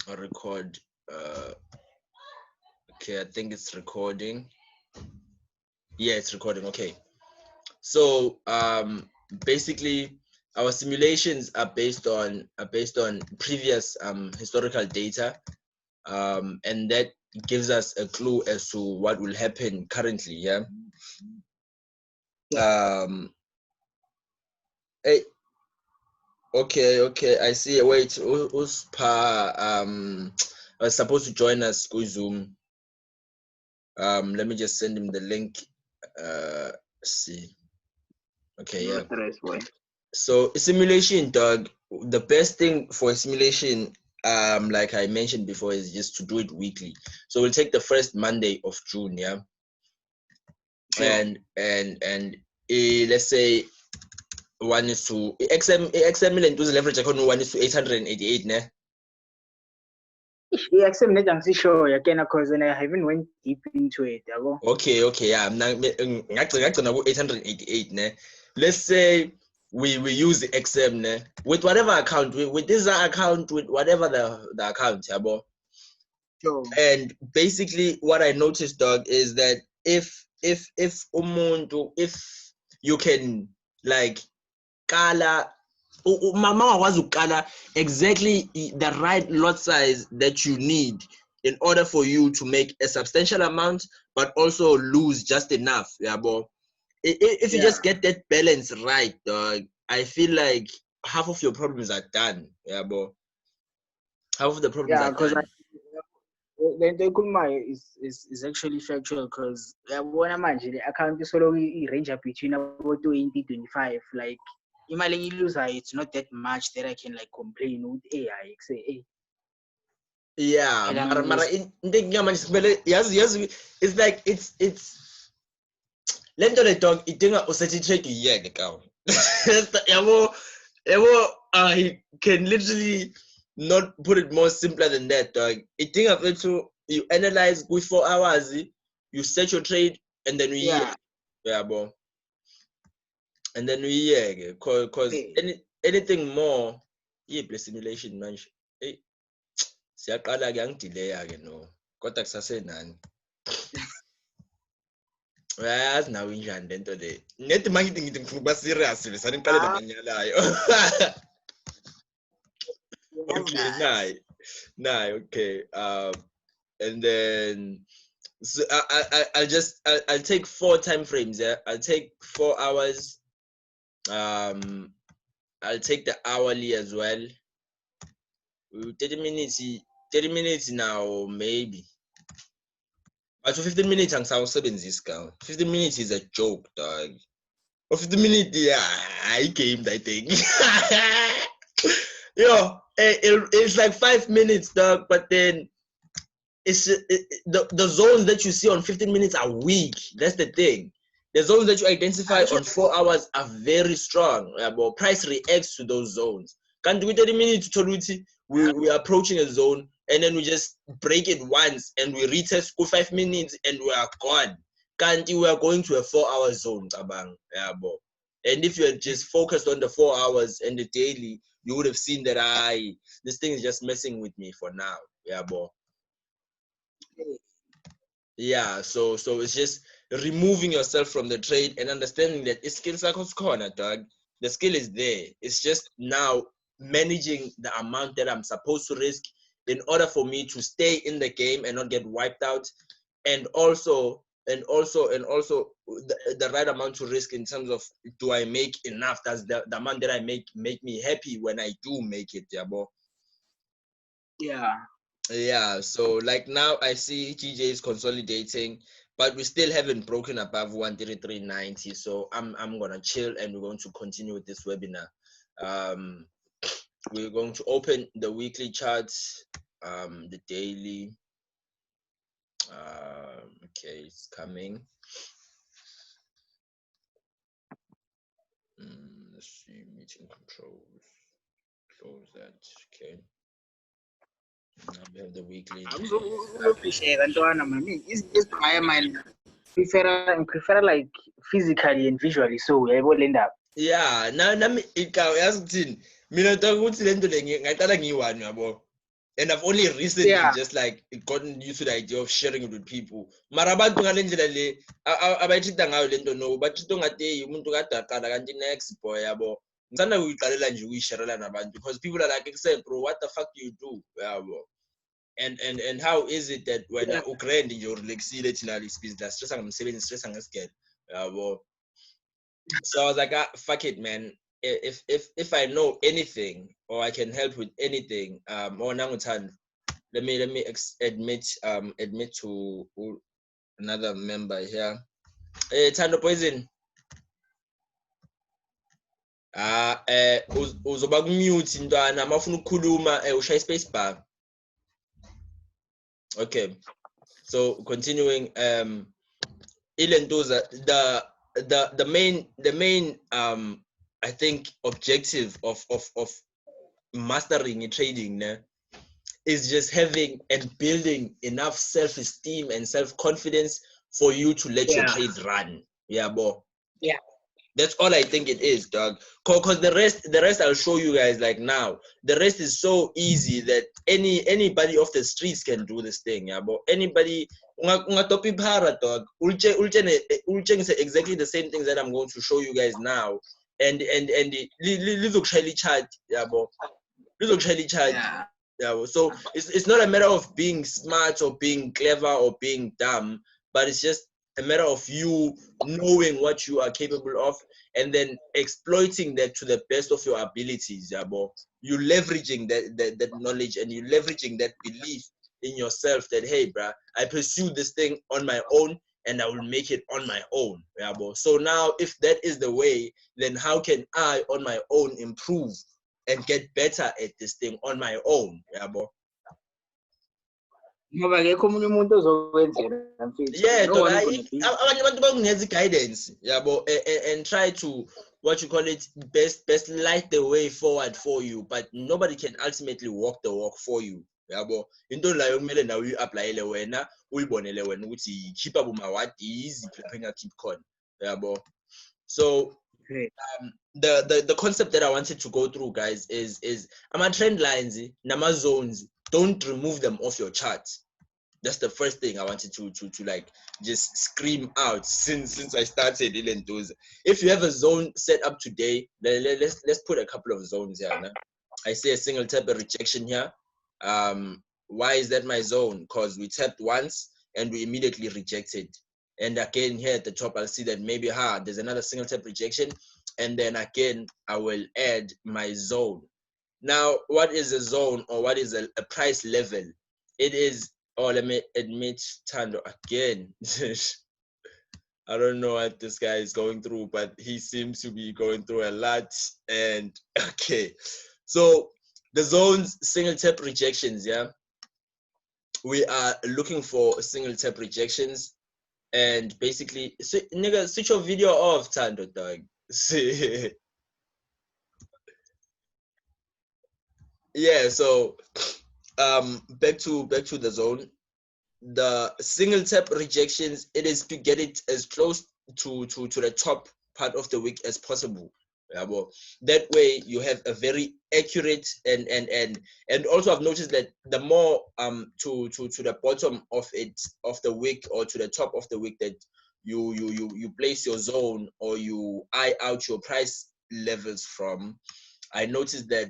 I'll record. Okay, I think it's recording. Yeah, it's recording. Okay. So basically our simulations are based on previous historical data, and that gives us a clue as to what will happen currently. Yeah. Hey, okay, I see. Wait, Uspa was supposed to join us go Zoom. Let me just send him the link. See. Okay, yeah. So simulation, dog. The best thing for a simulation, like I mentioned before, is just to do it weekly. So we'll take the first Monday of June, yeah. Sure. And let's say 1 is to XM million to the leverage account 1 is to 888, ne? Yeah, XM net I'm sure you can cause and I haven't went deep into it. Okay, yeah. I'm not 888, ne? Let's say we use the XM, ne? With whatever account, with this account, with whatever the account, yeah, boy. Sure. And basically what I noticed, dog, is that if you can like color mama was ukala exactly the right lot size that you need in order for you to make a substantial amount but also lose just enough, yeah, but if you just get that balance right, dog, I feel like half of your problems are done, yeah, but half of the problems are done. The is actually factual because when I imagine the account is only range up between about 20, 25. Like, imagine you lose, it's not that much that I can like complain with AI. Say, hey. Yeah, mara it's like it's lento le dog idinga usaturate yeke kaw. I can literally not put it more simpler than that, dog. Idinga fethu you analyze with 4 hours, you set your trade and then we bo. And then we cause anything more simulation manje. Hey. Siyaqala ke angidelay ke no kodwa kusasenani uyayazi nawe injani lento le ngithi mangithi ngifuna ukuba serious besane ngiqale namanyalayo okay nayi okay and then so I'll take 4 time frames, yeah. I'll take 4 hours, I'll take the hourly as well. 30 minutes now maybe. But 15 minutes angisawusebenzisi ka. 15 minutes is a joke, dog. 15 minutes, yeah, I came that thing. Yo, it's like 5 minutes, dog, but then it's the zones that you see on 15 minutes are weak. That's the thing. The zones that you identify on 4 hours are very strong. But price reacts to those zones. Can't we 30 minutes to we're approaching a zone and then we just break it once and we retest for 5 minutes and we are gone. Can't we are going to a 4-hour zone, abang. Yeah, bo. And if you're just focused on the 4 hours and the daily, you would have seen that this thing is just messing with me for now. Yeah, bo. Yeah, so it's just removing yourself from the trade and understanding that it's skills like corner, dog. The skill is there. It's just now managing the amount that I'm supposed to risk in order for me to stay in the game and not get wiped out, and also the right amount to risk in terms of, do I make enough? Does the amount that I make me happy when I do make it, yeah, bro? Yeah, so like now I see GJ is consolidating, but we still haven't broken above 133.90. So I'm gonna chill and we're going to continue with this webinar. We're going to open the weekly charts, the daily. Okay, it's coming. Let's see, meeting controls. Close that. Okay. Now we have the weekly. Prefer like physically and visually, so we will end up. Yeah, nami ikaw yazi mina ukuthi lento le ngaqala ngiyi-1 yabo. And I've only recently just like gotten used to the idea of sharing it with people. Marabantu ngalendlela le abayithinta ngayo lento no bathinta ngathi umuntu kade aqala kanti next boy yabo. Ngithanda ukuyiqalela nje ukuyisharela nabantu because people are like, "Say bro, what the fuck do you do?" Yabo. And how is it that when ugrand nje relaxile thina lisibhizi la stressa ngomsebenzi stressa ngesigele. Yabo. So I was like, fuck it, man. If I know anything or I can help with anything, let me admit to another member here. Hey, Tando Poison. Uzoba mute ntwana mafuna ukukhuluma ushaya space bar. Okay. So continuing Ilentoza, the main I think objective of mastering trading is just having and building enough self-esteem and self-confidence for you to let your trades run. Yeah, bro. Yeah. That's all I think it is, dog. Cause the rest I'll show you guys like now. The rest is so easy that anybody off the streets can do this thing, yeah, but anybody ungatopi para dog. Ulche exactly the same things that I'm going to show you guys now. And look Shelly chat, yeah, but look Shelly chat. Yeah, so it's not a matter of being smart or being clever or being dumb, but it's just a matter of you knowing what you are capable of and then exploiting that to the best of your abilities. Yeah, bro. You leveraging that knowledge and you leveraging that belief in yourself that, hey, bro, I pursue this thing on my own and I will make it on my own. Yeah, bro. So now if that is the way, then how can I on my own improve and get better at this thing on my own? Yeah, bro. Yeah, guidance, yeah, but and try to what you call it best light the way forward for you, but nobody can ultimately walk the walk for you. Yeah, but into la kumele na uyi-applyele wena uyibonele wena ukuthi keep up my what is keep con. Yeah, but so the concept that I wanted to go through, guys, is ama trend lines, nama zones, don't remove them off your chart. That's the first thing I wanted to like just scream out since I started Ilentoza. If you have a zone set up today, let's put a couple of zones here. Nah? I see a single tap of rejection here. Why is that my zone? Because we tapped once and we immediately rejected. And again here at the top, I'll see that maybe there's another single tap rejection. And then again, I will add my zone. Now, what is a zone or what is a price level? It is, let me admit Tando again. I don't know what this guy is going through, but he seems to be going through a lot. And okay, so the zones, single tap rejections, yeah. We are looking for single tap rejections, and basically, nigga, switch your video off, Tando, dog. Yeah, so back to the zone. The single tap rejections, it is to get it as close to the top part of the wick as possible. Yeah, well, that way you have a very accurate and also I've noticed that the more to the bottom of the wick or to the top of the wick that you place your zone or you eye out your price levels from, I noticed that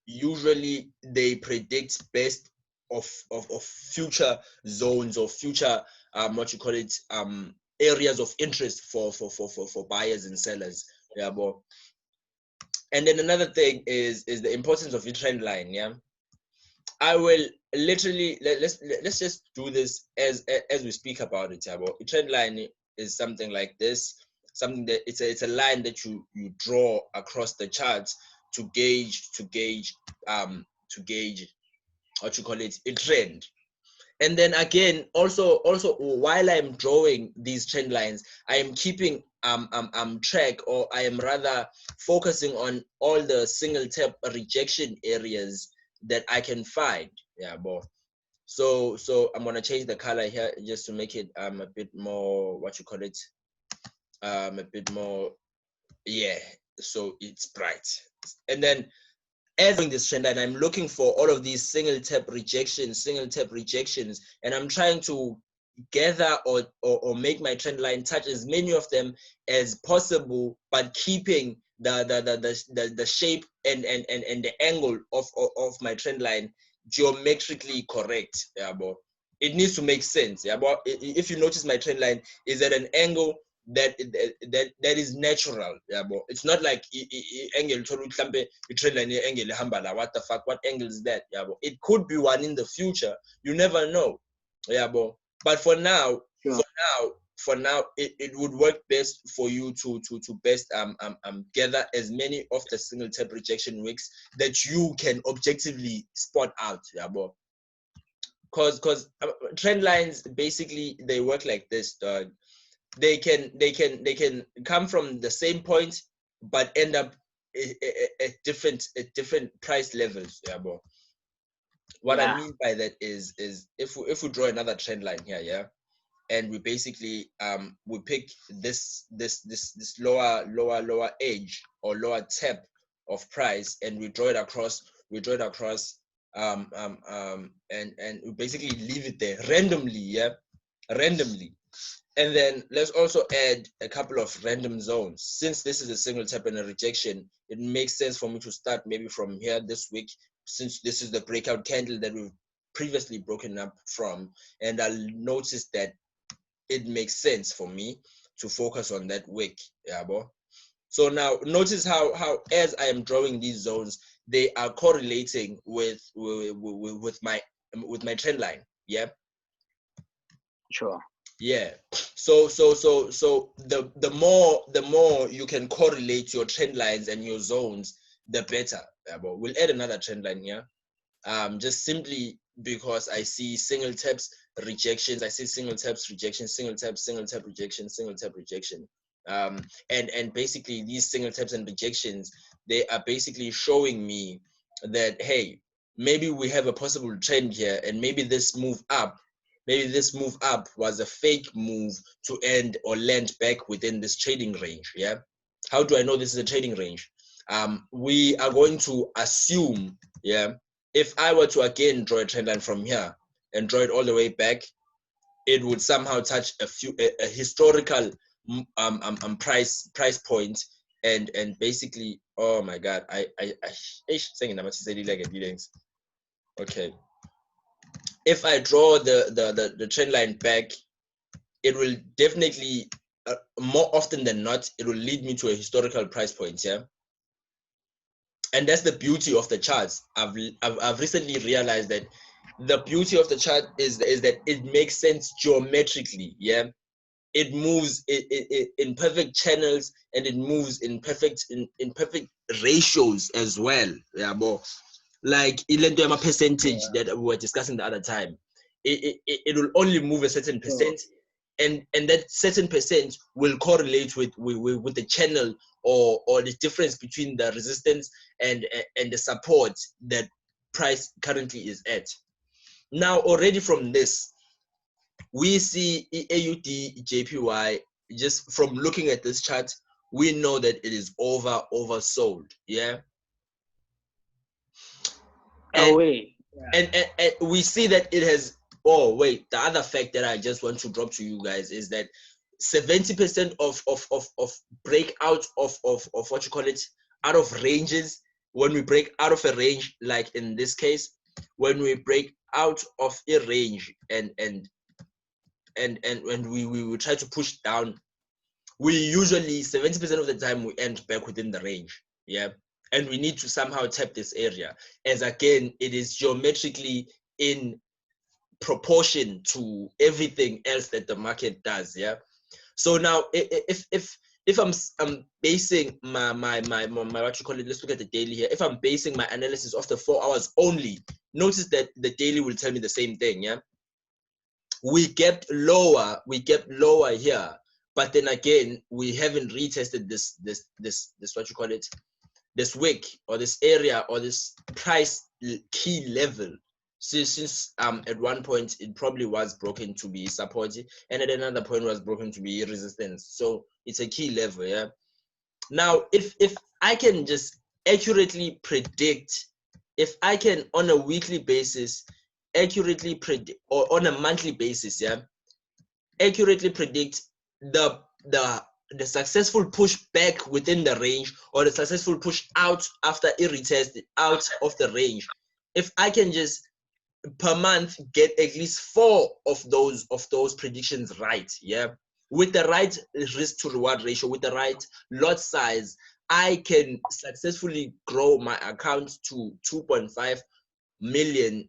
usually they predict best of future zones or future what you call it areas of interest for buyers and sellers. Yeah, but and then another thing is the importance of the trend line. Yeah, I will literally let's just do this as we speak about it. Yeah, but a trend line is something like this, something that it's a line that you draw across the chart to gauge what you call it, a trend. And then again, also while I'm drawing these trend lines, I am keeping track, or I am rather focusing on all the single tap rejection areas that I can find. Yeah, both. So I'm gonna change the color here just to make it a bit more what you call it, a bit more, yeah. So it's bright, and then as in this trend line, I'm looking for all of these single tap rejections, and I'm trying to gather or make my trend line touch as many of them as possible, but keeping the shape and the angle of my trend line geometrically correct. Yeah, but it needs to make sense. Yeah, but if you notice, my trend line is at an angle that is natural. Yeah, but it's not like angle trend line angle hambala. What the fuck? What angle is that? Yeah, but it could be one in the future. You never know. Yeah, but for now, Sure. it would work best for you to best gather as many of the single tap rejection wicks that you can objectively spot out. Yeah, because trend lines basically they work like this, dog. They can come from the same point but end up at different price levels. Yeah, what I mean by that is if we draw another trend line here, yeah, and we basically we pick this lower edge or lower tap of price, and we draw it across and we basically leave it there randomly, yeah, randomly. And then let's also add a couple of random zones. Since this is a single tap and a rejection, it makes sense for me to start maybe from here this week, since this is the breakout candle that we've previously broken up from. And I'll notice that it makes sense for me to focus on that wick. Yeah, bo. So now notice how as I am drawing these zones, they are correlating with my trend line. Yeah. Sure. Yeah. So the more you can correlate your trend lines and your zones, the better. Yeah, but we'll add another trend line here. Just simply because I see single taps rejections, I see single taps rejection, single tap rejection, single tap rejection. And basically these single taps and rejections, they are basically showing me that, hey, maybe we have a possible trend here, and maybe this move up was a fake move to end or land back within this trading range. Yeah. How do I know this is a trading range? We are going to assume, yeah, if I were to again draw a trend line from here and draw it all the way back, it would somehow touch a historical price point, and basically, oh my god, I saying okay. If I draw the trend line back, it will definitely more often than not, it will lead me to a historical price point. Yeah. And that's the beauty of the charts. I've recently realized that the beauty of the chart is that it makes sense geometrically. Yeah, it moves in perfect channels, and it moves in perfect ratios as well. Yeah, like ilento percentage that we were discussing the other time. It will only move a certain percent, and that certain percent will correlate with the channel or the difference between the resistance and the support that price currently is at. Now already from this, we see AUD JPY, just from looking at this chart, we know that it is oversold. Yeah. And, and we see that it has, oh wait, the other fact that I just want to drop to you guys is that 70% of breakout of what you call it, out of ranges, when we break out of a range, like in this case, when we break out of a range and when we try to push down, we usually 70% of the time we end back within the range. Yeah. And we need to somehow tap this area, as again, it is geometrically in proportion to everything else that the market does. Yeah. So now if I'm basing my what you call it, let's look at the daily here. If I'm basing my analysis off the 4 hours only, notice that the daily will tell me the same thing. Yeah. We kept lower here, but then again, we haven't retested this what you call it, this wick or this area or this price key level. Since at one point it probably was broken to be support, and at another point was broken to be resistance. So it's a key level. Yeah. Now if I can just accurately predict, if I can on a weekly basis accurately predict, or on a monthly basis, yeah, accurately predict the successful push back within the range, or the successful push out after it retest out of the range, if I can just per month get at least 4 of those predictions right, yeah, with the right risk to reward ratio, with the right lot size, I can successfully grow my account to $2.5 million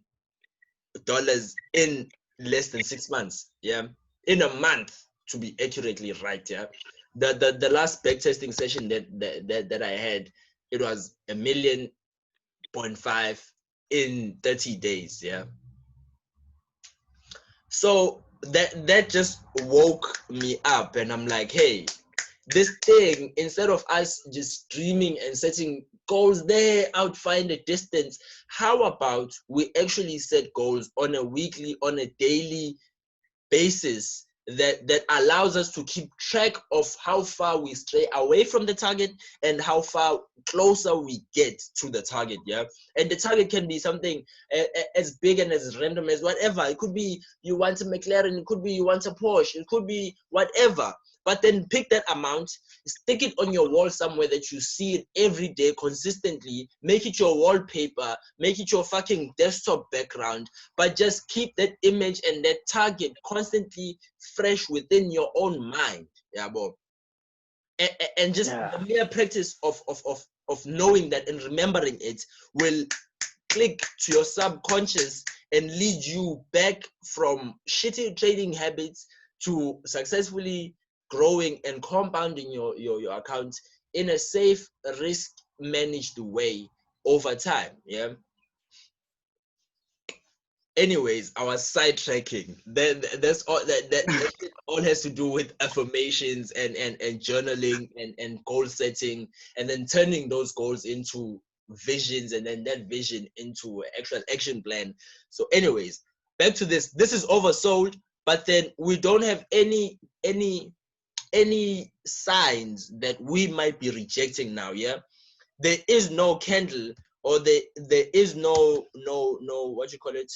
in less than 6 months, yeah, in a month, to be accurately right, yeah. The last backtesting session that I had, it was $1.5 million in 30 days, yeah. So that just woke me up, and I'm like, hey, this thing, instead of us just dreaming and setting goals there out, find a distance, how about we actually set goals on a weekly, on a daily basis, that allows us to keep track of how far we stray away from the target and how far closer we get to the target, yeah. And the target can be something as big and as random as whatever. It could be you want a McLaren, it could be you want a Porsche, it could be whatever. But then pick that amount, stick it on your wall somewhere that you see it every day consistently, make it your wallpaper, make it your fucking desktop background, but just keep that image and that target constantly fresh within your own mind, yeah, bro. And just the mere practice of knowing that and remembering it will click to your subconscious and lead you back from shitty trading habits to successfully growing and compounding your account in a safe, risk managed way over time, yeah. Anyways, I was sidetracking. That's all that all has to do with affirmations and journaling and goal setting, and then turning those goals into visions, and then that vision into an actual action plan. So anyways, back to this. This is oversold, but then we don't have any signs that we might be rejecting now, yeah. There is no candle, or there is no what you call it,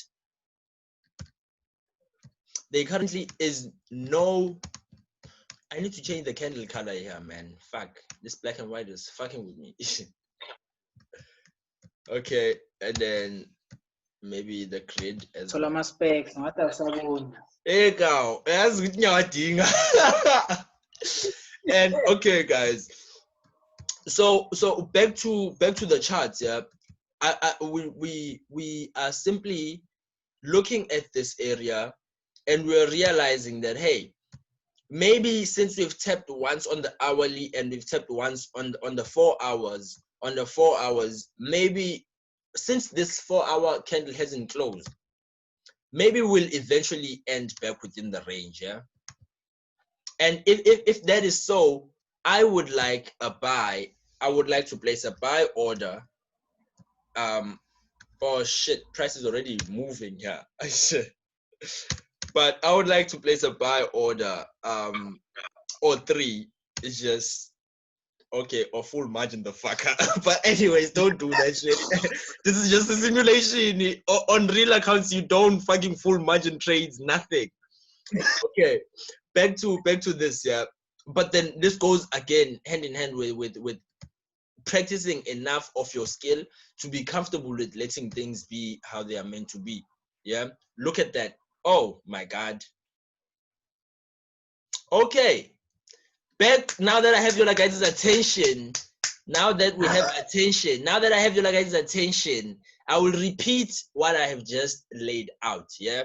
there currently is no. I need to change the candle color here, man. Fuck, this black and white is fucking with me. Okay, and then maybe the grid as well. Hey, go. And okay, guys. So back to the charts, yeah. We are simply looking at this area, and we're realizing that, hey, maybe since we've tapped once on the hourly and we've tapped once on the 4 hours, maybe since this 4-hour candle hasn't closed, maybe we'll eventually end back within the range, yeah. And if that is so, I would like a buy. I would like to place a buy order. Oh shit, price is already moving here. But I would like to place a buy order, or 3. It's just okay, or full margin the fucker. But anyways, don't do that shit. This is just a simulation. On real accounts, you don't fucking full margin trades, nothing. Okay, back to this, yeah. But then this goes again hand in hand with practicing enough of your skill to be comfortable with letting things be how they are meant to be, yeah. Look at that. Oh my god. Okay, back, now that I have your guys' attention, now that we have attention, now that I have your guys' attention, I will repeat what I have just laid out, yeah.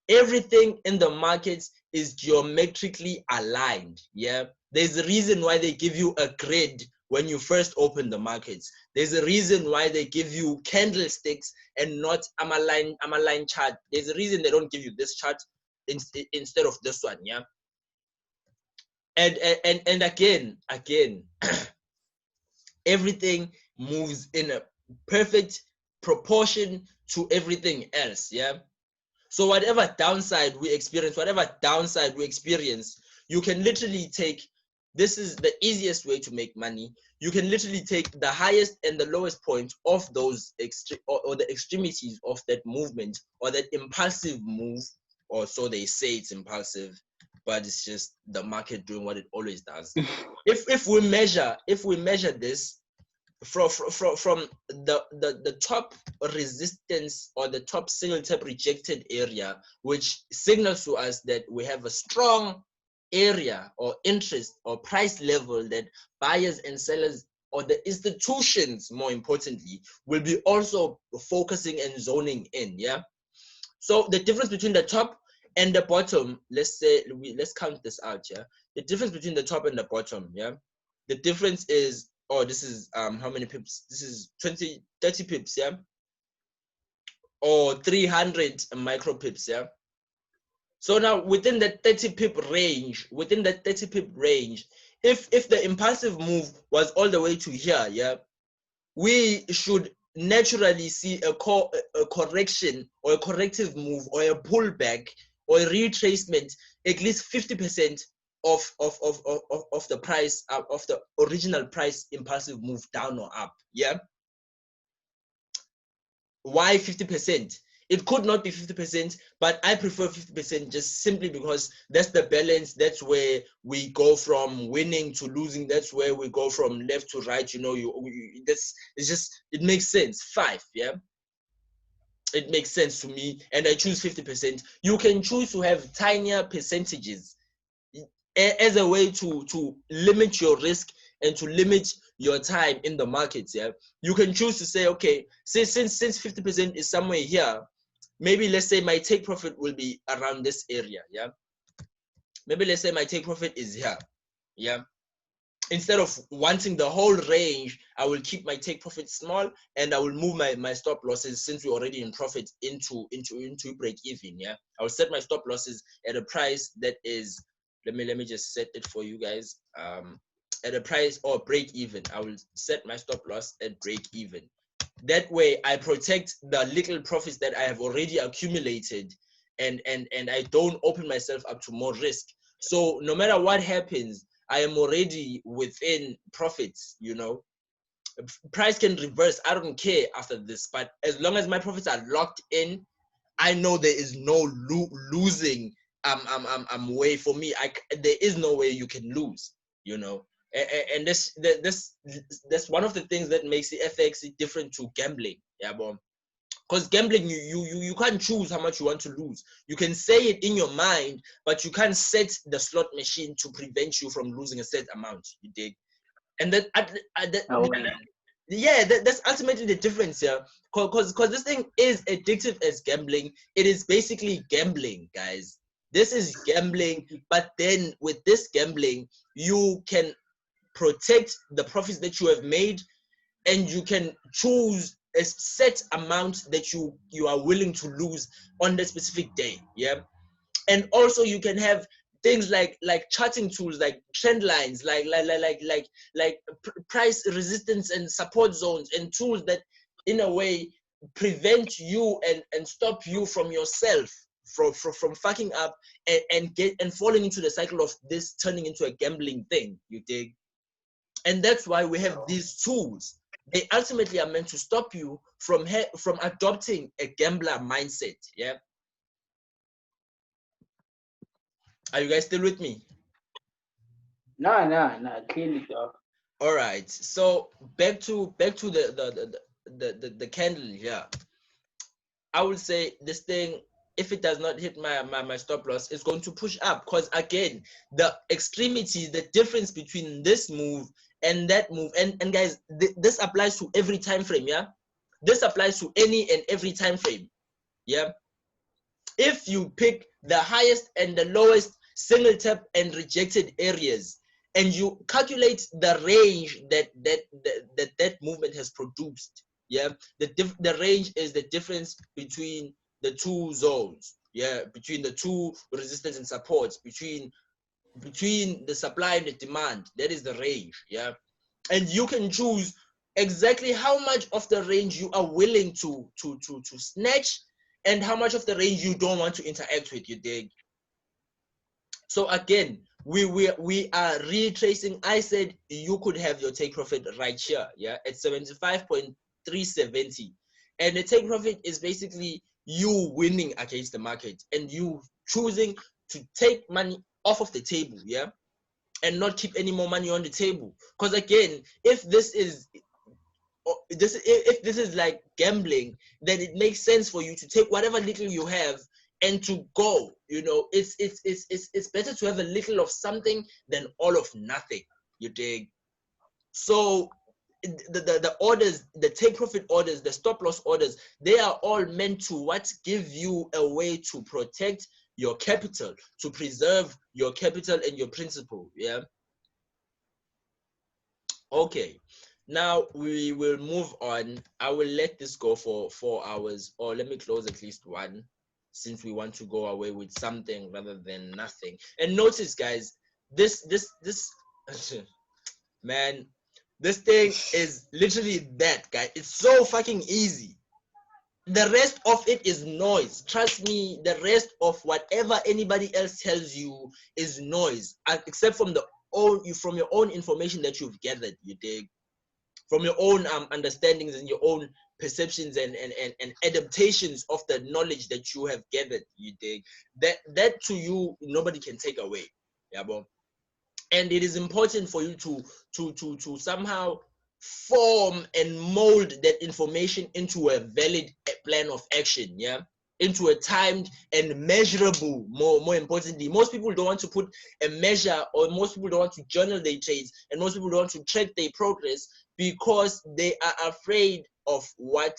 Everything in the markets is geometrically aligned, yeah. There's a reason why they give you a grid when you first open the markets. There's a reason why they give you candlesticks and not line chart. There's a reason they don't give you this chart instead of this one, yeah. And again, everything moves in a perfect proportion to everything else, yeah. So whatever downside we experience, you can literally take this is the easiest way to make money. You can literally take the highest and the lowest point of those or the extremities of that movement or that impulsive move, or so they say it's impulsive, but it's just the market doing what it always does. If we measure this from the top resistance or the top single tap rejected area, which signals to us that we have a strong area or interest or price level that buyers and sellers, or the institutions more importantly, will be also focusing and zoning in. Yeah, so the difference between the top and the bottom, let's count this out. Yeah, the difference between the top and the bottom, yeah, the difference is, oh, this is how many pips? This is 30 pips, yeah, or 300 micro pips, yeah. So now within that 30 pip range, if the impulsive move was all the way to here, yeah, we should naturally see a correction or a corrective move or a pullback or a retracement at least 50% of the price of the original price impulsive move down or up. Yeah. Why 50%? It could not be 50%, but I prefer 50% just simply because that's the balance. That's where we go from winning to losing. That's where we go from left to right. You know, it makes sense. 5, yeah. It makes sense to me, and I choose 50%. You can choose to have tinier percentages as a way to limit your risk and to limit your time in the markets. Yeah, you can choose to say, okay, since 50% is somewhere here, maybe let's say my take profit will be around this area. Yeah, maybe let's say my take profit is here. Yeah, instead of wanting the whole range, I will keep my take profit small and I will move my stop losses, since we're already in profit, into break even. Yeah, I will set my stop losses at a price that is, let me just set it for you guys. At a price or break even, I will set my stop loss at break even. That way I protect the little profits that I have already accumulated, and I don't open myself up to more risk. So no matter what happens, I am already within profits. You know, price can reverse, I don't care after this, but as long as my profits are locked in, I know there is no losing way for me. There is no way you can lose, you know. And that's one of the things that makes the FX different to gambling. Yeah, but because gambling, you can't choose how much you want to lose. You can say it in your mind, but you can't set the slot machine to prevent you from losing a set amount. You dig? And that's ultimately the difference here. Because this thing is addictive as gambling. It is basically gambling, guys. This is gambling, but then with this gambling, you can protect the profits that you have made, and you can choose a set amount that you are willing to lose on that specific day. Yeah, and also you can have things like charting tools, like trend lines, like price resistance and support zones, and tools that in a way prevent you and stop you from yourself from fucking up and falling into the cycle of this turning into a gambling thing. You dig? And that's why we have these tools. They ultimately are meant to stop you from adopting a gambler mindset. Yeah. Are you guys still with me? No, clearly, dog. All right. So back to the candle here. I would say this thing, if it does not hit my stop loss, it's going to push up, because again, the extremity, the difference between this move and that move, and guys, this applies to every time frame. Yeah, this applies to any and every time frame. Yeah, if you pick the highest and the lowest single tap and rejected areas, and you calculate the range that movement has produced, yeah, the range is the difference between the two zones, yeah, between the two resistance and supports, between the supply and the demand. That is the range. Yeah, and you can choose exactly how much of the range you are willing to snatch, and how much of the range you don't want to interact with. You dig? So again, we are retracing. I said you could have your take profit right here, yeah, at 75.370, and the take profit is basically you winning against the market and you choosing to take money off of the table, yeah, and not keep any more money on the table. Because again, if this is like gambling, then it makes sense for you to take whatever little you have and to go. You know, it's better to have a little of something than all of nothing. You dig? So the orders, the take profit orders, the stop loss orders, they are all meant to what give you a way to protect your capital, to preserve your capital and your principal. Yeah. Okay, now we will move on. I will let this go for 4 hours, or let me close at least one, since we want to go away with something rather than nothing. And notice, guys, this man, this thing is literally that, guy. It's so fucking easy. The rest of it is noise. Trust me, the rest of whatever anybody else tells you is noise, except from your own information that you've gathered. You dig? From your own understandings and your own perceptions and adaptations of the knowledge that you have gathered. You dig? That to you nobody can take away. Yeah, bro. And it is important for you to somehow form and mold that information into a valid plan of action, yeah, into a timed and measurable. More importantly, most people don't want to put a measure, or most people don't want to journal their trades, and most people don't want to track their progress because they are afraid of what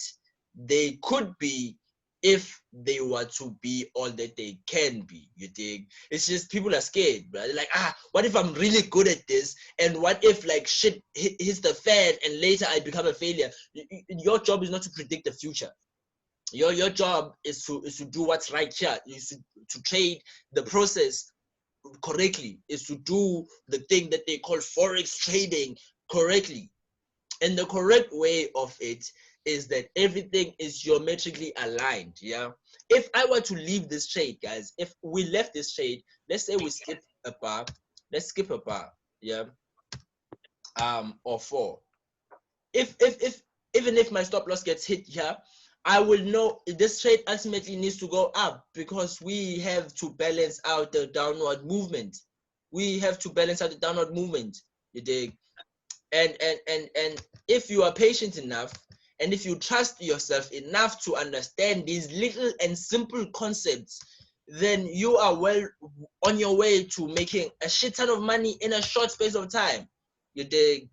they could be if they were to be all that they can be. You dig? It's just people are scared, bro. They're like, what if I'm really good at this, and what if like shit hits the fan and later I become a failure? Your job is not to predict the future. Your job is to do what's right here. Is to trade the process correctly. Is to do the thing that they call forex trading correctly. And the correct way of it is that everything is geometrically aligned. Yeah. If I were to leave this trade, guys, if we left this trade, let's say we skip a bar, let's skip a bar, yeah, or 4. If even if my stop loss gets hit here, I will know this trade ultimately needs to go up because we have to balance out the downward movement. We have to balance out the downward movement. You dig? And if you are patient enough, and if you trust yourself enough to understand these little and simple concepts, then you are well on your way to making a shit ton of money in a short space of time. You dig?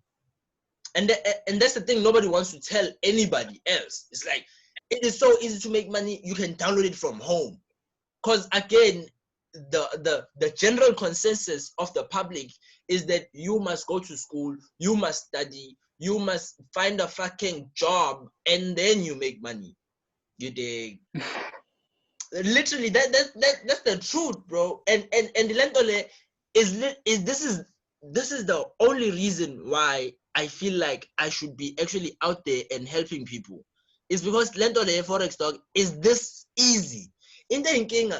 And that's the thing nobody wants to tell anybody else. It's like, it is so easy to make money. You can download it from home. Because again, the general consensus of the public is that you must go to school, you must study, you must find a fucking job, and then you make money. You dig? Literally, that's the truth, bro. And the lentole is this is the only reason why I feel like I should be actually out there and helping people. It's because lentole forex stock is this easy. In the King,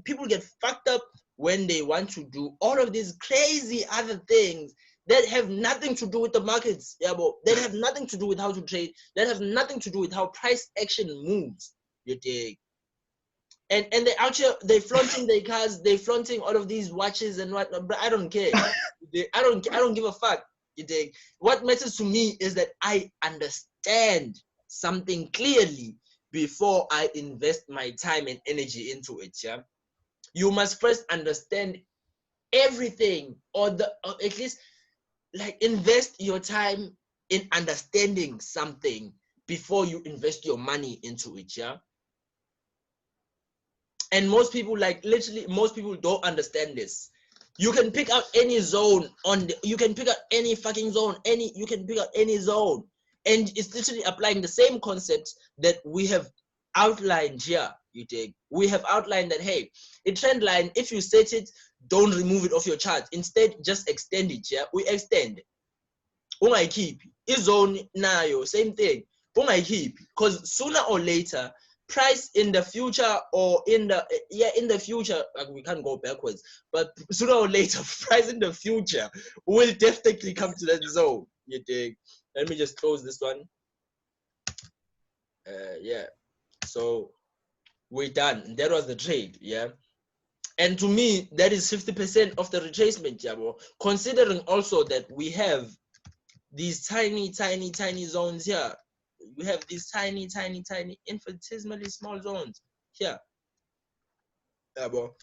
people get fucked up when they want to do all of these crazy other things that have nothing to do with the markets, yeah, bro. That have nothing to do with how to trade. That have nothing to do with how price action moves. You dig? And they out here, they flaunting their cars, they flaunting all of these watches and whatnot. But I don't care. I don't give a fuck. You dig? What matters to me is that I understand something clearly before I invest my time and energy into it. Yeah, you must first understand everything, or at least like invest your time in understanding something before you invest your money into it. Yeah. And most people, like literally most people don't understand this. You can pick out any zone you can pick out any fucking zone, you can pick out any zone, and it's literally applying the same concepts that we have outlined here. You take, we have outlined that, hey, a trend line, if you set it, don't remove it off your chart, instead just extend it. Yeah, we extend. Keep is zone nayo, same thing. Keep, because sooner or later price in the future or in the future, like we can't go backwards, but sooner or later, price in the future will definitely come to that zone. You dig? Let me just close this one. Yeah. So we're done. That was the trade. Yeah. And to me, that is 50% of the retracement, yeah, bro. Considering also that we have these tiny zones here. We have these tiny, infinitesimally small zones here. Yeah, bro.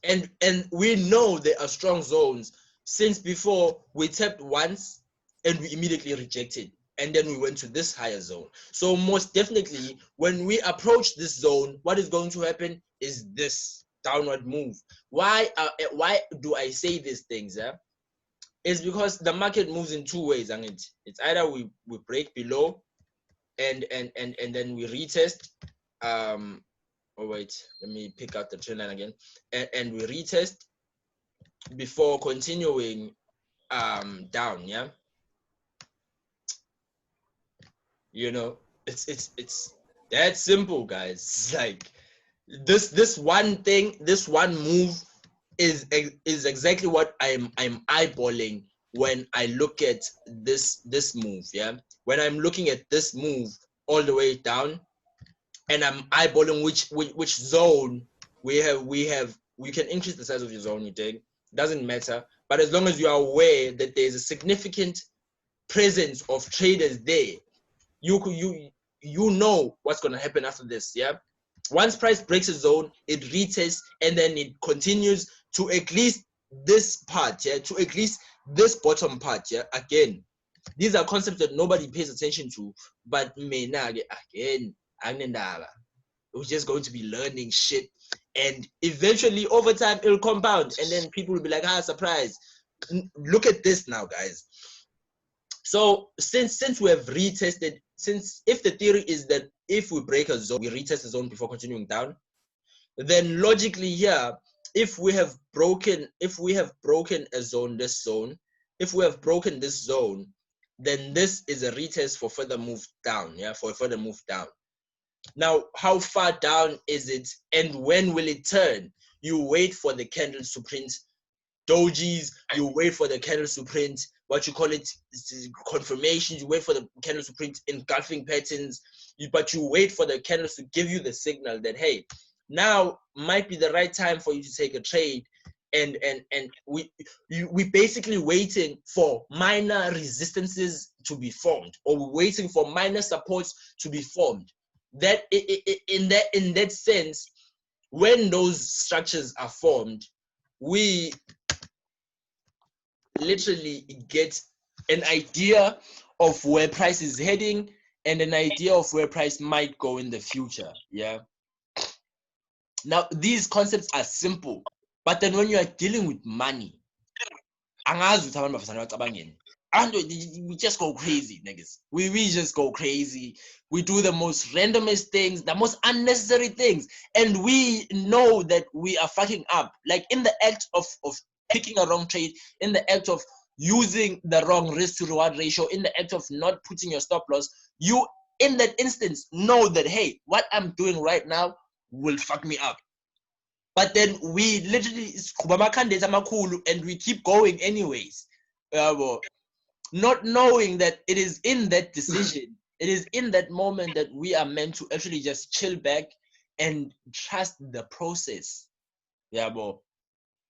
And we know there are strong zones since before we tapped once and we immediately rejected. And then we went to this higher zone. So most definitely, when we approach this zone, what is going to happen is this downward move. Why do I say these things? It's because the market moves in two ways, and it's either we break below and then we retest. Oh wait, let me pick out the trend line again. And we retest before continuing down. Yeah, you know, it's that simple, guys. It's like this one thing, this one move is exactly what I'm eyeballing when I look at this move. Yeah, when I'm looking at this move all the way down, and I'm eyeballing which zone we can increase the size of your zone. You think doesn't matter, but as long as you are aware that there's a significant presence of traders there, you know what's going to happen after this. Yeah, once price breaks a zone, it retests and then it continues to at least this part. Yeah, to at least this bottom part. Yeah, again, these are concepts that nobody pays attention to, but again, we're just going to be learning shit, and eventually over time it'll compound, and then people will be like, surprise, look at this now, guys. So since we have retested, if the theory is that if we break a zone, we retest the zone before continuing down, then logically here, if we have broken a zone, if we have broken this zone, then this is a retest for further move down. Yeah, for a further move down. Now, how far down is it, and when will it turn? You wait for the candles to print dojis, you wait for the candles to print what you call it confirmations, you wait for the candles to print engulfing patterns, but you wait for the candles to give you the signal that, hey, now might be the right time for you to take a trade. And we basically waiting for minor resistances to be formed, or we're waiting for minor supports to be formed. That in that sense, when those structures are formed, we literally get an idea of where price is heading and an idea of where price might go in the future. Yeah. Now, these concepts are simple, but then when you are dealing with money, we just go crazy, niggas. We just go crazy. We do the most randomest things, the most unnecessary things, and we know that we are fucking up. Like in the act of picking a wrong trade, in the act of using the wrong risk to reward ratio, in the act of not putting your stop loss, you in that instance know that, hey, what I'm doing right now will fuck me up. But then we literally and we keep going anyways. Not knowing that it is in that decision, it is in that moment that we are meant to actually just chill back and trust the process. Yeah, bro.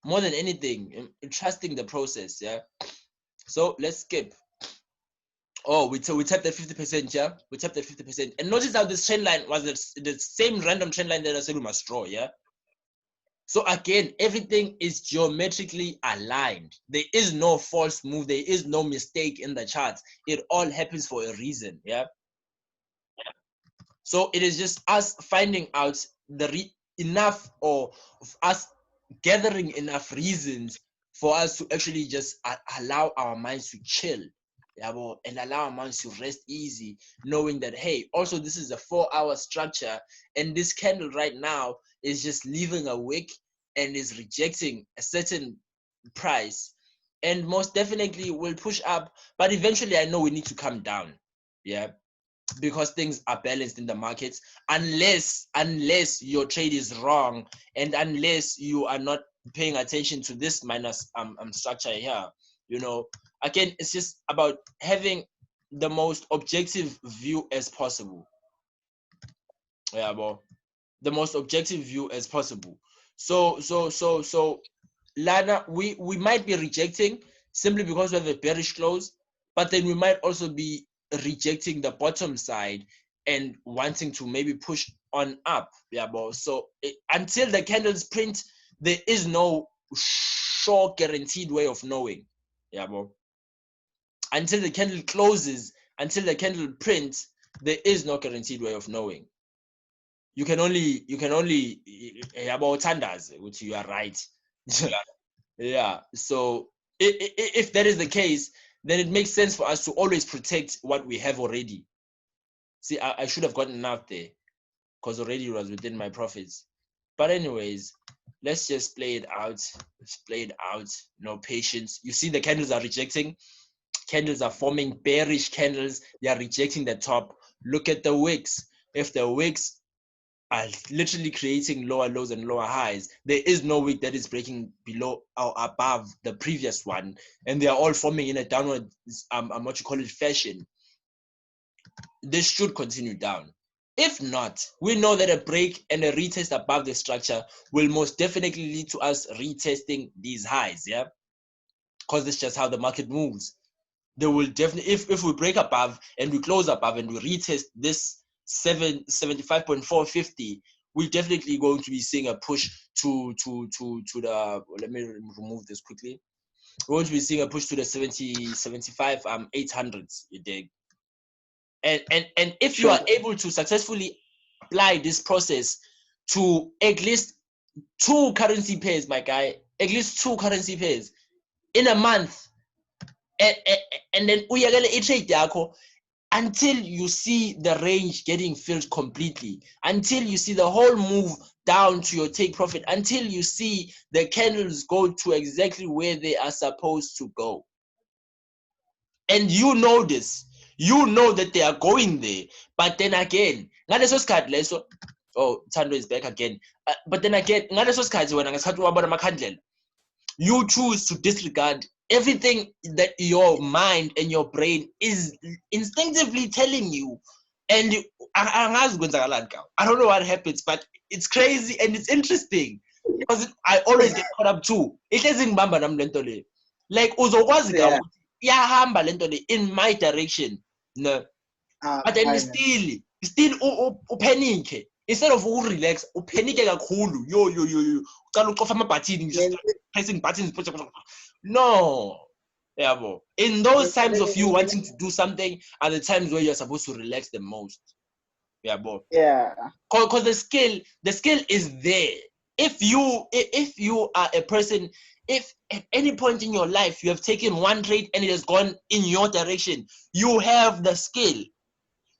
More than anything, trusting the process. Yeah. So let's skip. Oh, we tapped the 50%. Yeah, we tapped the 50%, and notice how this trend line was the same random trend line that I said we must draw. Yeah. So again, everything is geometrically aligned. There is no false move. There is no mistake in the charts. It all happens for a reason. Yeah. So it is just us finding out enough, or us gathering enough reasons for us to actually just allow our minds to chill, yeah, and allow our minds to rest easy, knowing that, hey, also this is a 4-hour structure, and this candle right now is just leaving a wick and is rejecting a certain price, and most definitely will push up, but eventually I know we need to come down. Yeah. because things are balanced in the markets, unless your trade is wrong, and unless you are not paying attention to this minus structure here. You know, again, it's just about having the most objective view as possible. Yeah, well, the most objective view as possible. So Lana, we might be rejecting simply because we have a bearish close, but then we might also be rejecting the bottom side and wanting to maybe push on up. Yeah, but so until the candles print, there is no sure guaranteed way of knowing. Yeah, but until the candle closes, until the candle prints, there is no guaranteed way of knowing. You can only about tanders, which you are right. Yeah. So if that is the case, then it makes sense for us to always protect what we have already. See, I should have gotten enough there because already it was within my profits. But anyways, let's just play it out. Let's play it out. No patience. You see the candles are rejecting. Candles are forming bearish candles. They are rejecting the top. Look at the wicks. If the wicks are literally creating lower lows and lower highs, there is no wick that is breaking below or above the previous one, and they are all forming in a downward what you call it fashion. This should continue down. If not, we know that a break and a retest above the structure will most definitely lead to us retesting these highs. Yeah, because it's just how the market moves. They will definitely, if we break above and we close above and we retest this 75.450, we're definitely going to be seeing a push to the, let me remove this quickly. We're going to be seeing a push to the 75 800s, you dig? And if you are able to successfully apply this process to at least 2 currency pairs, my guy, at least 2 currency pairs in a month, and then uyakele i-trade yakho until you see the range getting filled completely, until you see the whole move down to your take profit, until you see the candles go to exactly where they are supposed to go. And you know this. You know that they are going there. But then again, ngaleso sikhathi leso, oh, Thando is back again. But then again, ngaleso sikhathi wena ngesikhathi wabona amakhandlela, you choose to disregard everything that your mind and your brain is instinctively telling you. And I don't know what happens, but it's crazy and it's interesting because I always get caught up too. It doesn't remember like uzokwazi iyahamba lento le in my direction, no, but then still upanic instead of relax, upanic kakhulu. Yo ucala ucofa ama-button, just pressing buttons. No, yabo. In those times of you wanting to do something are the times where you're supposed to relax the most. Yabo. Yeah, Because the skill is there. If you are a person, if at any point in your life you have taken one trade and it has gone in your direction, you have the skill.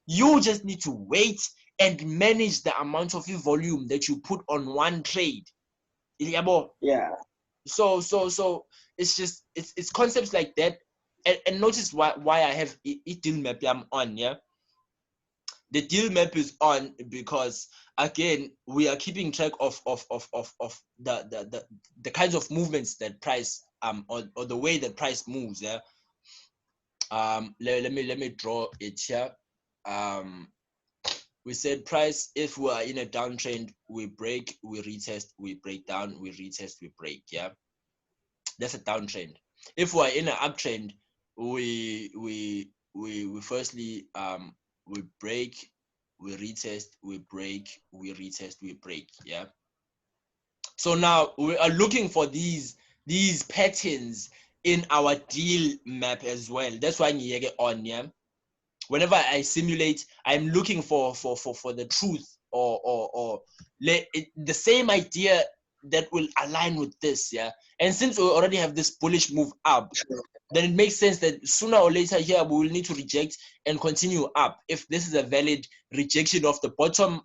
You just need to wait and manage the amount of volume that you put on one trade. Yeah. So it's just it's concepts like that, and notice why I have a deal map on. Yeah, the deal map is on because again we are keeping track of the kinds of movements that price or the way that price moves. Yeah. Let me draw it here. We said price, if we are in a downtrend, we break, we retest, we break down, we retest, we break. Yeah, that's a downtrend. If we are in an uptrend, we firstly we break, we retest, we break, we retest, we break. Yeah. So now we are looking for these patterns in our deal map as well. That's why you get on. Yeah. Whenever I simulate, I'm looking for the truth or the same idea that will align with this. Yeah. And since we already have this bullish move up, then it makes sense that sooner or later here we will need to reject and continue up if this is a valid rejection of the bottom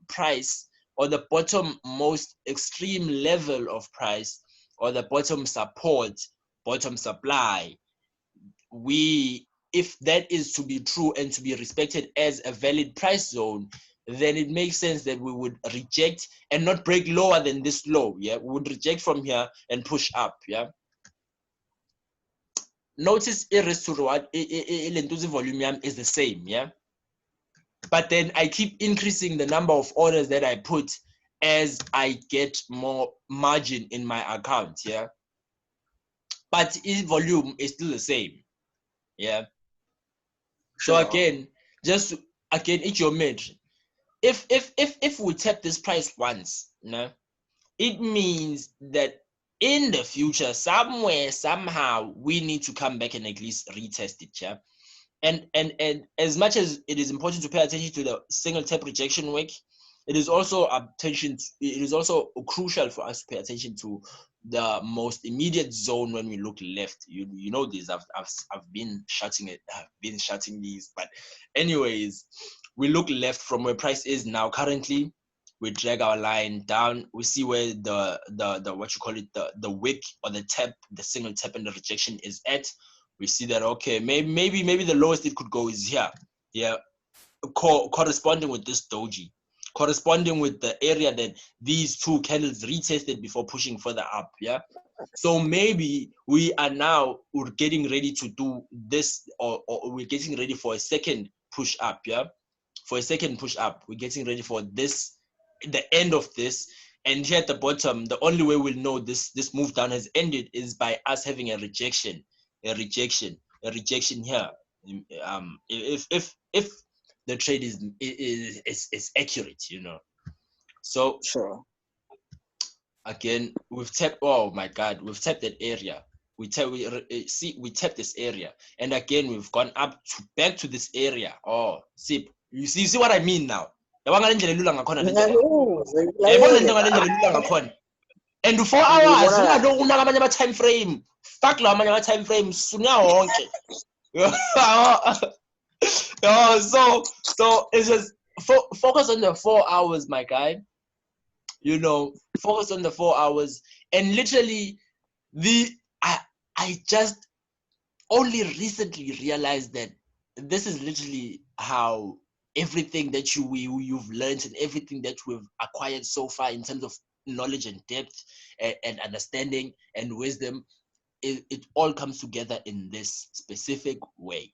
price, or the bottom most extreme level of price, or the bottom support, bottom supply. We if that is to be true and to be respected as a valid price zone, then it makes sense that we would reject and not break lower than this low. Yeah, we would reject from here and push up. Yeah. Notice risk to reward volume is the same. Yeah. But then I keep increasing the number of orders that I put as I get more margin in my account. Yeah. But volume is still the same. Yeah. So again, it's your mid. If we tap this price once, it means that in the future, somewhere, somehow, we need to come back and at least retest it. Yeah. And as much as it is important to pay attention to the single tap rejection wick, it is also crucial for us to pay attention to the most immediate zone when we look left. You know this. I've been shutting these, but anyways, we look left from where price is now currently. We drag our line down. We see where the what you call it, the wick or the tap, the single tap and the rejection is at. We see that, okay, maybe the lowest it could go is here. Yeah, corresponding with this doji, corresponding with the area that these two candles retested before pushing further up. Yeah. So maybe we're getting ready to do this, or we're getting ready for a second push up. Yeah. For a second push up, we're getting ready for this, the end of this. And here at the bottom, the only way we'll know this move down has ended is by us having a rejection here. If the trade is accurate, So Sure. Again, we've tapped. Oh my God, we've tapped that area. We tapped this area, and again we've gone up back to this area. Oh, see, you see what I mean now. And 4 hours unaka amanye ama-time frame, fuck lawa amanye ama-time frame, sunya wonke. So it's just focus on the 4 hours, my guy. Focus on the 4 hours. And literally, I just only recently realized that this is literally how everything that you've learned and everything that we've acquired so far in terms of knowledge and depth and understanding and wisdom, it all comes together in this specific way.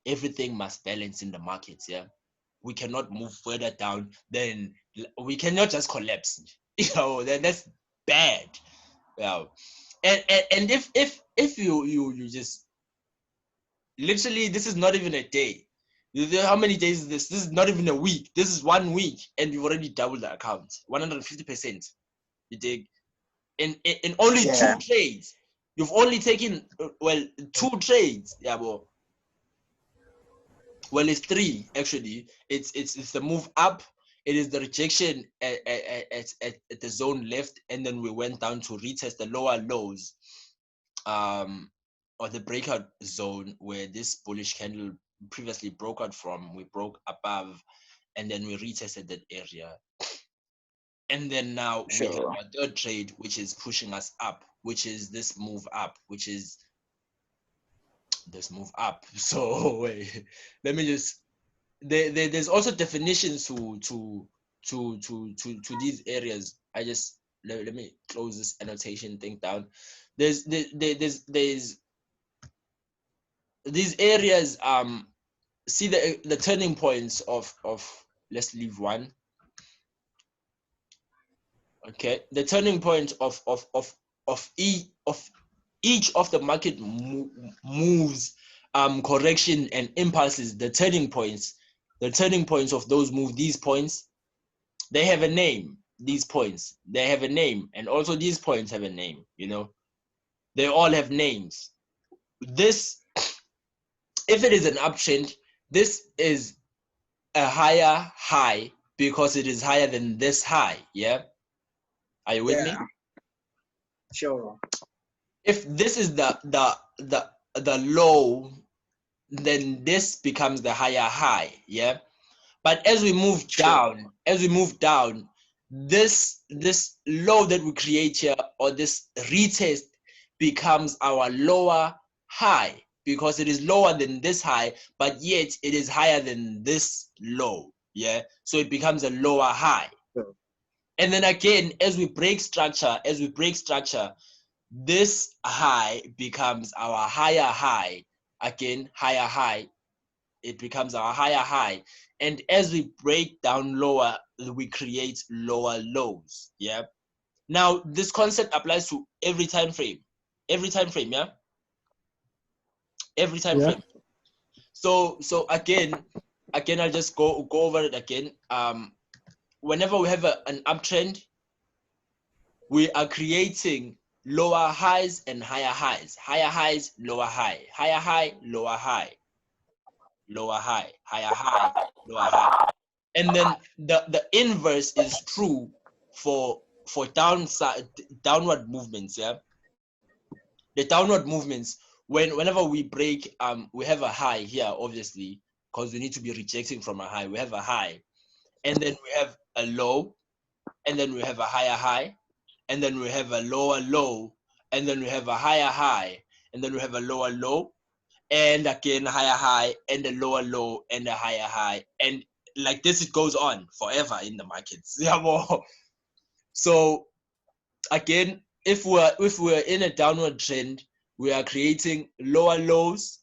Everything must balance in the markets. Yeah, we cannot move further down, then we cannot just collapse. That's bad. Yeah. And if you just literally, this is not even a day. How many days is this? This is not even a week. This is 1 week, and you've already doubled the account, 150%. You dig? In only 2 trades, you've only taken 2 trades. Yeah, well, it's 3 actually. It's the move up. It is the rejection at the zone left, and then we went down to retest the lower lows, or the breakout zone where this bullish candle previously broke out from. We broke above, and then we retested that area. And then now we have our third trade, which is pushing us up, which is this move up, So wait, let me just. There's also definitions to these areas. I just let me close this annotation thing down. There's these areas. See the turning points of. Let's leave one. Okay, the turning point of each of the market moves, correction and impulses. The turning points of those moves, these points, they have a name. These points, they have a name, and also these points have a name. They all have names. This, if it is an uptrend, this is a higher high because it is higher than this high. Yeah. Are you with me? Sure. If this is the low, then this becomes the higher high. Yeah. But as we move down, this low that we create here, or this retest, becomes our lower high. because it is lower than this high, but yet it is higher than this low. Yeah, so it becomes a lower high. And then again, as we break structure, this high becomes our higher high. Again, higher high, it becomes our higher high. And as we break down lower, we create lower lows. Yeah. Now, this concept applies to every time frame. Every time frame, yeah? Every time frame. So again, I'll just go over it again. Whenever we have an uptrend, we are creating lower highs and higher highs. Higher highs, lower high. Higher high, lower high. Lower high. Higher high, lower high. And then the inverse is true for downward movements. Yeah, the downward movements, whenever we break, we have a high here, obviously, because we need to be rejecting from a high. We have a high, and then we have a low, and then we have a higher high, and then we have a lower low, and then we have a higher high, and then we have a lower low, and again higher high, and a lower low, and a higher high, and like this it goes on forever in the markets. Yeah, more. So again, if we're in a downward trend, we are creating lower lows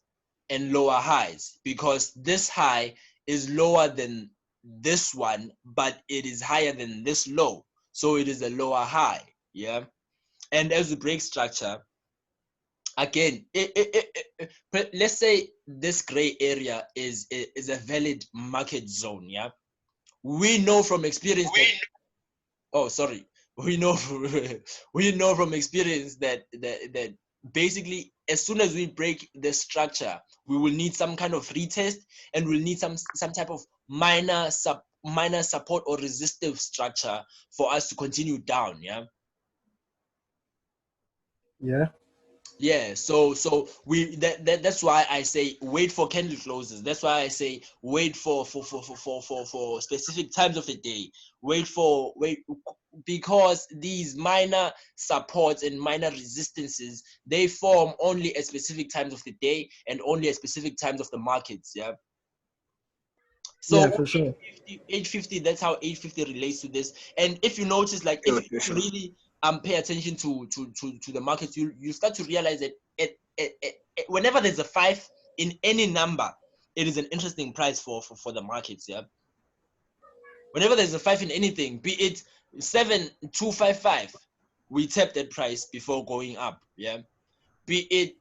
and lower highs, because this high is lower than this one, but it is higher than this low, so it is a lower high. Yeah. And as we break structure, again, let's say this gray area is a valid market zone. Yeah, we know from experience that, oh sorry, we know from experience that basically as soon as we break the structure, we will need some kind of retest, and we'll need some type of minor support or resistive structure for us to continue down. Yeah, so that's why I say wait for candle closes. That's why I say wait for specific times of the day. Wait because these minor supports and minor resistances, they form only at specific times of the day and only at specific times of the markets. Yeah. So yeah, for sure. 850, that's how 850 relates to this. And if you notice, like if you really pay attention to the markets, you start to realize that whenever there's a 5 in any number, it is an interesting price for the markets. Yeah. Whenever there's a 5 in anything, be it 7255, we tap that price before going up. Yeah. Be it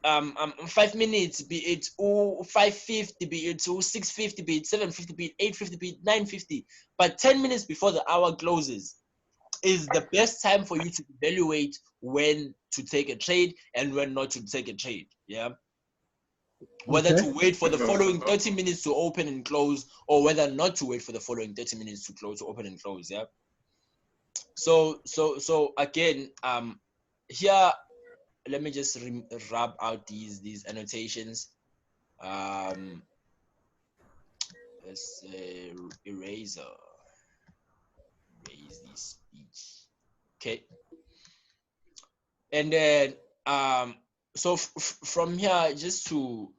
5 minutes, be it 550, be it 650, be it 750, be it 850, be it 950. But 10 minutes before the hour closes is the best time for you to evaluate when to take a trade and when not to take a trade. Yeah. Whether to wait for the following 30 minutes to open and close, or whether not to wait for the following 30 minutes to open and close. Yeah. So again, here, let me just rub out these annotations. Let's erase this speech. Okay. And then so from here, just to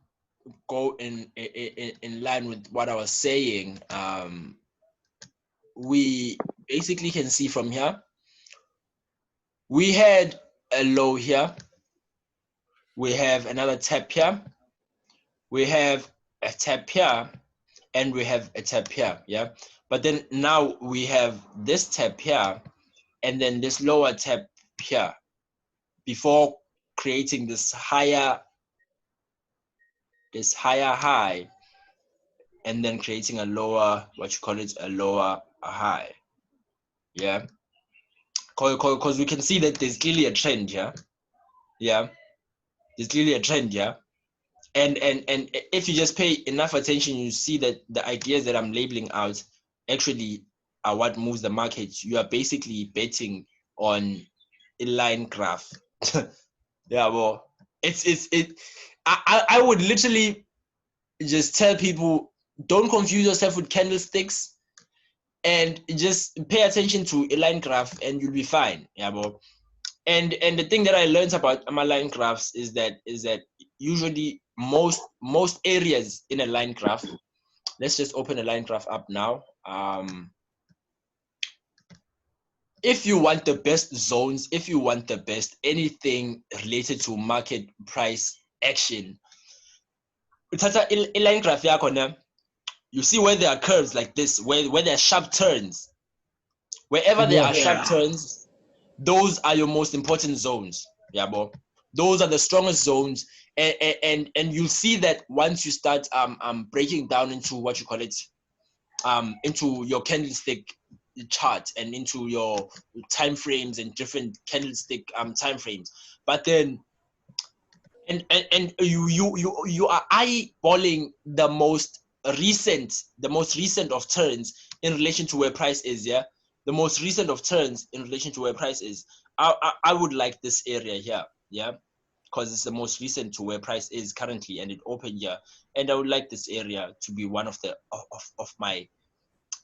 go in line with what I was saying, we basically can see from here, we had a low here, we have another tap here, we have a tap here, and we have a tap here. Yeah. But then now we have this tap here, and then this lower tap here, before creating this higher high, and then creating a lower, a lower high. Yeah. Because we can see that there's clearly a trend here. Yeah. There's clearly a trend here. And if you just pay enough attention, you see that the ideas that I'm labeling out actually are what moves the market. You are basically betting on a line graph. Yeah, well, I would literally just tell people, don't confuse yourself with candlesticks, and just pay attention to a line graph, and you'll be fine. Yeah, well, and the thing that I learned about my line graphs is that usually most areas in a line graph. Let's just open a line graph up now. If you want the best zones, if you want the best anything related to market price action, uthatha line graph yakho na, you see where there are curves like this, where there are sharp turns. Wherever there are sharp turns, those are your most important zones. Yeah, bro. Those are the strongest zones, and you'll see that once you start breaking down into what you call it, into your candlestick chart and into your time frames and different candlestick time frames. But then and you are eyeballing the most recent of turns in relation to where price is. Yeah, the most recent of turns in relation to where price is. I would like this area here. Yeah, because it's the most recent to where price is currently, and it opened here, and I would like this area to be one of the of my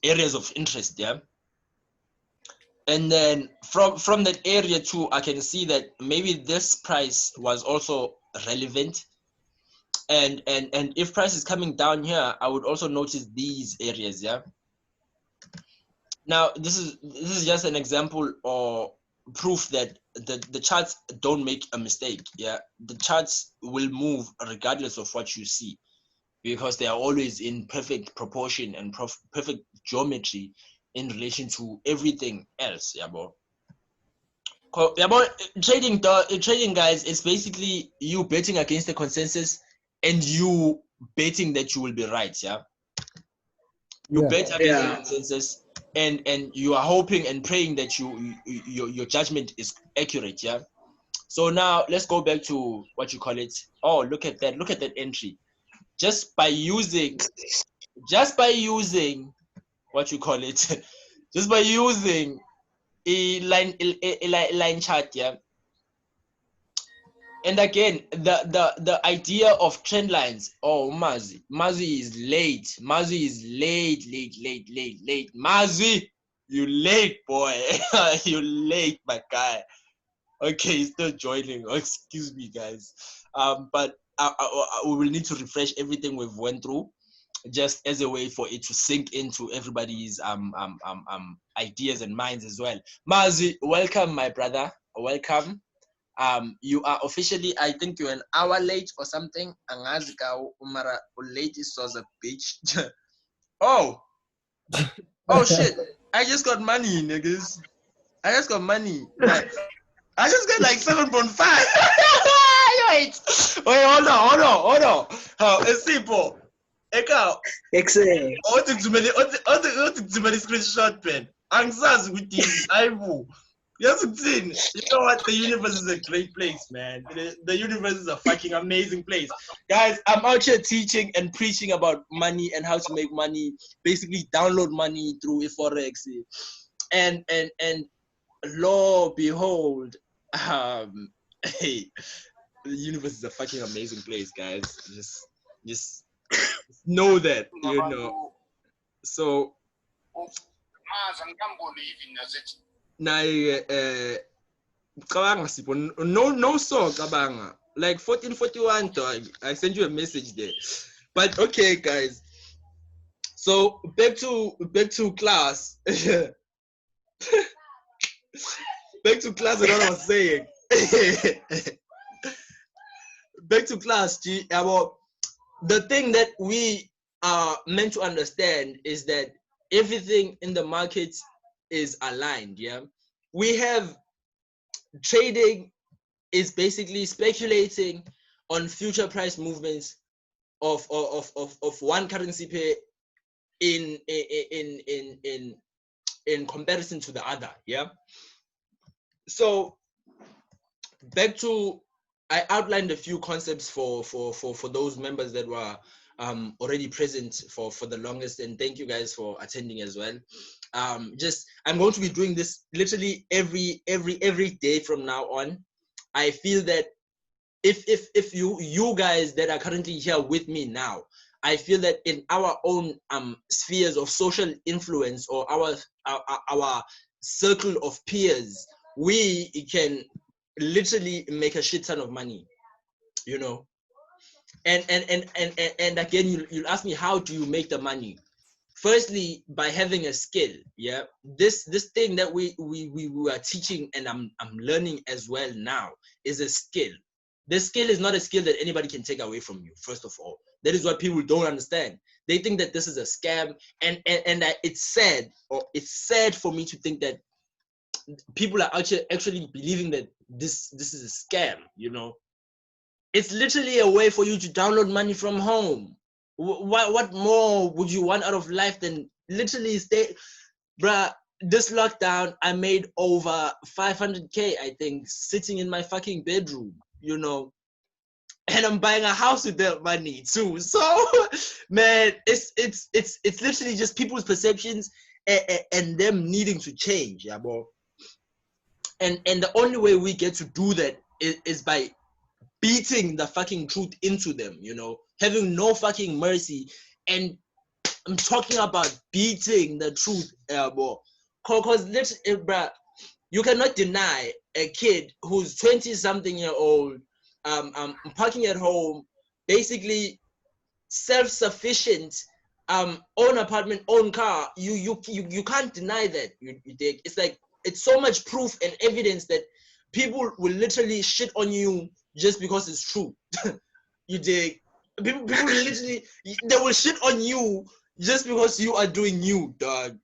areas of interest. Yeah, and then from that area too, I can see that maybe this price was also relevant, and if price is coming down here, I would also notice these areas. Yeah, now this is just an example or proof that the charts don't make a mistake. Yeah, the charts will move regardless of what you see, because they are always in perfect proportion and perfect geometry in relation to everything else. Yeah, bro. Yeah, but trading, guys, is basically you betting against the consensus and you betting that you will be right. Yeah, you bet against the consensus, and you are hoping and praying that your judgment is accurate. Yeah. So now let's go back to what you call it. Oh, look at that entry. Just by using what you call it, just by using a line chart. Yeah. And again, the idea of trend lines. Oh, Mazi is late. Mazi is late. Mazi, you late, boy. You late, my guy. Okay, he's still joining. Oh, excuse me, guys. But we will need to refresh everything we've went through, just as a way for it to sink into everybody's ideas and minds as well. Mazi, welcome, my brother. Welcome. You are officially, I think you're an hour late or something. Angazi ka umara late was a bitch. Oh shit! I just got money, niggas. I just got money. Like, I just got like 7.5. Wait, hold on. How it's simple. Eka. Excellent. What too many screenshot pen. Anxious with this Ivo. You know what? The universe is a great place, man. The universe is a fucking amazing place. Guys, I'm out here teaching and preaching about money and how to make money. Basically, download money through Forex. And lo behold, hey, the universe is a fucking amazing place, guys. Just know that, you know. So na no so kabanga like 1441 dog. I sent you a message there. But okay, guys, so back to class. Back to class, and what I was saying. Back to class, G. About the thing that we are meant to understand is that everything in the market is aligned. Yeah, we have trading is basically speculating on future price movements of one currency pair in comparison to the other. Yeah. So back to, I outlined a few concepts for those members that were already present for the longest, and thank you guys for attending as well. I'm going to be doing this literally every day from now on. I feel that if you guys that are currently here with me now, I feel that in our own spheres of social influence or our circle of peers, we can literally make a shit ton of money, you know. And again, you'll ask me, how do you make the money? Firstly, by having a skill. Yeah, this thing that we are teaching, and I'm learning as well now, is a skill. The skill is not a skill that anybody can take away from you. First of all, that is what people don't understand. They think that this is a scam, and it's sad for me to think that people are actually believing that this is a scam. You know, it's literally a way for you to download money from home. What more would you want out of life than literally stay, bruh? This lockdown, I made over 500K, I think, sitting in my fucking bedroom, you know, and I'm buying a house with that money too. So, man, it's literally just people's perceptions and them needing to change, yeah, bro. And the only way we get to do that is by beating the fucking truth into them, you know, having no fucking mercy. And I'm talking about beating the truth, bro. Cause bruh, you cannot deny a kid who's 20-something year old, parking at home, basically self-sufficient, own apartment, own car. You can't deny that. You dig? It's like, it's so much proof and evidence that people will literally shit on you just because it's true. You dig? People literally, they will shit on you just because you are doing you, dog.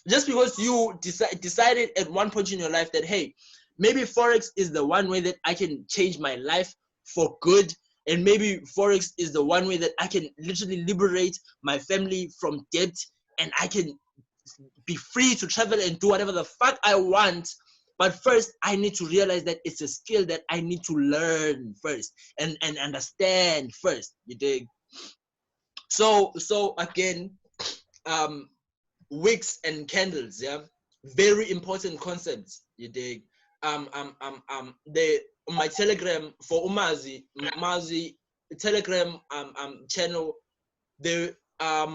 Just because you decided at one point in your life that, hey, maybe Forex is the one way that I can change my life for good. And maybe Forex is the one way that I can literally liberate my family from debt, and I can be free to travel and do whatever the fuck I want. But first, I need to realize that it's a skill that I need to learn first and understand first. You dig? So again, wicks and candles, yeah, very important concepts. You dig? The my Telegram for Umazi Telegram channel, the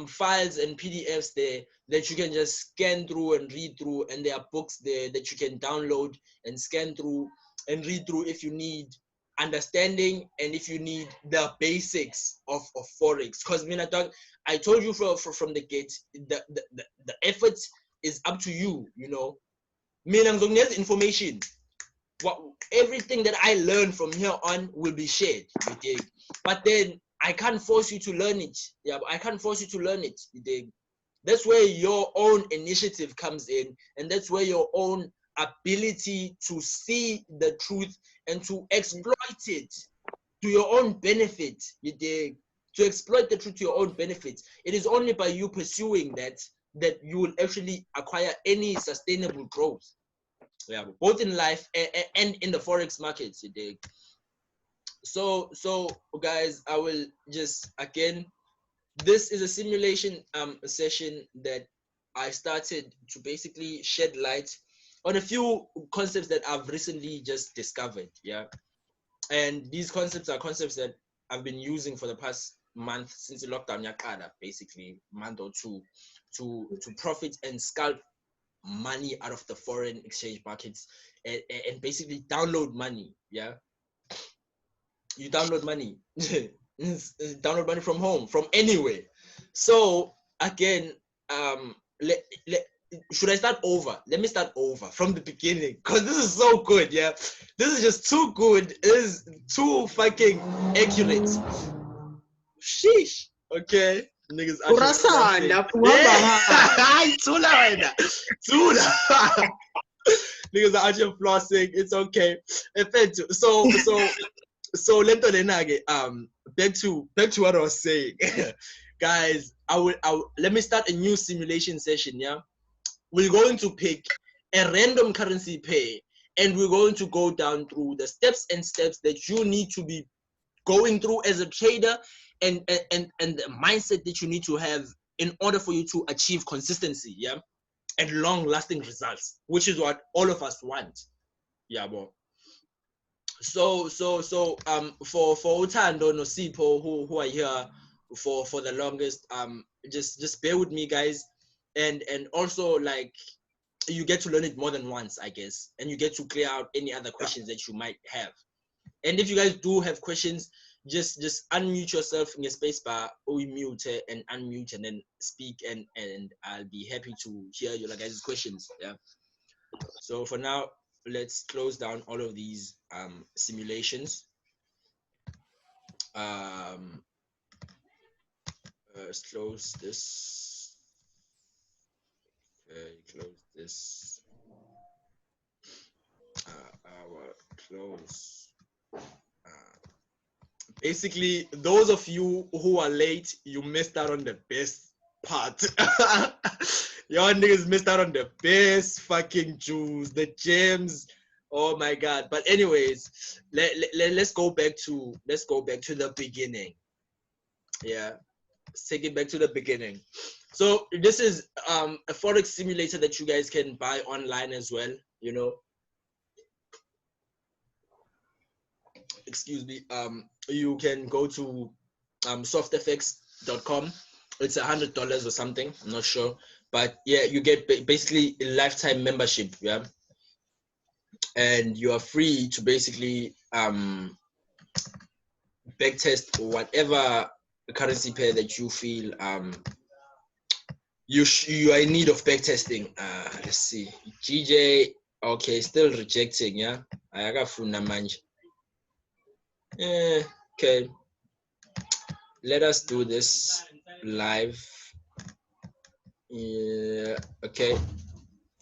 files and PDFs there that you can just scan through and read through, and there are books there that you can download and scan through and read through if you need understanding and if you need the basics of Forex. Because I told you from the gate, the effort is up to you, you know. There's information. Everything that I learn from here on will be shared, you dig? But then I can't force you to learn it. Yeah, I can't force you to learn it, you dig? That's where your own initiative comes in, and that's where your own ability to see the truth and to exploit it to your own benefit, you dig? To exploit the truth to your own benefit. It is only by you pursuing that you will actually acquire any sustainable growth. Yeah, both in life and in the Forex markets, you dig? So guys, I will just, again, this is a simulation session that I started to basically shed light on a few concepts that I've recently just discovered. Yeah, and these concepts are concepts that I've been using for the past month since the lockdown yakada, basically month or two, to profit and scalp money out of the foreign exchange markets, and basically download money. Yeah, you download money. Download money from home, from anywhere. So again, should I start over? Let me start over from the beginning, because this is so good. Yeah, this is just too good. It is too fucking accurate. Sheesh. Okay, niggas Urasanda, niggas are actually flossing. It's okay. So back to what I was saying. Guys, I will let me start a new simulation session. Yeah, we're going to pick a random currency pair, and we're going to go down through the steps that you need to be going through as a trader, and the mindset that you need to have in order for you to achieve consistency, yeah, and long-lasting results, which is what all of us want. Yeah, bro. So for Utando no Sipo who are here for the longest, just bear with me, guys, and also, like, you get to learn it more than once, I guess, and you get to clear out any other questions that you might have. And if you guys do have questions, just unmute yourself in your space bar, or mute and unmute and then speak, and I'll be happy to hear your guys' questions. Yeah. So for now, let's close down all of these simulations. Let's close this. Close this. Our close. Basically, those of you who are late, you missed out on the best part. Y'all niggas missed out on the best fucking juice, the gems. Oh my god. But anyways, let's go back to the beginning. Yeah. Let's take it back to the beginning. So this is a forex simulator that you guys can buy online as well, you know. Excuse me. You can go to softfx.com. It's $100 or something, I'm not sure, but yeah, you get basically a lifetime membership. Yeah, and you are free to basically backtest whatever currency pair that you feel you are in need of backtesting. Let's see, GJ. Okay, still rejecting. Yeah, I got manje. Okay, let us do this live. Yeah, okay.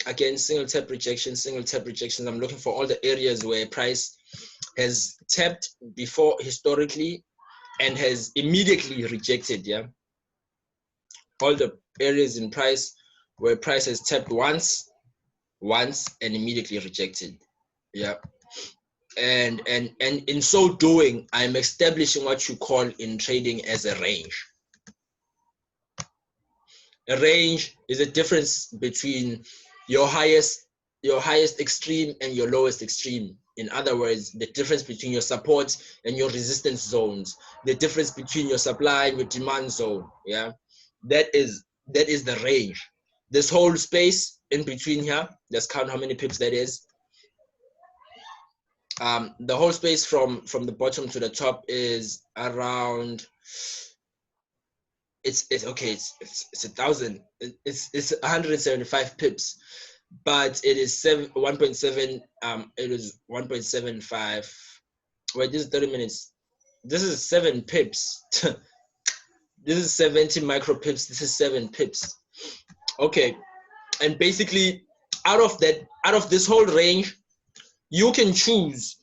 Again, single tap rejections. I'm looking for all the areas where price has tapped before historically and has immediately rejected. Yeah, all the areas in price where price has tapped once and immediately rejected. Yeah, and in so doing, I'm establishing what you call in trading as a range. A range is a difference between your highest extreme and your lowest extreme. In other words, the difference between your support and your resistance zones, the difference between your supply and your demand zone. Yeah, that is the range. This whole space in between here, let's count how many pips that is. The whole space from the bottom to the top is around. It's 1,000. It's 175 pips, but it is 1.7. It is 1.75. Wait, this is 30 minutes. This is 7 pips. This is 70 micro pips. This is 7 pips. Okay, and basically out of this whole range, you can choose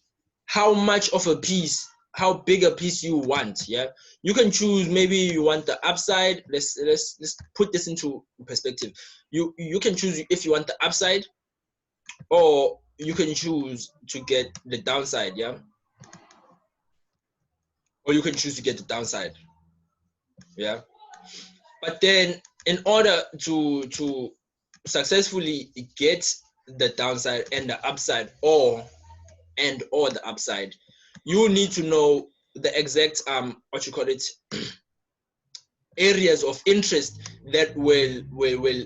how much of a piece, how big a piece you want. Yeah, you can choose. Maybe you want the upside. Let's put this into perspective. You can choose if you want the upside, or you can choose to get the downside. Yeah, or you can choose to get the downside. Yeah, but then in order to successfully get the downside and the upside, or the upside, you need to know the exact what you call it areas of interest that will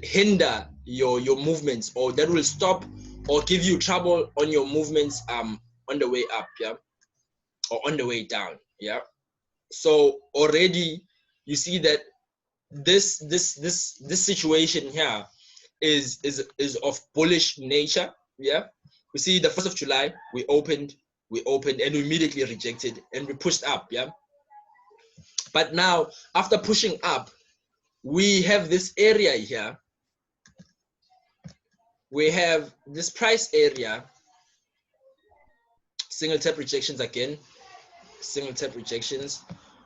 hinder your movements, or that will stop or give you trouble on your movements on the way up. Yeah, or on the way down. Yeah, so already you see that this situation here is of bullish nature. Yeah, we see the 1st of July we opened and we immediately rejected and we pushed up. Yeah, but now after pushing up, we have this area here. We have this price area, single tap rejections again, single tap rejections.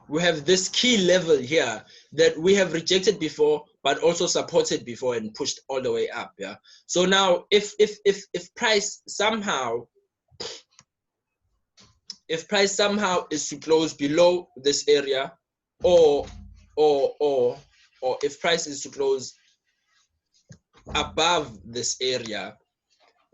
We have this key level here that we have rejected before, but also supported before and pushed all the way up. Yeah. So now, if price somehow, is to close below this area, or if price is to close above this area,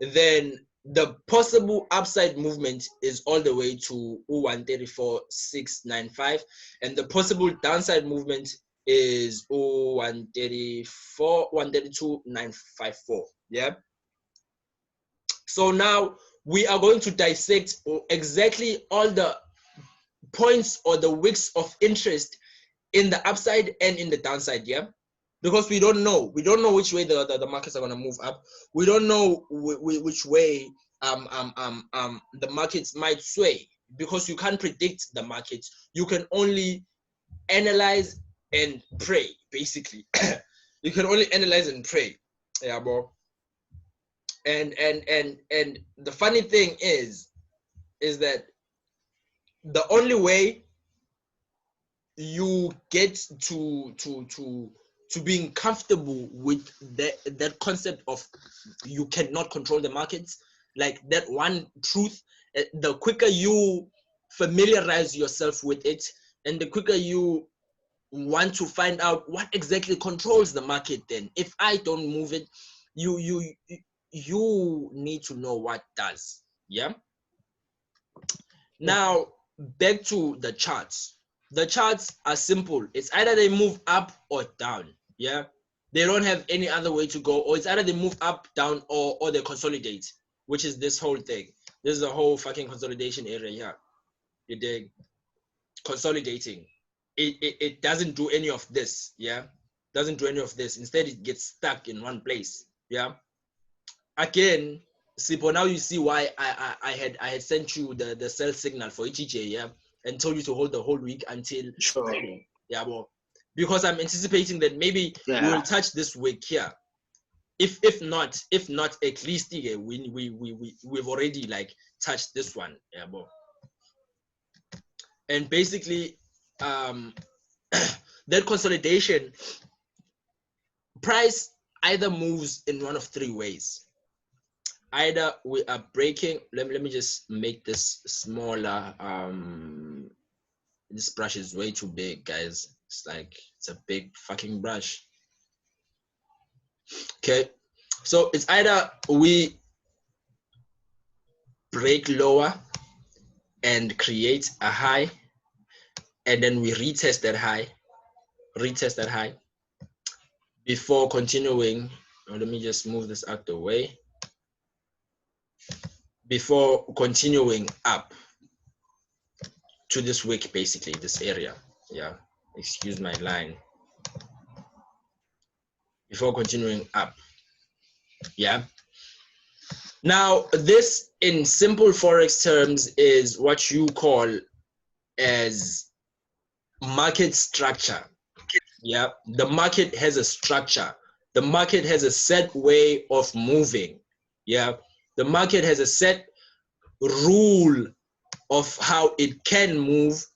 then the possible upside movement is all the way to 134.695, and the possible downside movement is 132.954. Yeah. So now we are going to dissect exactly all the points or the wicks of interest in the upside and in the downside, yeah? Because we don't know which way the markets are going to move up. We don't know which way the markets might sway, because you can't predict the markets. You can only analyze and pray, basically. You can only analyze and pray, yeah, bro. And the funny thing is that the only way you get to being comfortable with that concept of you cannot control the markets, like that one truth, the quicker you familiarize yourself with it, and the quicker you want to find out what exactly controls the market, then if I don't move it, you need to know what does, yeah? Now back to the charts. The charts are simple. It's either they move up or down, yeah? They don't have any other way to go, or it's either they move up, down, or they consolidate, which is this whole thing. This is a whole fucking consolidation area here. You dig? Consolidating. It doesn't do any of this, yeah? Doesn't do any of this. Instead, it gets stuck in one place, yeah? Again, Sipo, now you see why I had sent you the sell signal for ETJ, yeah, and told you to hold the whole week until Friday, yeah, well, because I'm anticipating that maybe we'll touch this week here. If not, at least we've already like touched this one, yeah, well. And basically, that consolidation price either moves in one of three ways. Either we are breaking, let me just make this smaller. This brush is way too big, guys. It's a big fucking brush. Okay, so it's either we break lower and create a high, and then we retest that high before continuing. Let me just move this out the way. Before continuing up to this wick, basically this area, yeah, excuse my line, before continuing up, yeah. Now this in simple forex terms is what you call as market structure, yeah. The market has a structure, the market has a set way of moving, yeah. The market has a set rule of how it can move.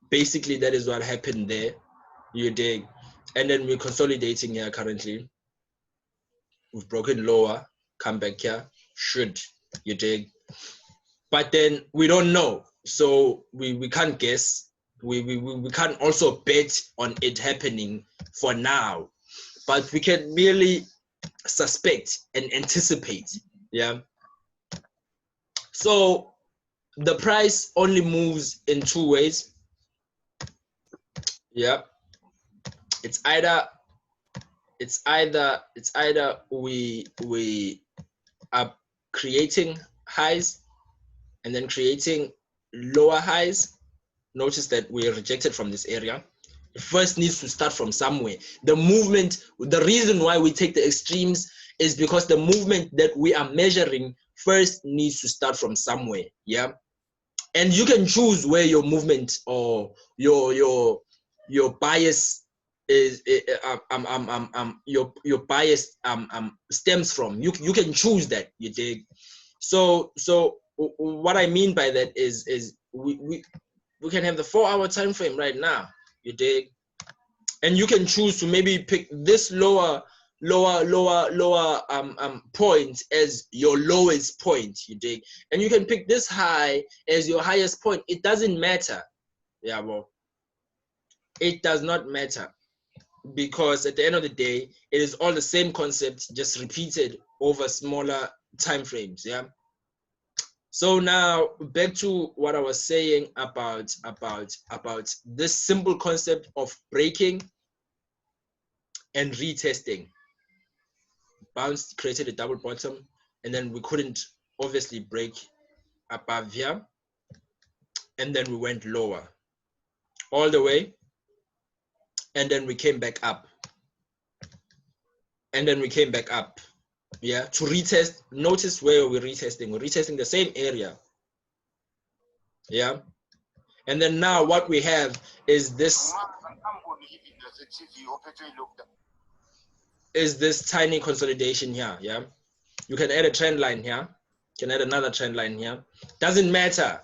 Basically, that is what happened there, you dig? And then we're consolidating here currently. We've broken lower, come back here, should, you dig? But then we don't know, so we can't guess. We can't also bet on it happening for now, but we can merely suspect and anticipate, yeah? So the price only moves in two ways, yeah. It's either we are creating highs and then creating lower highs. Notice that we are rejected from this area. It first needs to start from somewhere. The movement, the reason why we take the extremes is because the movement that we are measuring first needs to start from somewhere, yeah. And you can choose where your movement or your bias is, your bias stems from. You can choose that, you dig? So what I mean by that is we can have the 4-hour time frame right now, you dig? And you can choose to maybe pick this lower point as your lowest point, you dig? And you can pick this high as your highest point. It doesn't matter, yeah, well, it does not matter, because at the end of the day, it is all the same concept, just repeated over smaller time frames, yeah. So now back to what I was saying about this simple concept of breaking and retesting. Bounced, created a double bottom, and then we couldn't obviously break above here. and then we went lower all the way, and then we came back up, and then we came back up, yeah, to retest. Notice where we're retesting. We're retesting the same area, yeah. And then now what we have is this tiny consolidation here, yeah. You can add a trend line here, you can add another trend line here, doesn't matter,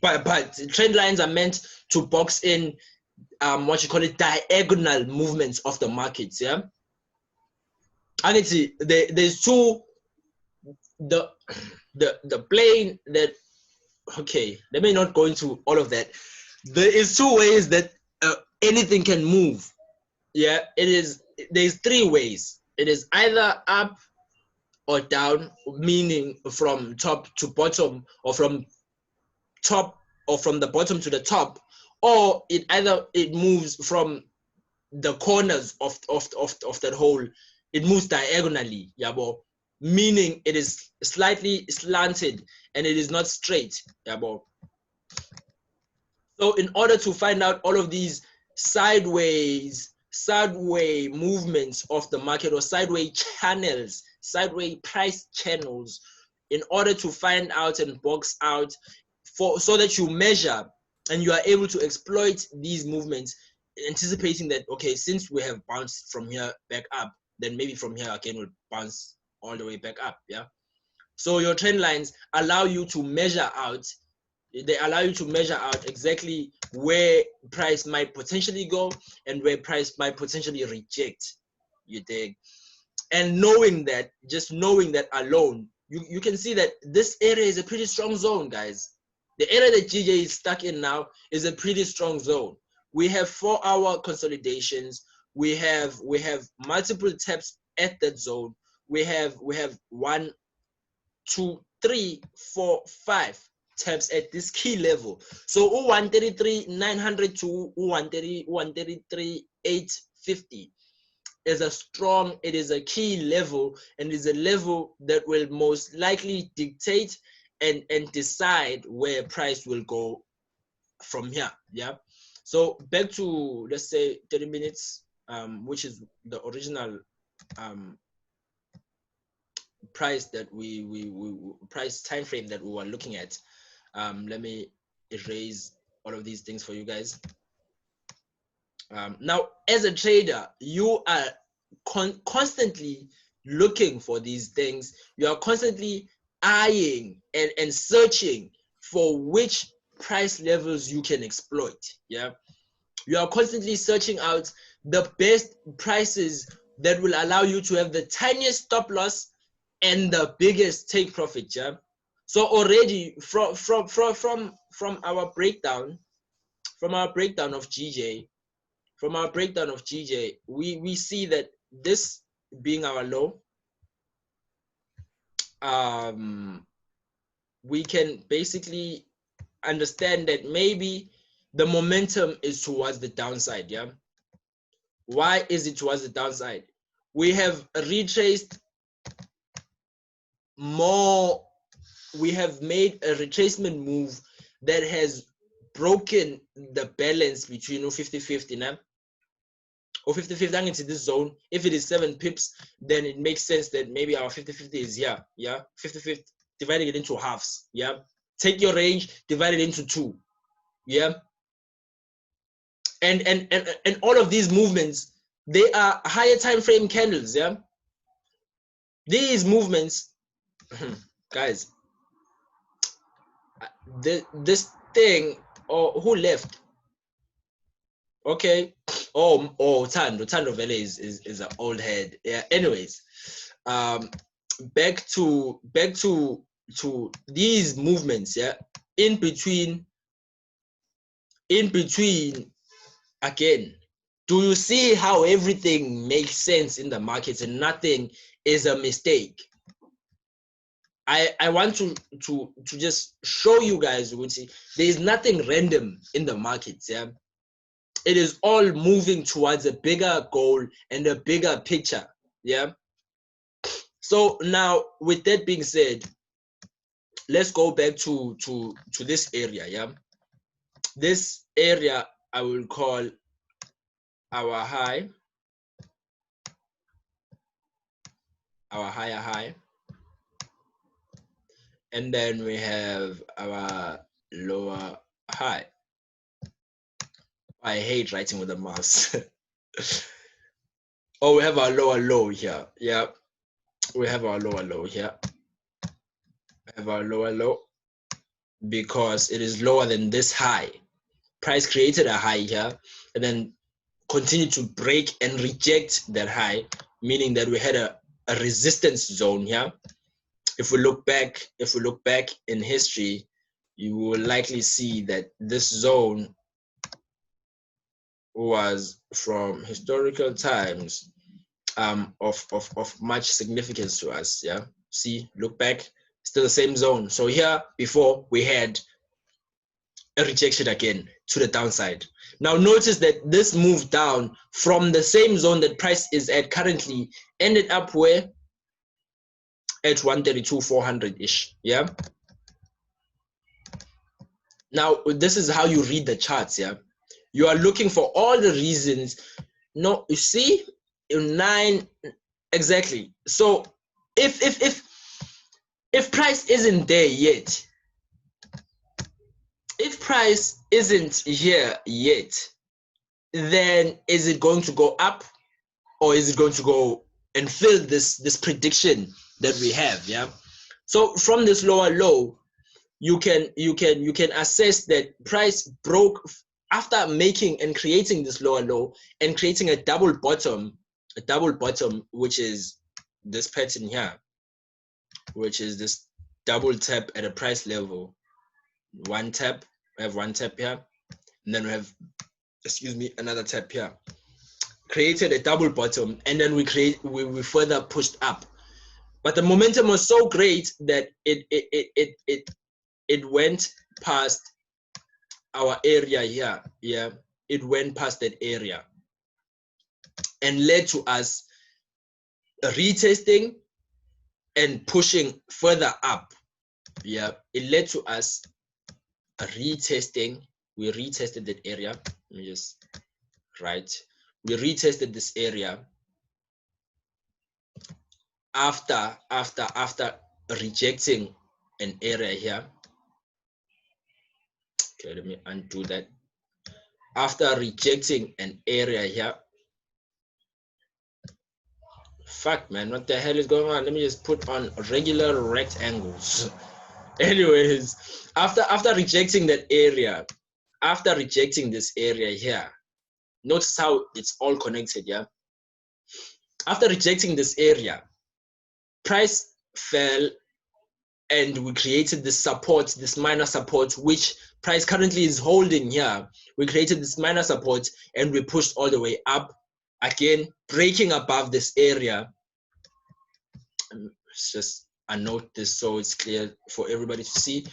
but trend lines are meant to box in what you call it, diagonal movements of the markets, yeah. And it's there's two, the plane that, okay, let me not go into all of that. There is two ways that anything can move, yeah. There's three ways. It is either up or down, meaning from top to bottom, or from the bottom to the top, or it moves from the corners of that hole. It moves diagonally, yabo, meaning it is slightly slanted and it is not straight, yabo. So in order to find out all of these sideway movements of the market, or sideway price channels, in order to find out and box out so that you measure and you are able to exploit these movements, anticipating that, okay, since we have bounced from here back up, then maybe from here again we'll bounce all the way back up, yeah. So your trend lines allow you to measure out. They allow you to measure out exactly where price might potentially go and where price might potentially reject, you dig? And just knowing that alone, you can see that this area is a pretty strong zone, guys. The area that GJ is stuck in now is a pretty strong zone. We have 4-hour consolidations. We have multiple taps at that zone. We have 1, 2, 3, 4, 5 taps at this key level. So 133,900 to 133,850 is a key level, and is a level that will most likely dictate and decide where price will go from here, yeah. So back to, let's say, 30 minutes, which is the original price that price time frame that we were looking at. Let me erase all of these things for you guys. Now, as a trader, you are constantly looking for these things. You are constantly eyeing and searching for which price levels you can exploit, yeah. You are constantly searching out the best prices that will allow you to have the tiniest stop loss and the biggest take profit, yeah. So already from our breakdown of GJ, we see that this being our low, we can basically understand that maybe the momentum is towards the downside, yeah. Why is it towards the downside? We have retraced more. We have made a retracement move that has broken the balance between 50-50 now. Or 50-50 into this zone. If it is 7 pips, then it makes sense that maybe our 50-50 is here, yeah. 50-50, dividing it into halves, yeah. Take your range, divide it into 2, yeah. And all of these movements, they are higher time frame candles, yeah. These movements, guys, this thing, or who left? Okay. Oh, Tando Vele is an old head. Yeah. Anyways, back to these movements, yeah. In between again, do you see how everything makes sense in the markets and nothing is a mistake? I want to just show you guys, there is nothing random in the markets, yeah. It is all moving towards a bigger goal and a bigger picture, yeah. So now, with that being said, let's go back to this area, yeah. This area I will call our high, our higher high. And then we have our lower high. I hate writing with a mouse. Oh, we have our lower low here. Yeah, we have our lower low here. We have our lower low because it is lower than this high. Price created a high here and then continued to break and reject that high, meaning that we had a resistance zone here. If we look back in history, you will likely see that this zone was from historical times of much significance to us. Yeah, see, look back, still the same zone. So here before we had a rejection again to the downside. Now notice that this move down from the same zone that price is at currently ended up where? At 132,400-ish. Yeah. Now this is how you read the charts. Yeah, you are looking for all the reasons. No, you see, in 9 exactly. So if price isn't there yet, if price isn't here yet, then is it going to go up or is it going to go and fill this prediction that we have? Yeah. So from this lower low, you can assess that price broke after making and creating this lower low and creating a double bottom, which is this pattern here, which is this double tap at a price level. One tap, we have one tap here, and then we have, excuse me, another tap here. Created a double bottom, and then we further pushed up. But the momentum was so great that it went past our area here. Yeah, it went past that area and led to us retesting and pushing further up. Yeah, it led to us retesting. We retested that area. Let me just write. We retested this area after rejecting an area here. Okay, let me undo that. After rejecting an area here. Fuck, man, what the hell is going on? Let me just put on regular rectangles. Anyways, after rejecting that area, after rejecting this area here, notice how it's all connected. Yeah, after rejecting this area, price fell and we created this support, this minor support, which price currently is holding here. We created this minor support and we pushed all the way up, again breaking above this area. Let's just note this so it's clear for everybody to see.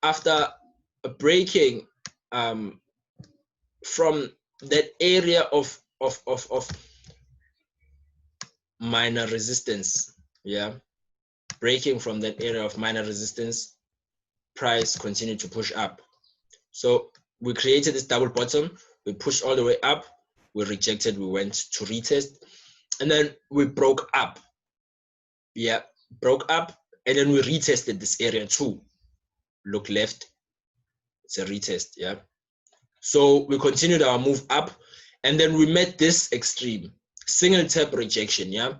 After breaking from that area of minor resistance, yeah, breaking from that area of minor resistance, price continued to push up. So we created this double bottom, we pushed all the way up, we rejected, we went to retest, and then we broke up. Yeah, broke up, and then we retested this area too. Look left, it's a retest. Yeah, so we continued our move up, and then we met this extreme single tap rejection. Yeah,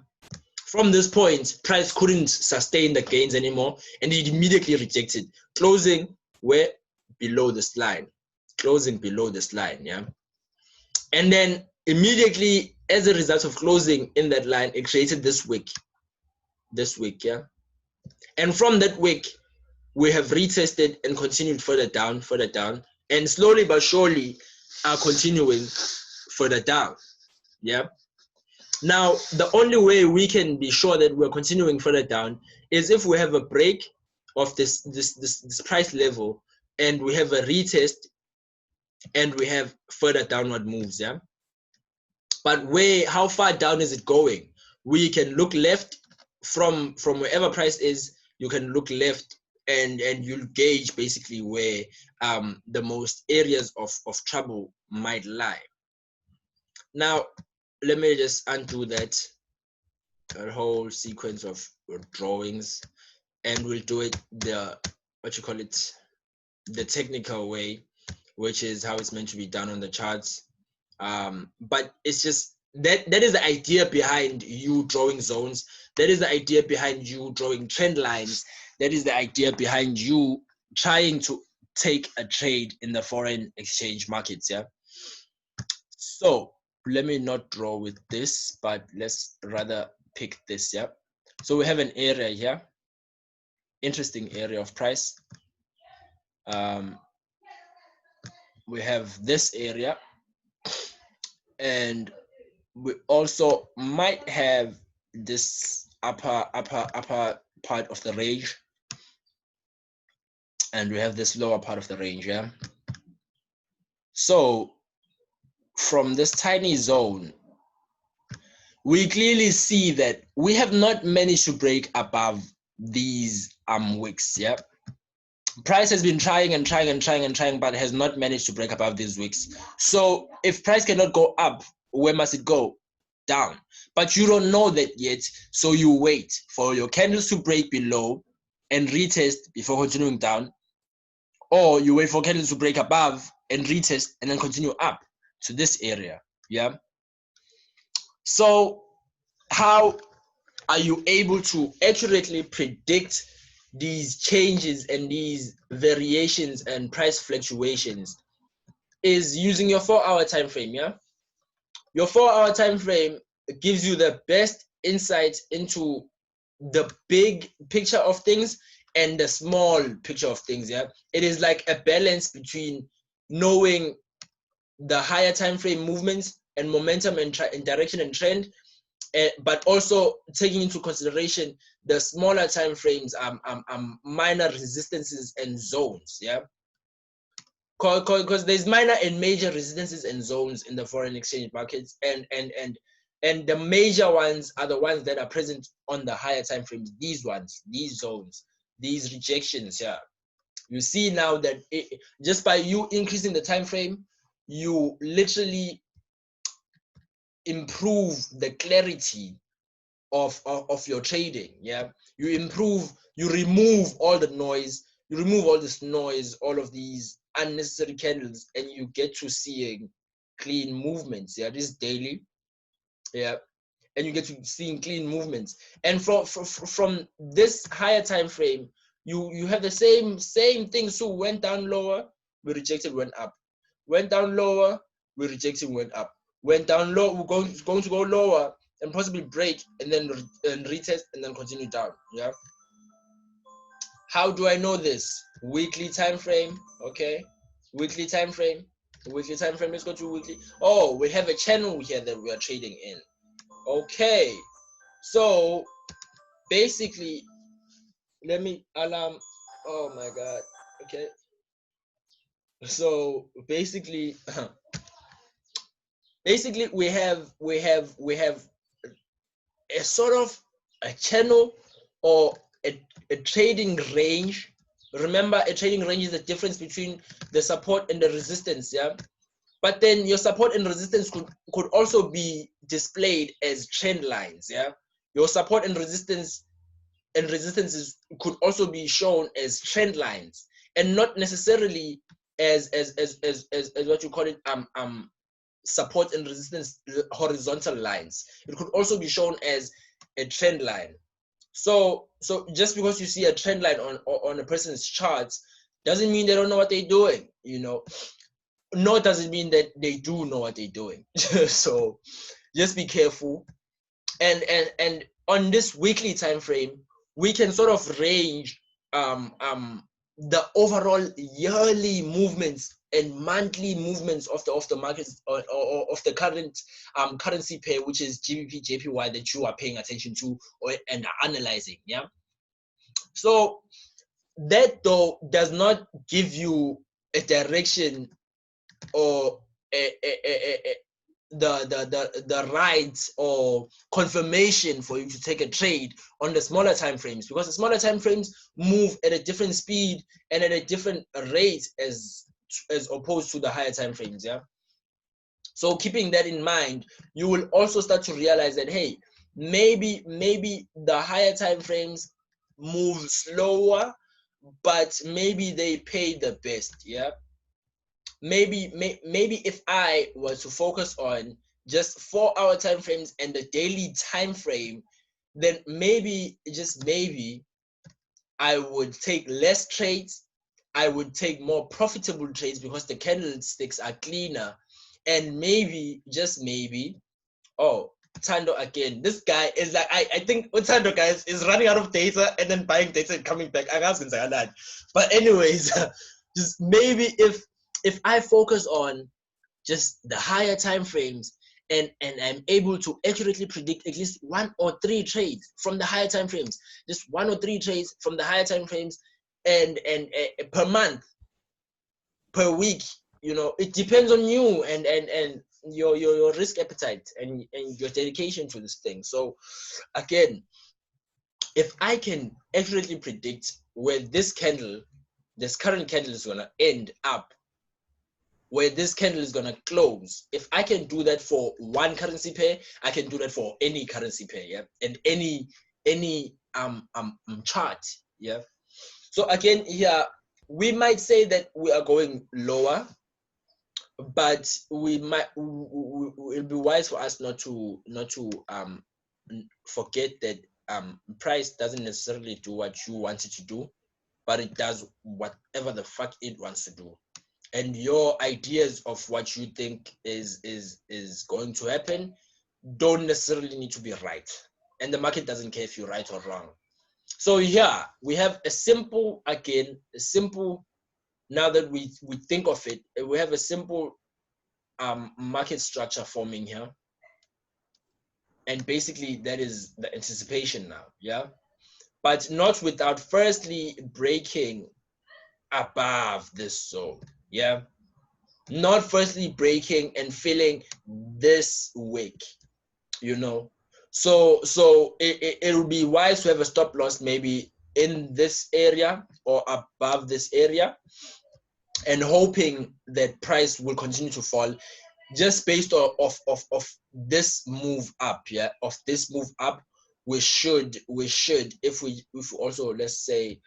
from this point price couldn't sustain the gains anymore and it immediately rejected, closing where? Below this line, closing below this line. Yeah, and then immediately as a result of closing in that line, it created this wick. Yeah, and from that wick we have retested and continued further down, and slowly but surely are continuing further down. Yeah, now the only way we can be sure that we're continuing further down is if we have a break of this price level and we have a retest and we have further downward moves. Yeah, but how far down is it going? We can look left from wherever price is. You can look left and you'll gauge basically where the most areas of trouble might lie. Now, let me just undo that whole sequence of drawings, and we'll do it the the technical way, which is how it's meant to be done on the charts. But it's just that is the idea behind you drawing zones. That is the idea behind you drawing trend lines. That is the idea behind you trying to take a trade in the foreign exchange markets. Yeah. So let me not draw with this, but let's rather pick this. Yeah. So we have an area here, interesting area of price. We have this area, and we also might have this upper part of the range, and we have this lower part of the range. Yeah. So from this tiny zone, we clearly see that we have not managed to break above these wicks. Yeah. Price has been trying and trying and trying and trying, but has not managed to break above these wicks. So if price cannot go up, where must it go? Down. But you don't know that yet, so you wait for your candles to break below and retest before continuing down, or you wait for candles to break above and retest and then continue up to this area. Yeah. So how are you able to accurately predict these changes and these variations and price fluctuations? Is using your 4-hour time frame. Yeah, your 4-hour time frame gives you the best insight into the big picture of things and the small picture of things. Yeah, it is like a balance between knowing the higher time frame movements and momentum and direction and trend, but also taking into consideration the smaller time frames, minor resistances and zones. Yeah, because there's minor and major resistances and zones in the foreign exchange markets, and the major ones are the ones that are present on the higher time frames. These ones, these zones, these rejections. Yeah, you see now that just by you increasing the time frame, you literally improve the clarity of your trading. Yeah, you remove all the noise, you remove all this noise, all of these unnecessary candles, and you get to seeing clean movements. Yeah, this daily. Yeah, and you get to seeing clean movements, and from this higher time frame, you have the same thing. So went down lower, we rejected, went up, went down lower, we rejected, went up, went down low, we're going to go lower and possibly break, and then retest and then continue down. Yeah. How do I know this? Weekly time frame. Okay, weekly time frame. Weekly time frame. Let's go to weekly. Oh, we have a channel here that we are trading in. Okay, so basically, let me alarm. Oh my god. Okay, so basically we have a sort of a channel or a trading range. Remember, a trading range is the difference between the support and the resistance. Yeah, but then your support and resistance could also be displayed as trend lines. Yeah, your support and resistances could also be shown as trend lines, and not necessarily as what you call it, support and resistance horizontal lines. It could also be shown as a trend line. So just because you see a trend line on a person's charts doesn't mean they don't know what they're doing. Nor does it mean that they do know what they're doing. So just be careful. And on this weekly time frame, we can sort of range the overall yearly movements and monthly movements of the markets, or of the current currency pair, which is GBP JPY, that you are paying attention to and analyzing. Yeah. So that though does not give you a direction or the right or confirmation for you to take a trade on the smaller time frames, because the smaller time frames move at a different speed and at a different rate as opposed to the higher time frames. Yeah. So keeping that in mind, you will also start to realize that, hey, maybe the higher time frames move slower, but maybe they pay the best. Yeah. Maybe if I was to focus on just 4-hour time frames and the daily time frame, then maybe, just maybe, I would take less trades. I would take more profitable trades because the candlesticks are cleaner. And maybe, just maybe, oh, Tando again. This guy is like, I think Tando, guys, is running out of data and then buying data and coming back. I was gonna say that. But anyways, just maybe if I focus on just the higher time frames and I'm able to accurately predict at least 1 or 3 trades from the higher time frames, just 1 or 3 trades from the higher time frames, and per month, per week, you know, it depends on you and your risk appetite and your dedication to this thing. So again, if I can accurately predict where this current candle is gonna end up, where this candle is gonna close, if I can do that for one currency pair, I can do that for any currency pair, yeah, and any chart, yeah. So again, here we might say that we are going lower, but it'll be wise for us not to forget that price doesn't necessarily do what you want it to do, but it does whatever the fuck it wants to do. And your ideas of what you think is going to happen don't necessarily need to be right, and the market doesn't care if you're right or wrong. So yeah, we have a simple, now that we think of it, we have a simple market structure forming here, and basically that is the anticipation now, yeah, but not without firstly breaking above this zone, yeah, not firstly breaking and filling this wick, you know. So it will be wise to have a stop loss maybe in this area or above this area, and hoping that price will continue to fall just based of this move up, yeah, of this move up. We should if we also, let's say,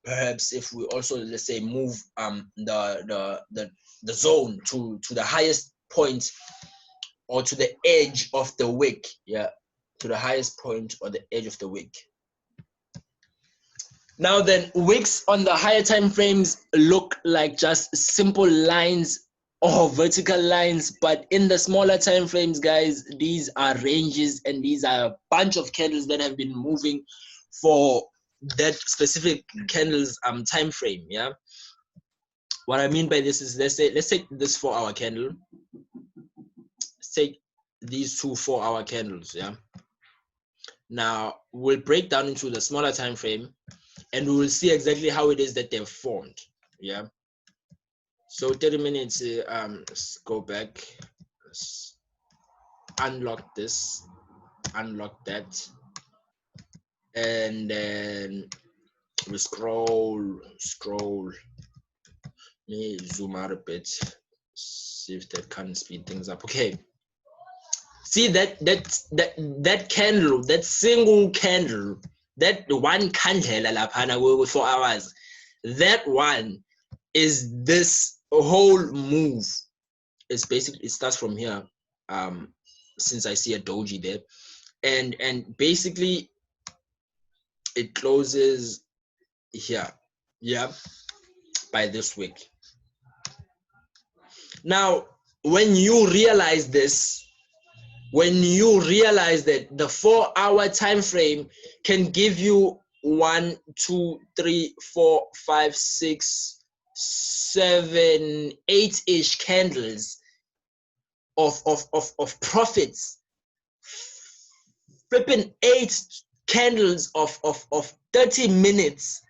perhaps if we also, let's say, move the zone to the highest point or to the edge of the wick, yeah, to the highest point or the edge of the wick. Now then, wicks on the higher time frames look like just simple lines or vertical lines, but in the smaller time frames, guys, these are ranges, and these are a bunch of candles that have been moving for that specific candle's time frame, yeah. What I mean by this is, let's take this 4-hour candle. Let's take these 2 4-hour candles, yeah. Now we'll break down into the smaller time frame, and we will see exactly how it is that they've formed, yeah. So 30 minutes, let's go back, let's unlock this, unlock that, and then we scroll. Let me zoom out a bit, see if that can speed things up. Okay, see that candle, that single candle, that one candle laphana with 4 hours, that one is this whole move. It's basically, it starts from here, since I see a doji there, and basically it closes here, yeah, by this wick. Now when you realize this, when you realize that the 4-hour time frame can give you 1, 2, 3, 4, 5, 6, 7, 8-ish candles of profits, flipping 8 candles of 30 minutes,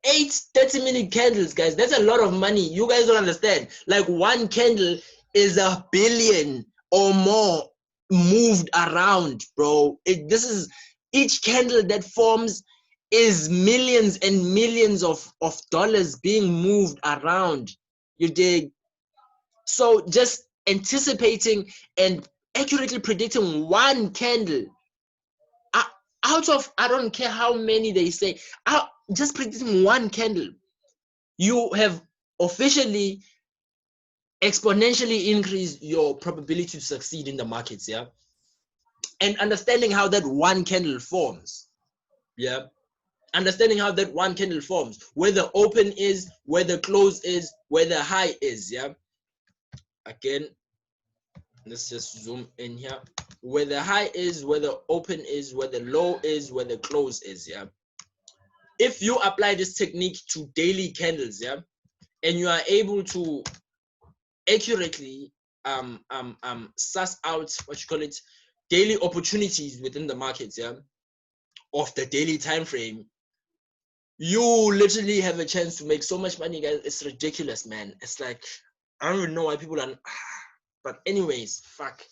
8 30-minute candles, guys, that's a lot of money. You guys don't understand. Like one candle is 1 billion or more moved around, bro. This is each candle that forms is millions and millions of dollars being moved around. You dig? So just anticipating and accurately predicting one candle out of, I don't care how many they say, just predicting one candle, you have officially exponentially increased your probability to succeed in the markets. Yeah. And understanding how that one candle forms. Yeah. Understanding how that one candle forms, where the open is, where the close is, where the high is. Yeah. Again, let's just zoom in here. Where the high is, where the open is, where the low is, where the close is. Yeah. If you apply this technique to daily candles, yeah, and you are able to accurately suss out daily opportunities within the markets, yeah, of the daily time frame, you literally have a chance to make so much money, guys. It's ridiculous, man. It's like, I don't even know why people are, but anyways, fuck.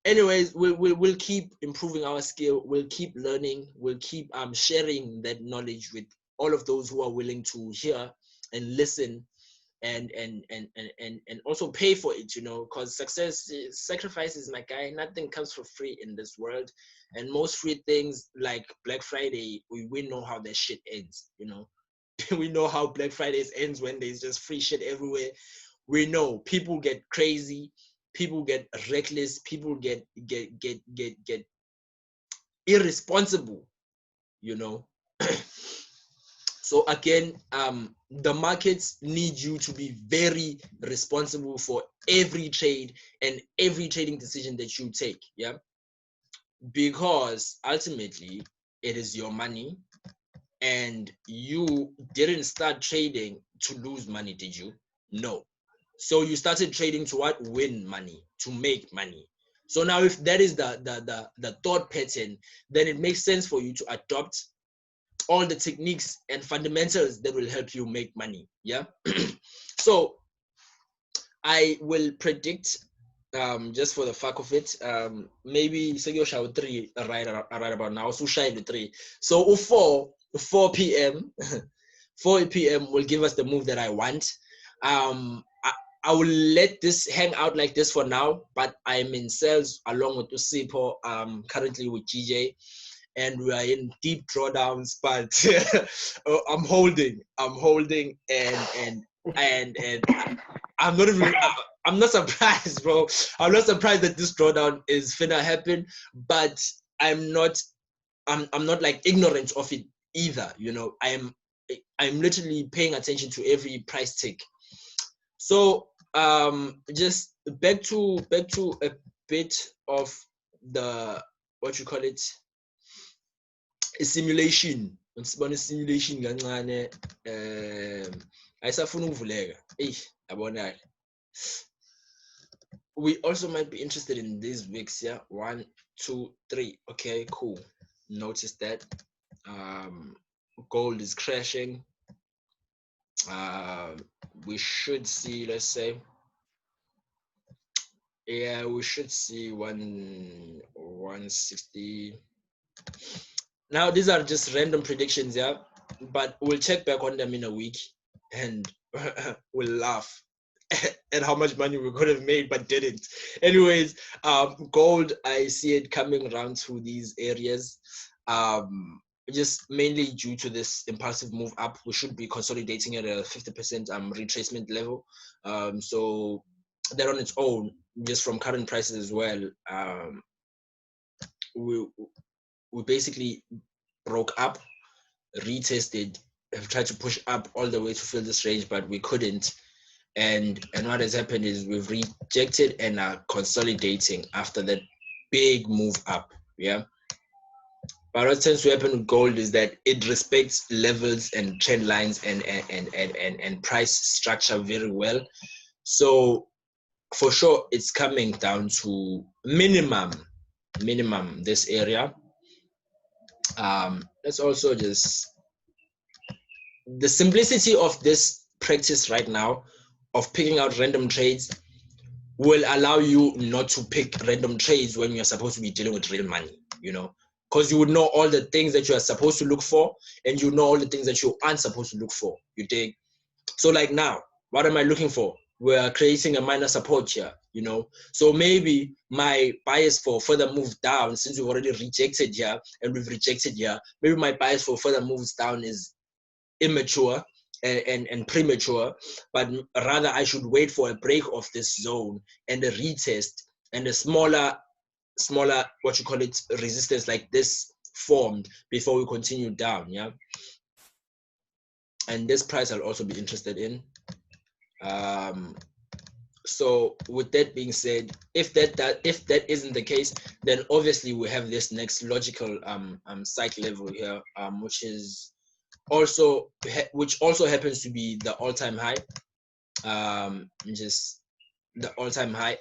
Anyways, we'll keep improving our skill. We'll keep learning. We'll keep sharing that knowledge with all of those who are willing to hear and listen and also pay for it, you know, because sacrifices, my guy. Nothing comes for free in this world, and most free things like Black Friday, we know how that shit ends, you know. We know how Black Fridays ends when there's just free shit everywhere. We know people get crazy, people get reckless, people get irresponsible, you know. So again, the markets need you to be very responsible for every trade and every trading decision that you take. Yeah, because ultimately it is your money, and you didn't start trading to lose money, did you? No. So you started trading to what? Win money, to make money. So now, if that is the thought pattern, then it makes sense for you to adopt all the techniques and fundamentals that will help you make money. Yeah. So I will predict, just for the fuck of it, maybe Segyo Shao 3 right about now. So Shai 3. So 4 p.m. 4 p.m. will give us the move that I want. I will let this hang out like this for now, but I'm in sales along with Usipo, currently with GJ, and we are in deep drawdowns, but I'm holding, and I'm not even, I'm not surprised, bro. I'm not surprised that this drawdown is finna happen, but I'm not like ignorant of it either, you know. I'm literally paying attention to every price tick. So just back to a bit of the, what you call it, a simulation. Sibona simulation kancane, ayisafuna ukuvuleka. Yabonakala. We also might be interested in these wicks, yeah. 1, 2, 3. Okay, cool. Notice that gold is crashing. We should see, let's say, yeah, we should see 160. Now these are just random predictions, yeah, but we'll check back on them in a week and we'll laugh at how much money we could have made but didn't. Anyways, gold, I see it coming around to these areas, just mainly due to this impulsive move up. We should be consolidating at a 50% retracement level. So that on its own, just from current prices as well, we basically broke up, retested, have tried to push up all the way to fill this range, but we couldn't. And what has happened is we've rejected and are consolidating after that big move up. Yeah. But what tends to happen with gold is that it respects levels and trend lines and price structure very well. So for sure, it's coming down to minimum this area. Let's also just, the simplicity of this practice right now of picking out random trades will allow you not to pick random trades when you're supposed to be dealing with real money, you know, because you would know all the things that you are supposed to look for and you know all the things that you aren't supposed to look for, you dig? So like now, what am I looking for? We're creating a minor support here, you know, so maybe my bias for further move down, since we've already rejected here and we've rejected here, maybe my bias for further moves down is immature and premature, but rather I should wait for a break of this zone and a retest and a smaller what you call it resistance like this formed before we continue down. Yeah, and this price I'll also be interested in. So with that being said, if that isn't the case, then obviously we have this next logical psych level here, which also happens to be the all-time high, just the all-time high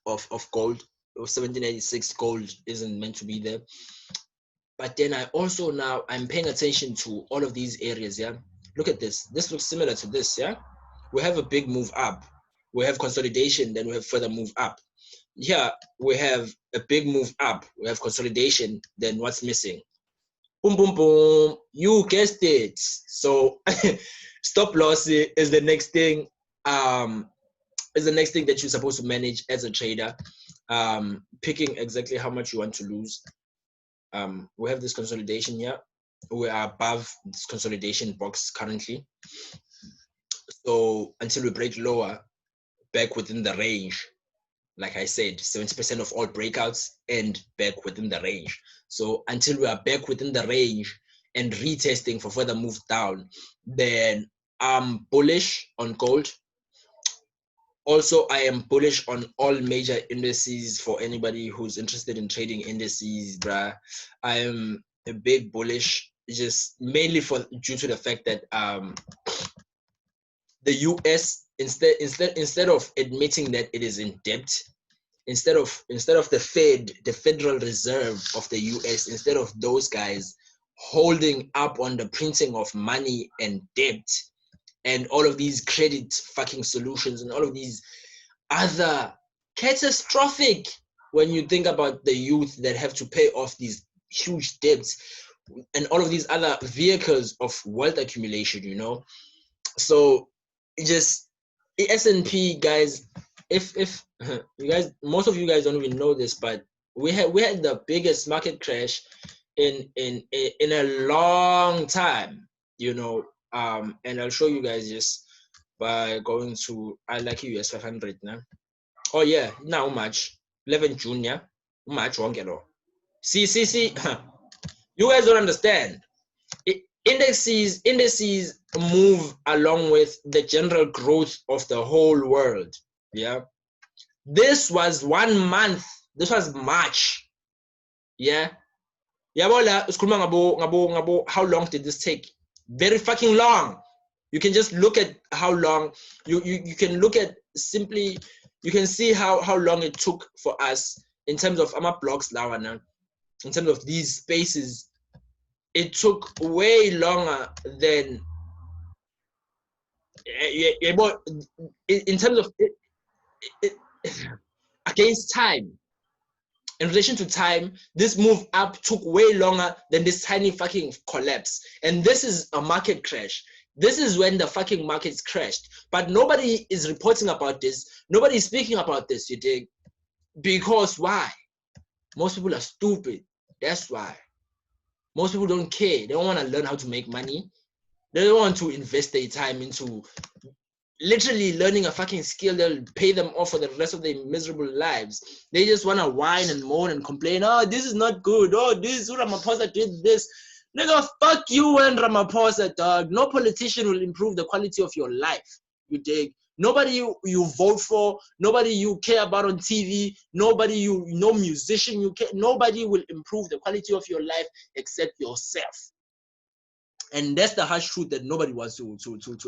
of gold. 1786 gold isn't meant to be there, but then I'm paying attention to all of these areas. Yeah, look at this looks similar to this. Yeah, we have a big move up, we have consolidation, then we have further move up. Here we have a big move up, we have consolidation, then what's missing? Boom, boom, boom. You guessed it. So stop loss is the next thing. Is the next thing that you're supposed to manage as a trader. Picking exactly how much you want to lose. We have this consolidation here. We are above this consolidation box currently. So until we break lower, back within the range. Like I said, 70% of all breakouts end back within the range. So until we are back within the range and retesting for further move down, then I'm bullish on gold. Also, I am bullish on all major indices for anybody who's interested in trading indices, bruh. I am a big bullish, just mainly due to the fact that the US instead of admitting that it is in debt, instead of the Federal Reserve of the US, instead of those guys holding up on the printing of money and debt and all of these credit fucking solutions and all of these other catastrophic, when you think about the youth that have to pay off these huge debts and all of these other vehicles of wealth accumulation, you know. So just S&P guys, if you guys, most of you guys don't even know this, but we had the biggest market crash in a long time, you know. And I'll show you guys just by going to I like US 500 now. Oh yeah, now much 11 June, yeah, much won't get all. See, you guys don't understand. Indices move along with the general growth of the whole world. Yeah, this was 1 month. This was March. Yeah, how long did this take? Very fucking long. You can just look at how long you can look at simply. You can see how long it took for us in terms of AMA blocks now, in terms of these spaces. It took way longer than in terms of against time. In relation to time, this move up took way longer than this tiny fucking collapse. And this is a market crash. This is when the fucking markets crashed. But nobody is reporting about this. Nobody is speaking about this, you dig? Because why? Most people are stupid. That's why. Most people don't care. They don't want to learn how to make money. They don't want to invest their time into literally learning a fucking skill that'll pay them off for the rest of their miserable lives. They just want to whine and moan and complain. Oh, this is not good. Oh, this Ramaphosa did this. Nigga, fuck you and Ramaphosa, dog. No politician will improve the quality of your life. You dig? Nobody you vote for, nobody you care about on TV, nobody no musician you care, nobody will improve the quality of your life except yourself. And that's the harsh truth that nobody wants to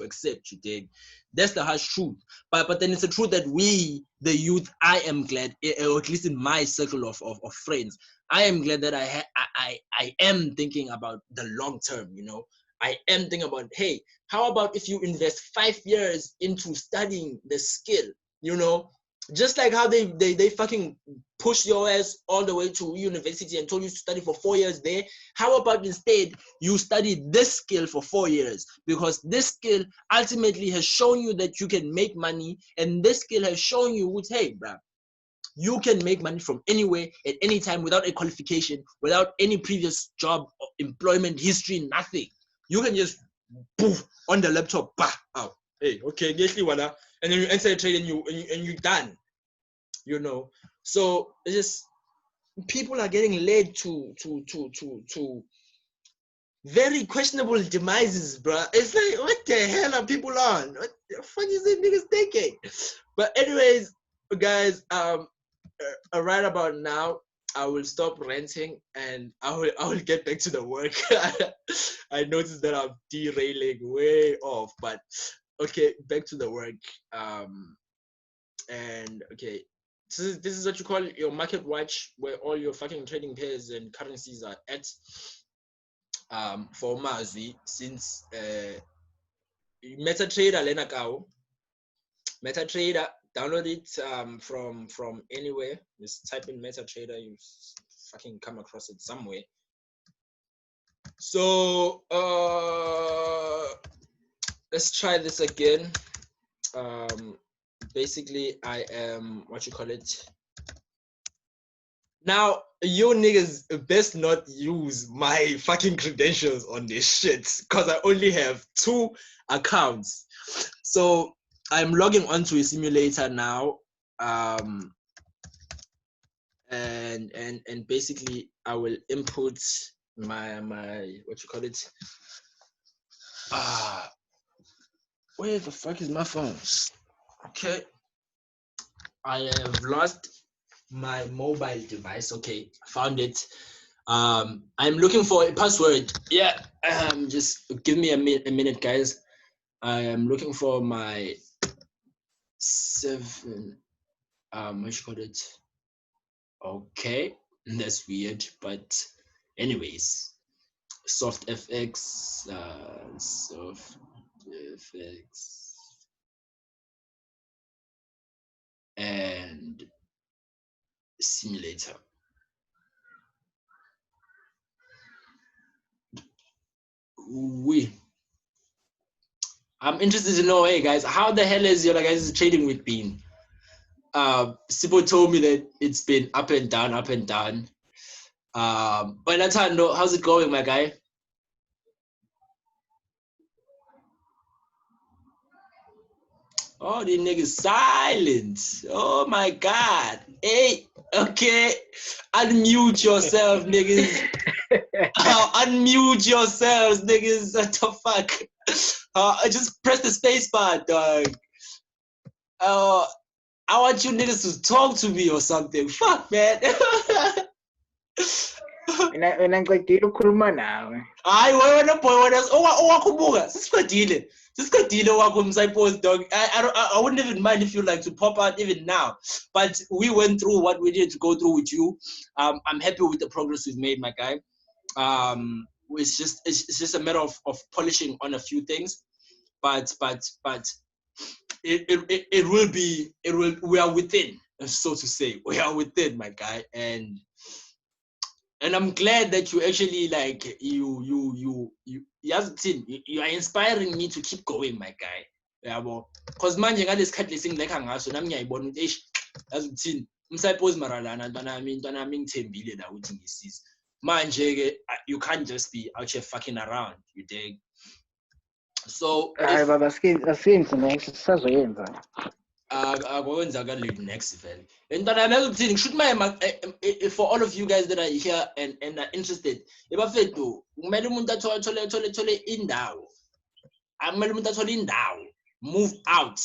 accept, you dig? That's the harsh truth. But then it's a truth that we, the youth, I am glad, or at least in my circle of friends, I am glad that I am thinking about the long term, you know. I am thinking about, hey, how about if you invest 5 years into studying the skill, you know, just like how they fucking push your ass all the way to university and told you to study for 4 years there. How about instead you study this skill for 4 years, because this skill ultimately has shown you that you can make money, and this skill has shown you, hey, bruh, you can make money from anywhere at any time without a qualification, without any previous job or employment history, nothing. You can just poof on the laptop, bah, out. Hey, okay, get you wanna, and then you enter the trade and you're done. You know, so it's just people are getting led to very questionable demises, bro. It's like, what the hell are people on? What the fuck is these niggas thinking? But anyways, guys, right about now, I will stop ranting and I will get back to the work. I noticed that I'm derailing way off, but okay, back to the work. And okay, this is what you call your market watch, where all your fucking trading pairs and currencies are at. For Mazwi, since MetaTrader Lenakao, MetaTrader, download it from anywhere. Just type in MetaTrader, you fucking come across it somewhere. So let's try this again. Basically, I am what you call it. Now, you niggas best not use my fucking credentials on this shit, because I only have 2 accounts. So I'm logging onto a simulator now. And basically I will input my what you call it. Where the fuck is my phone? Okay. I have lost my mobile device. Okay, found it. I'm looking for a password. Yeah, just give me a minute, guys. I am looking for my 7. What you call it? Okay, that's weird, but anyways, soft FX, soft FX, and simulator. I'm interested to know, hey guys, how the hell is your guys' trading week been? Sipo told me that it's been up and down, up and down. But that's how I know. How's it going, my guy? Oh, the niggas silent. Oh my God. Hey, okay. Unmute yourself, niggas. Unmute yourselves, niggas. What the fuck? I just press the space bar, dog. I want you niggas to talk to me or something. Fuck, man. Wena ngiqedile ukukhuluma nawe. Hayi wena boy wena owakhubuka sisiqedile owakho umsayipose dog. I wouldn't even mind if you like to pop out even now, but we went through what we needed to go through with you. I'm happy with the progress we've made, my guy. It's just a matter of polishing on a few things, but it will we are within, so to say. We are within, my guy, and I'm glad that you actually like you are inspiring me to keep going, my guy. Yabo, because manje ngalesi khathi lesingilekha ngaso nami ngiyayibona ukuthi eish yazi ukuthini umsayipose maralana ntwana ngithembile la ukuthi ngisize manje ke you can't just be out here fucking around, you dig? So hayi baba asinzi next sisazoyenza akwenzakaleli next vele ntwana yami yazukuthini ngishuthi manje for all of you guys that are here and are interested, ebafethu kumele umuntu athole indawo, akumele umuntu athole indawo, move out,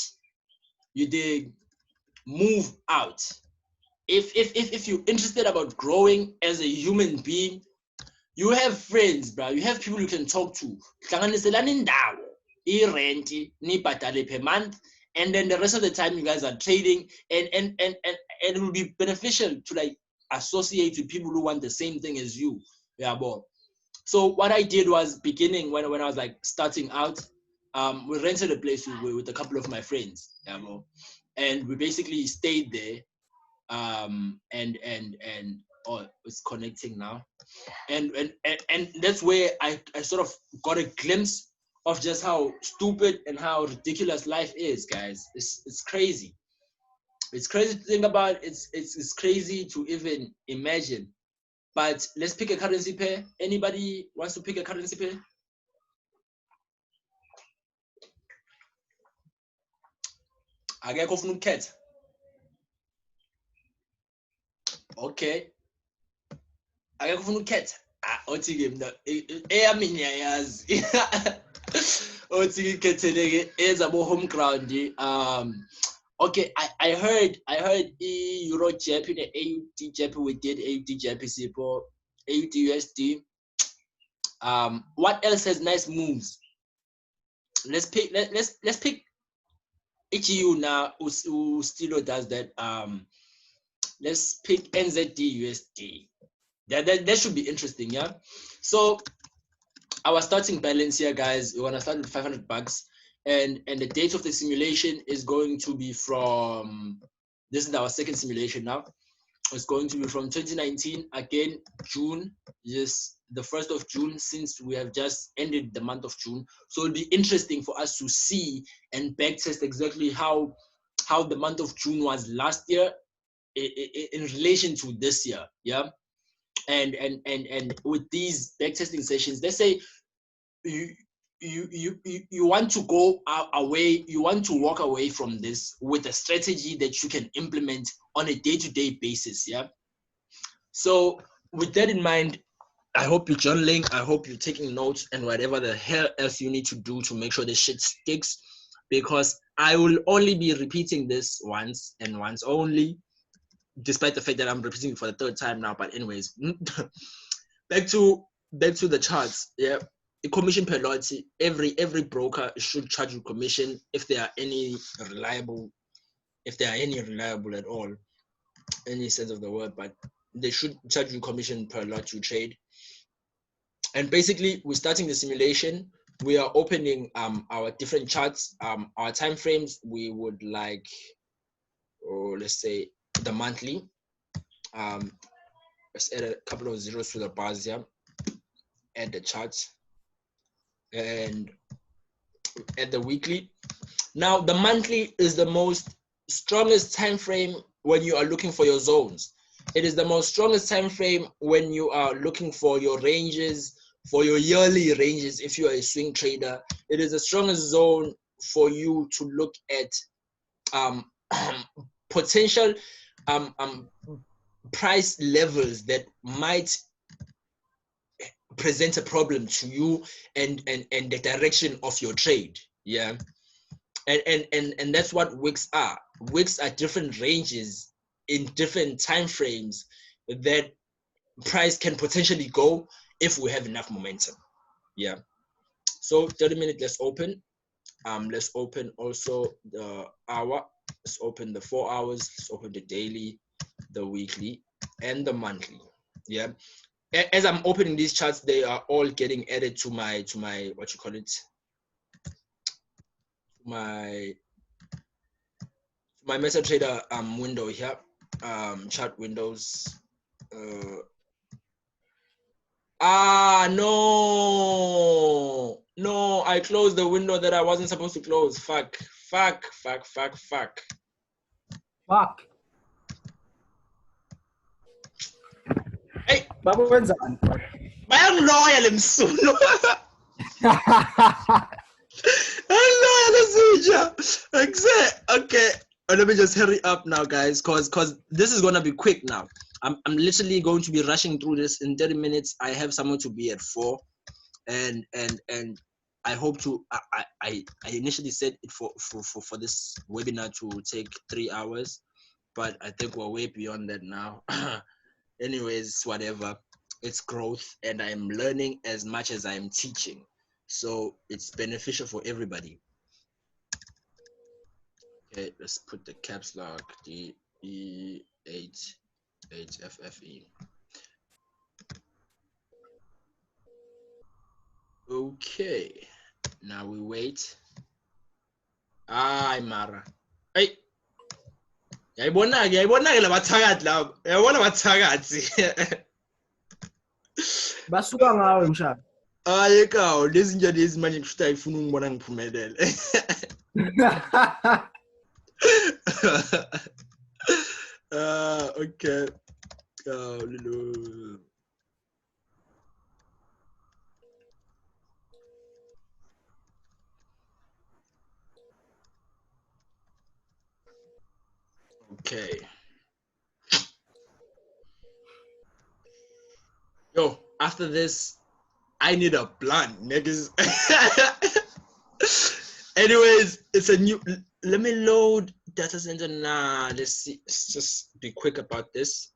you dig? Move out. If you're interested about growing as a human being, you have friends, bro. You have people you can talk to. Hlanganiselani indawo, i-rent nibhadale per month, and then the rest of the time you guys are trading, and it will be beneficial to like associate with people who want the same thing as you. Yeah, boy. So what I did was beginning when I was like starting out, we rented a place with a couple of my friends, and we basically stayed there. And oh, it's connecting now, and that's where I sort of got a glimpse of just how stupid and how ridiculous life is, guys. It's crazy. It's crazy to think about. It's crazy to even imagine. But let's pick a currency pair. Anybody wants to pick a currency pair? Akekho ofuna ukukhetha? Okay. Akekho ofuna ukukhetha? Othi-ke mina eyami ngiyayazi. Othi ngikhetheleke ezabo home ground. Okay, I heard Euro Jep, the AUD Jep we did AUD Jep Sipo, AUD USD. What else has nice moves? Let's pick HEU now who still does that. Let's pick NZD USD. That should be interesting, yeah. So our starting balance here, guys, we're gonna start with $500, and the date of the simulation is going to be from, this is our second simulation now. It's going to be from 2019, again, June, yes, the 1st of June, since we have just ended the month of June. So it'll be interesting for us to see and backtest exactly how the month of June was last year in relation to this year, yeah. And with these backtesting sessions, let's say you want to go away, you want to walk away from this with a strategy that you can implement on a day-to-day basis, yeah. So with that in mind, I hope you're journaling, I hope you're taking notes and whatever the hell else you need to do to make sure the shit sticks, because I will only be repeating this once and once only, despite the fact that I'm repeating it for the third time now. But anyways, back to the charts, yeah. The commission per lot, every broker should charge you commission if there are any reliable at all, any sense of the word, but they should charge you commission per lot you trade. And basically, we're starting the simulation. We are opening our different charts, our time frames. We would like, let's say the monthly. Let's add a couple of zeros to the bars here. Add the charts, and at the weekly. Now the monthly is the most strongest time frame when you are looking for your zones. It is the most strongest time frame when you are looking for your ranges, for your yearly ranges. If you are a swing trader, it is the strongest zone for you to look at potential price levels that might present a problem to you and the direction of your trade, yeah. And that's what wicks are. Wicks are different ranges in different time frames that price can potentially go if we have enough momentum, yeah. So 30 minutes, let's open. Let's open also the hour. Let's open the 4 hours. Let's open the daily, the weekly, and the monthly, yeah. As I'm opening these charts, they are all getting added to my what you call it, my MetaTrader window here, chart windows. No, I closed the window that I wasn't supposed to close. Fuck. Hey, Bakwenzani? bayangiloya le msuno. Okay, let me just hurry up now, guys, cause this is gonna be quick now. I'm literally going to be rushing through this in 30 minutes. I have someone to be at 4, and I hope to. I initially said it for this webinar to take 3 hours, but I think we're way beyond that now. Anyways, whatever. It's growth, and I'm learning as much as I'm teaching, so it's beneficial for everybody. Okay, let's put the caps lock DE88FFE. Okay, now we wait. Ay mara. Hey. Yayibona-ke labathakathi labo. Yayibona abathakathi. Basuka ngawe mshana. Hayi kawo, lezi nje lezi manje ngisho ayifuna ungibona ngiphumelele. Okay. Lulu. Okay. Yo, after this, I need a blunt, niggas. Anyways, it's a new. Let me load data center now. Let's see. Let's just be quick about this.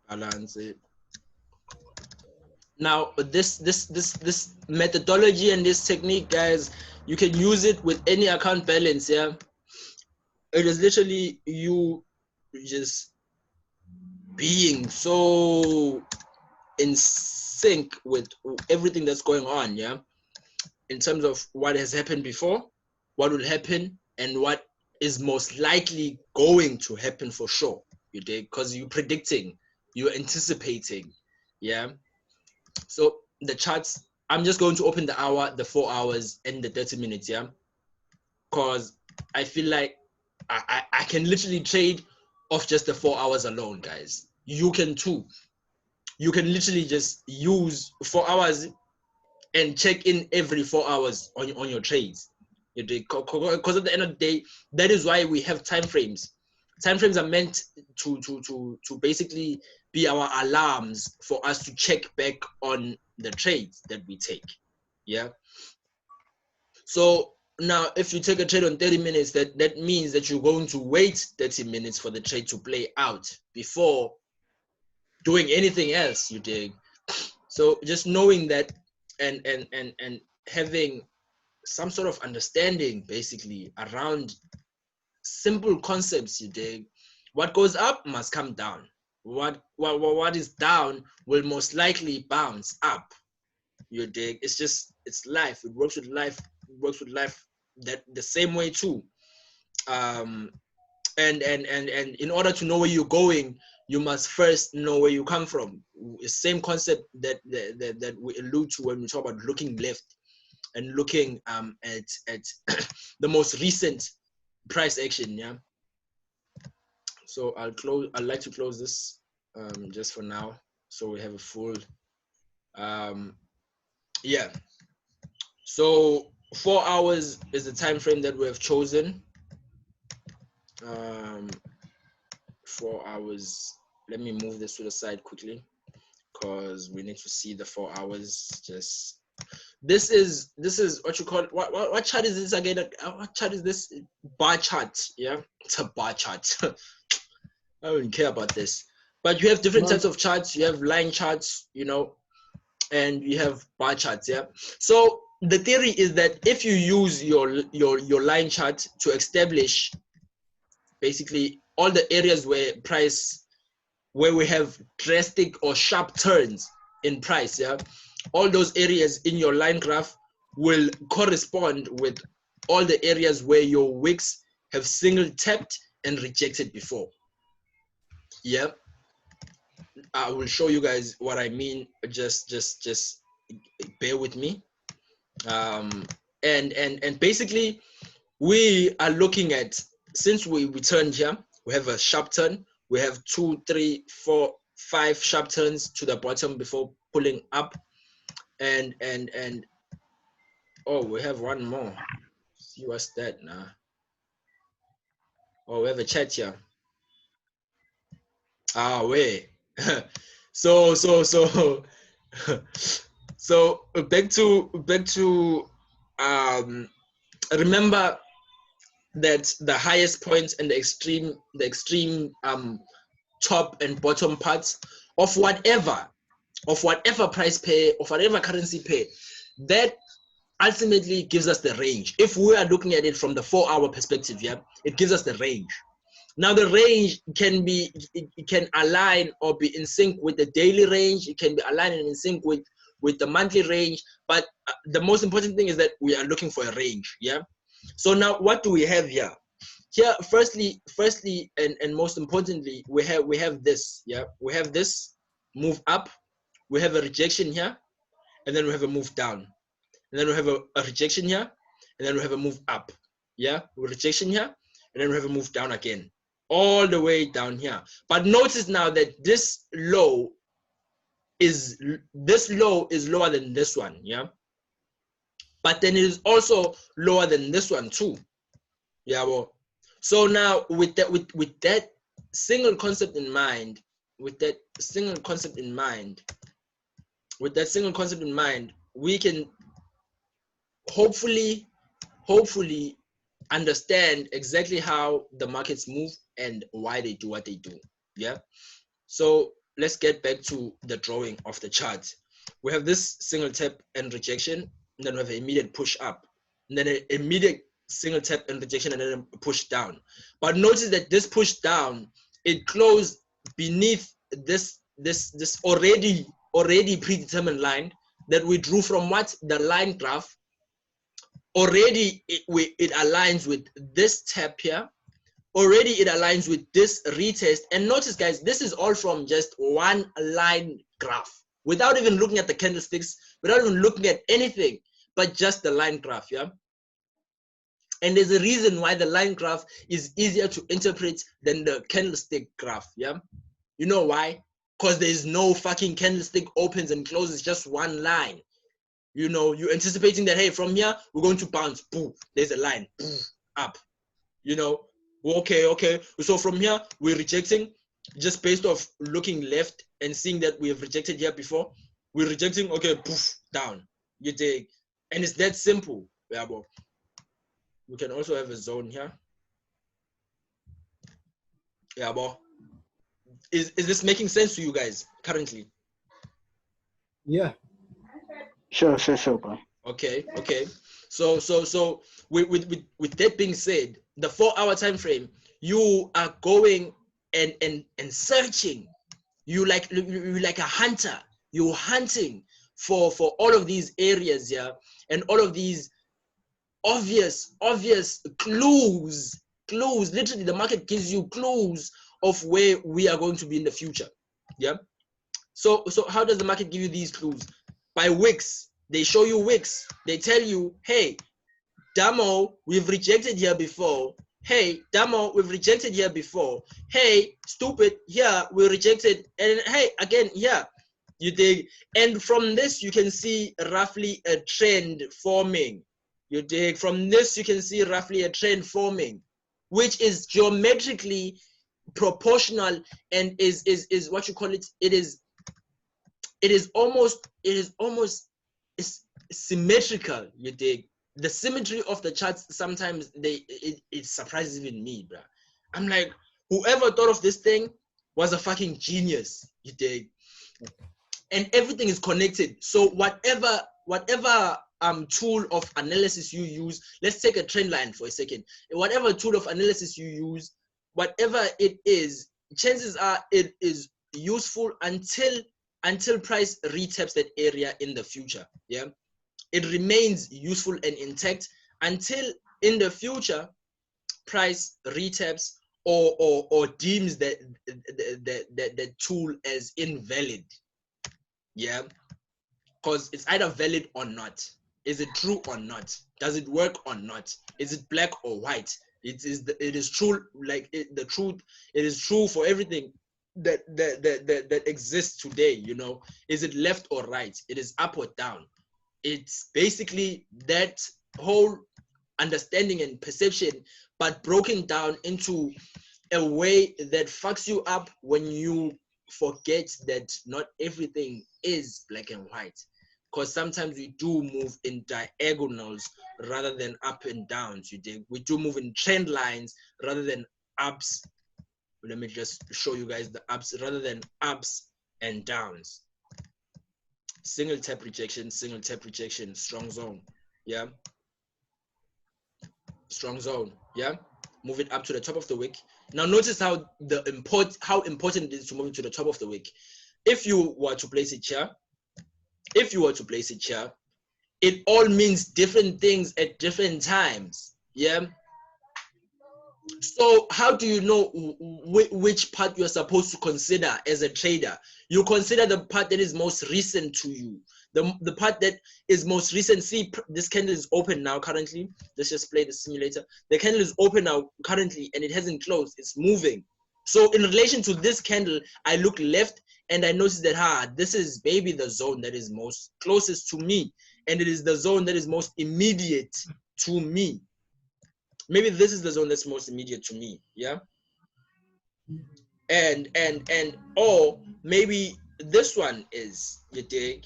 Balance it. Now, this methodology and this technique, guys, you can use it with any account balance. Yeah, it is literally you just being so in sync with everything that's going on, yeah, in terms of what has happened before, what will happen, and what is most likely going to happen for sure. You dig? Because you're predicting, you're anticipating, yeah. So the charts, I'm just going to open the hour, the 4 hours, and the 30 minutes, yeah, because I feel like I can literally trade off just the 4 hours alone, guys. You can too. You can literally just use 4 hours and check in every 4 hours on your trades. Because at the end of the day, that is why we have time frames. Time frames are meant to basically be our alarms for us to check back on the trades that we take. Yeah. So now if you take a trade on 30 minutes, that means that you're going to wait 30 minutes for the trade to play out before doing anything else, you dig? So just knowing that and having some sort of understanding basically around simple concepts, you dig? What goes up must come down. What is down will most likely bounce up, you dig? It's life. It works with life. It works with life that the same way too. And in order to know where you're going, you must first know where you come from. Same concept that we allude to when we talk about looking left and looking at the most recent price action. Yeah. So I'd like to close this just for now, so we have a full. Yeah. So 4 hours is the time frame that we have chosen. 4 hours. Let me move this to the side quickly because we need to see the 4 hours. Just this is what you call what chart is this again? What chart is this? Bar chart. Yeah, it's a bar chart. I don't care about this. But you have different types of charts. You have line charts, you know, and you have bar charts. Yeah. So the theory is that if you use your line chart to establish basically all the areas where we have drastic or sharp turns in price, yeah, all those areas in your line graph will correspond with all the areas where your wicks have single tapped and rejected before. Yeah, I will show you guys what I mean. Just bear with me. And basically we are looking at, since we turned here, we have a sharp turn. We have 2, 3, 4, 5 sharp turns to the bottom before pulling up, and oh, we have one more. See what's that now? Oh, we have a chat here. Ah, wait. so back to remember that the highest points and the extreme top and bottom parts of whatever price pair, of whatever currency pair, that ultimately gives us the range. If we are looking at it from the 4 hour perspective, yeah, it gives us the range. Now the range can be, it can align or be in sync with the daily range. It can be aligned and in sync with the monthly range. But the most important thing is that we are looking for a range. Yeah. So now what do we have here? Here, firstly, and most importantly, we have this. Yeah, we have this move up. We have a rejection here, and then we have a move down, and then we have a rejection here, and then we have a move up. Yeah, rejection here, and then we have a move down again, all the way down here. But notice now that this low is lower than this one. Yeah, but then it is also lower than this one too. Yeah, well, so now with that single concept in mind, we can hopefully understand exactly how the markets move and why they do what they do. Yeah. So let's get back to the drawing of the chart. We have this single tap and rejection, and then we have an immediate push up, and then an immediate single tap and rejection, and then a push down. But notice that this push down, it closed beneath this already predetermined line that we drew from what? The line graph. Already it aligns with this tap here. Already it aligns with this retest. And notice, guys, this is all from just one line graph, without even looking at the candlesticks, without even looking at anything, but just the line graph. Yeah. And there's a reason why the line graph is easier to interpret than the candlestick graph. Yeah. You know why? Because there's no fucking candlestick opens and closes, just one line. You know, you're anticipating that, hey, from here we're going to bounce, boom, there's a line, boom, up. You know, okay, so from here we're rejecting just based off looking left and seeing that we have rejected here before. We're rejecting, okay, poof, down. You take, and it's that simple. Yeah, but we can also have a zone here. Yeah, but is this making sense to you guys currently? Yeah. Sure, bro. Okay. So with that being said, the 4-hour time frame, you are going and searching. You like a hunter. You're hunting for all of these areas, yeah, and all of these obvious clues. Literally, the market gives you clues of where we are going to be in the future. Yeah. So how does the market give you these clues? By wicks. They show you wicks. They tell you, hey, Damo, we've rejected here before. Hey, Damo, we've rejected here before. Hey, stupid, here we rejected. And hey, again, here. You dig? And from this, you can see roughly a trend forming. You dig? From this, you can see roughly a trend forming, which is geometrically proportional and is what you call it. It is almost symmetrical. You dig? The symmetry of the charts, sometimes it surprises even me, bro. I'm like, whoever thought of this thing was a fucking genius. You dig? And everything is connected. So whatever tool of analysis you use, let's take a trend line for a second. Whatever tool of analysis you use, whatever it is, chances are it is useful until price retaps that area in the future. Yeah, it remains useful and intact until in the future price retaps or deems that tool as invalid. Yeah, because it's either valid or not. Is it true or not? Does it work or not? Is it black or white? It is true, like the truth. It is true for everything that exists today. You know, is it left or right? It is up or down. It's basically that whole understanding and perception, but broken down into a way that fucks you up when you forget that not everything is black and white, because sometimes we do move in diagonals rather than up and downs. We do move in trend lines rather than ups. Let me just show you guys the ups rather than ups and downs. Single tap rejection, strong zone. Yeah, strong zone. Yeah, move it up to the top of the wick. Now notice how important it is to move it to the top of the wick. If you were to place it here, it all means different things at different times. Yeah. So how do you know which part you're supposed to consider as a trader? You consider the part that is most recent to you. The part that is most recent. See, this candle is open now currently. Let's just play the simulator. The candle is open now currently and it hasn't closed. It's moving. So in relation to this candle, I look left and I notice that this is maybe the zone that is most closest to me, and it is the zone that is most immediate to me. Maybe this is the zone that's most immediate to me, yeah? Or maybe this one is, you dig?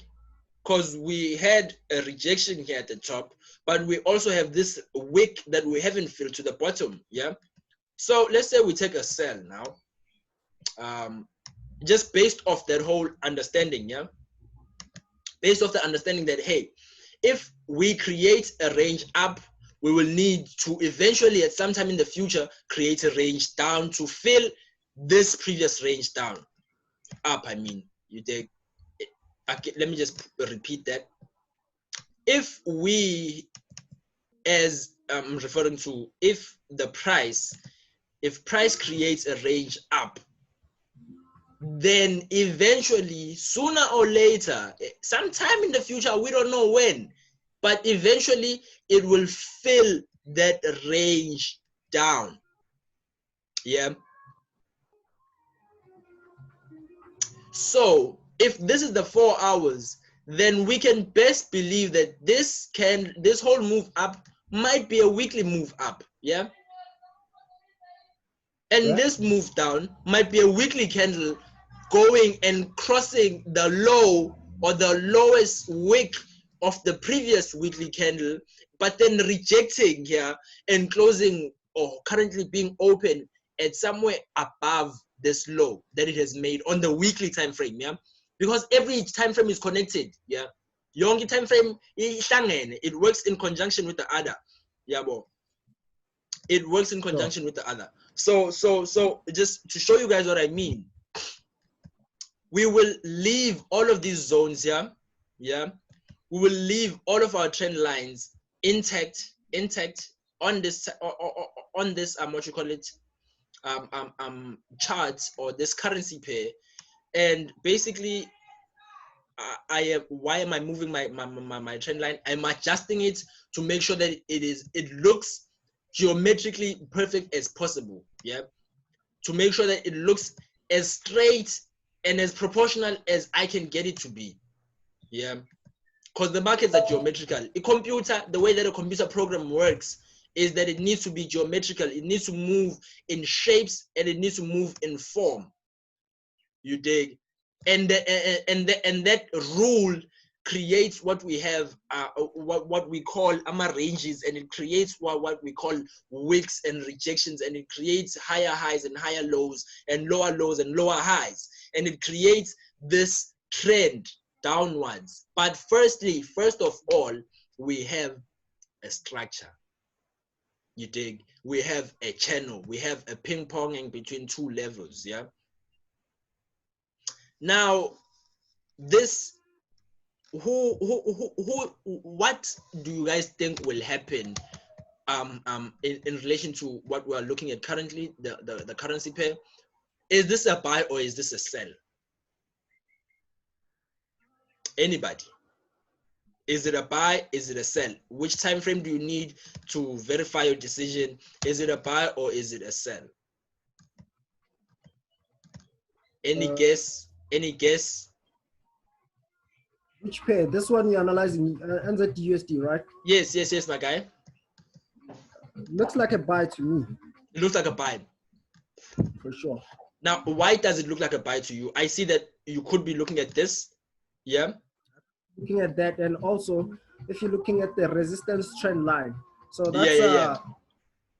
Because we had a rejection here at the top, but we also have this wick that we haven't filled to the bottom, yeah? So let's say we take a sell now, just based off that whole understanding, yeah? Based off the understanding that, hey, if we create a range up, we will need to eventually at some time in the future create a range down to fill this previous range down. Up, I mean, you take, let me just repeat that. If we, as I'm referring to, if price creates a range up, then eventually, sooner or later, sometime in the future, we don't know when, but eventually it will fill that range down. Yeah. So if this is the 4 hours, then we can best believe that this whole move up might be a weekly move up. Yeah. And this move down might be a weekly candle going and crossing the low or the lowest wick of the previous weekly candle, but then rejecting here and closing or currently being open at somewhere above this low that it has made on the weekly time frame. Yeah, because every time frame is connected. Yeah, yonke time frame it works in conjunction with the other. Yeah, bo. It works in conjunction with the other. So just to show you guys what I mean, we will leave all of these zones here. Yeah, we will leave all of our trend lines intact on this what you call it, chart or this currency pair, and basically why am I moving my trend line? I'm adjusting it to make sure that it looks geometrically perfect as possible. Yeah, to make sure that it looks as straight and as proportional as I can get it to be. Yeah, because the markets are geometrical. The way that a computer program works is that it needs to be geometrical. It needs to move in shapes and it needs to move in form. You dig? And that rule creates what we have, what we call ranges, and it creates what we call wicks and rejections, and it creates higher highs and higher lows and lower lower highs, and it creates this trend downwards. But first of all, we have a structure. You dig? We have a channel. We have a ping-ponging between two levels. Yeah. Now, this what do you guys think will happen in relation to what we are looking at currently, the currency pair? Is this a buy or is this a sell? Anybody? Is it a buy? Is it a sell? Which time frame do you need to verify your decision? Is it a buy or is it a sell? Any guess? Any guess? Which pair? This one you're analyzing, NZUSD, right? Yes, my guy. Looks like a buy to me. It looks like a buy. For sure. Now, why does it look like a buy to you? I see that you could be looking at this. Yeah. Looking at that, and also if you're looking at the resistance trend line. So that's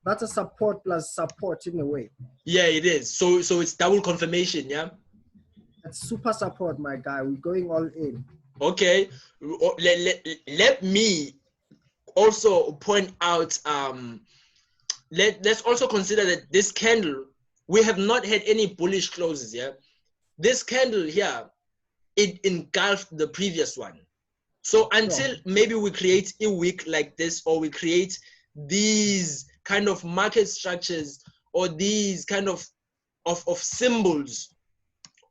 that's a support plus support in a way. Yeah, it is. So it's double confirmation, yeah? That's super support, my guy. We're going all in. Okay. Let me also point out let's also consider that this candle, we have not had any bullish closes. Yeah, this candle here, it engulfed the previous one. So until maybe we create a wick like this, or we create these kind of market structures, or these kind of symbols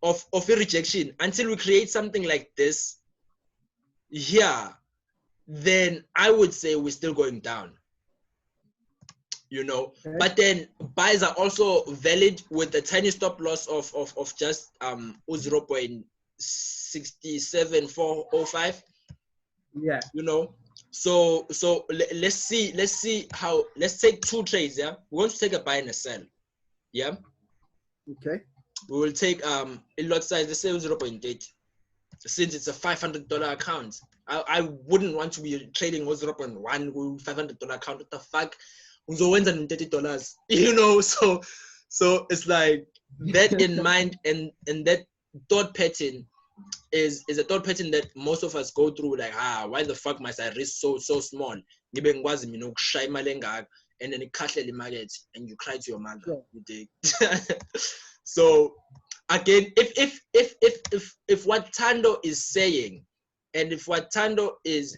of a rejection, until we create something like this here, then I would say we're still going down. You know, but then buys are also valid with a tiny stop loss of just 0.67405. Yeah. You know, so let's see how, let's take 2 trades. Yeah, we're going to take a buy and a sell. Yeah. Okay. We will take a lot size, let's say 0.8. Since it's a $500 account, I wouldn't want to be trading 0.1 $500 account. What the fuck? $30, you know. So it's like that in mind, and that thought pattern is a thought pattern that most of us go through. Like, why the fuck must I risk so small? And then you the market and you cry to your mother. Sure. You dig? So again, if what Tando is saying, and if what Tando is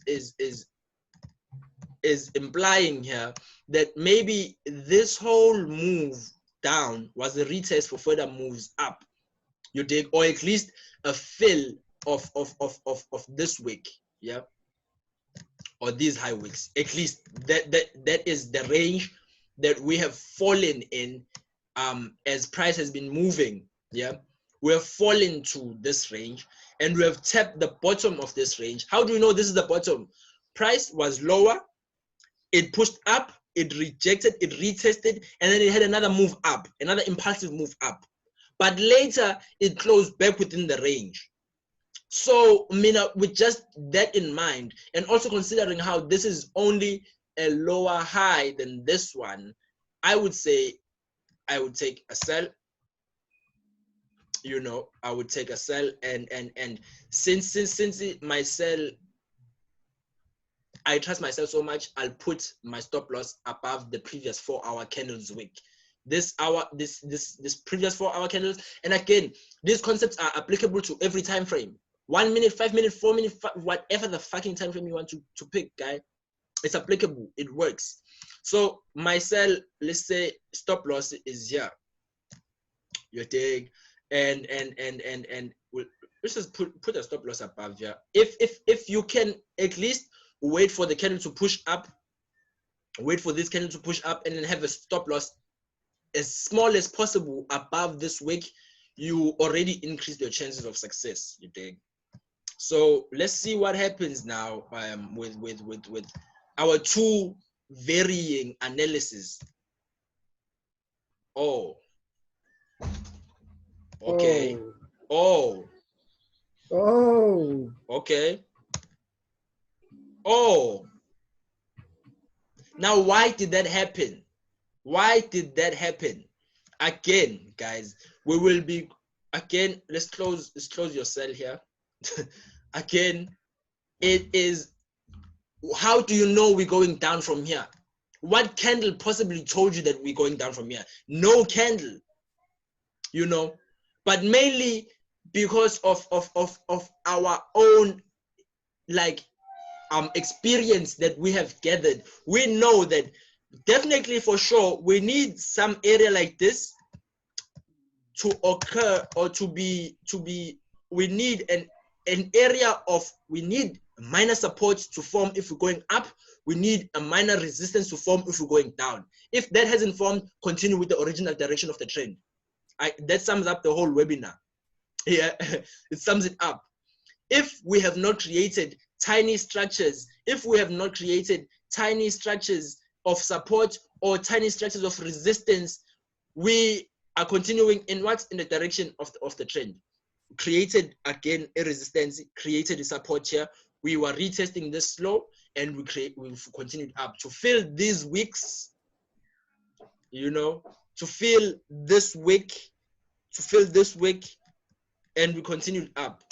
implying here, that maybe this whole move down was a retest for further moves up, you dig, or at least a fill of this wick, yeah, or these high wicks, at least that is the range that we have fallen in, as price has been moving. Yeah, we have fallen to this range, and we have tapped the bottom of this range. How do we know this is the bottom? Price was lower, it pushed up, it rejected, it retested, and then it had another move up, another impulsive move up. But later, it closed back within the range. So, with just that in mind, and also considering how this is only a lower high than this one, I would say I would take a sell. You know, I would take a sell, and since my sell, I trust myself so much, I'll put my stop loss above the previous 4-hour candles wick. This previous 4-hour candles, and again, these concepts are applicable to every time frame. 1 minute, 5 minutes, 4 minutes, whatever the fucking time frame you want to pick, guy. It's applicable. It works. So my sell, let's say stop loss is here. You take and let's just put a stop loss above here. If you can at least wait for the candle to push up, wait for this candle to push up, and then have a stop loss as small as possible above this wick, you already increased your chances of success. You dig? So let's see what happens now with our 2 varying analysis. Oh, okay. Oh, okay. Oh, now why did that happen? Why did that happen? Again, guys, we will be, again, let's close your cell here. Again, it is, how do you know we're going down from here? What candle possibly told you that we're going down from here? No candle, you know, but mainly because of our own, like, experience that we have gathered. We know that definitely, for sure, we need some area like this to occur, or to be we need an area of, we need minor support to form if we're going up, we need a minor resistance to form if we're going down. If that hasn't formed, continue with the original direction of the trend. That sums up the whole webinar. Yeah, it sums it up. If we have not created tiny structures, if we have not created tiny structures of support or tiny structures of resistance, we are continuing in what? In the direction of the trend. Created again a resistance, created a support here. We were retesting this low, and we've continued up to fill these wicks, you know, to fill this wick, and we continued up.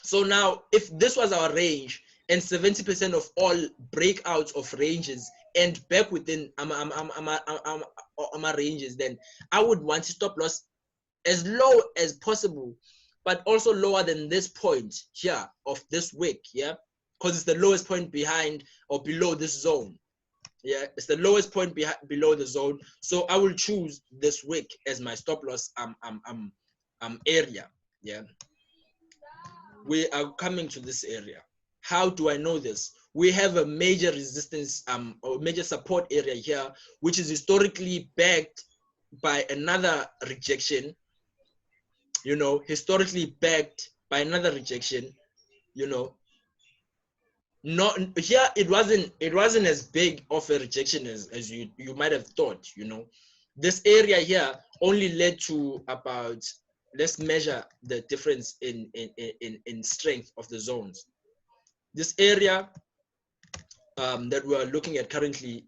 So now, if this was our range, and 70% of all breakouts of ranges and back within my ranges, then I would want to stop loss as low as possible, but also lower than this point here of this wick, yeah, because it's the lowest point behind or below this zone. Yeah, it's the lowest point below the zone. So I will choose this wick as my stop loss area. Yeah, we are coming to this area. How do I know this? We have a major resistance or major support area here, which is historically backed by another rejection, you know, historically backed by another rejection, you know. Not here, it wasn't as big of a rejection as you might have thought, you know. This area here only led to about, let's measure the difference in strength of the zones. This area that we are looking at currently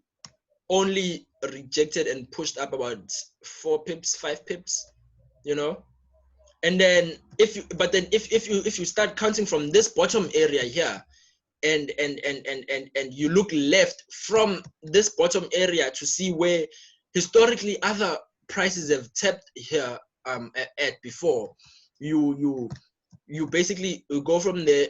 only rejected and pushed up about 4 pips, 5 pips, you know. And then if you start counting from this bottom area here, and you look left from this bottom area to see where historically other prices have tapped here at before, you basically go from there.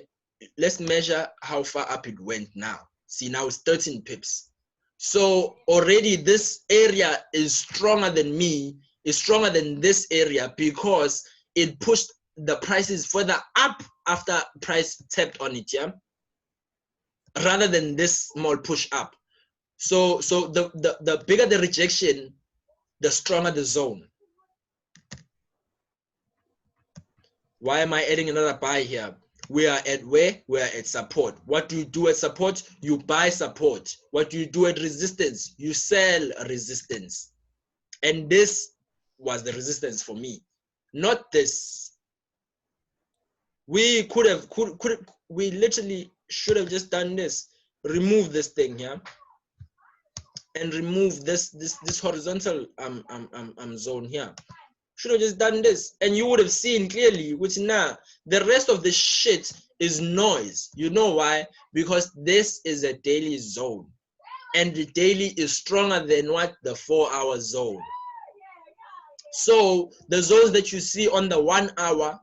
Let's measure how far up it went now. See, now it's 13 pips. So already this area is stronger than me, is stronger than this area, because it pushed the prices further up after price tapped on it, yeah, rather than this small push up. So the bigger the rejection, the stronger the zone. Why am I adding another buy here? We are at where? We are at support. What do you do at support? You buy support. What do you do at resistance? You sell resistance. And this was the resistance for me, not this. We we literally should have just done this. Remove this thing here and remove this horizontal zone here. Should have just done this, and you would have seen clearly, which now the rest of the shit is noise. You know why? Because this is a daily zone, and the daily is stronger than what? The 4-hour zone. So the zones that you see on the 1 hour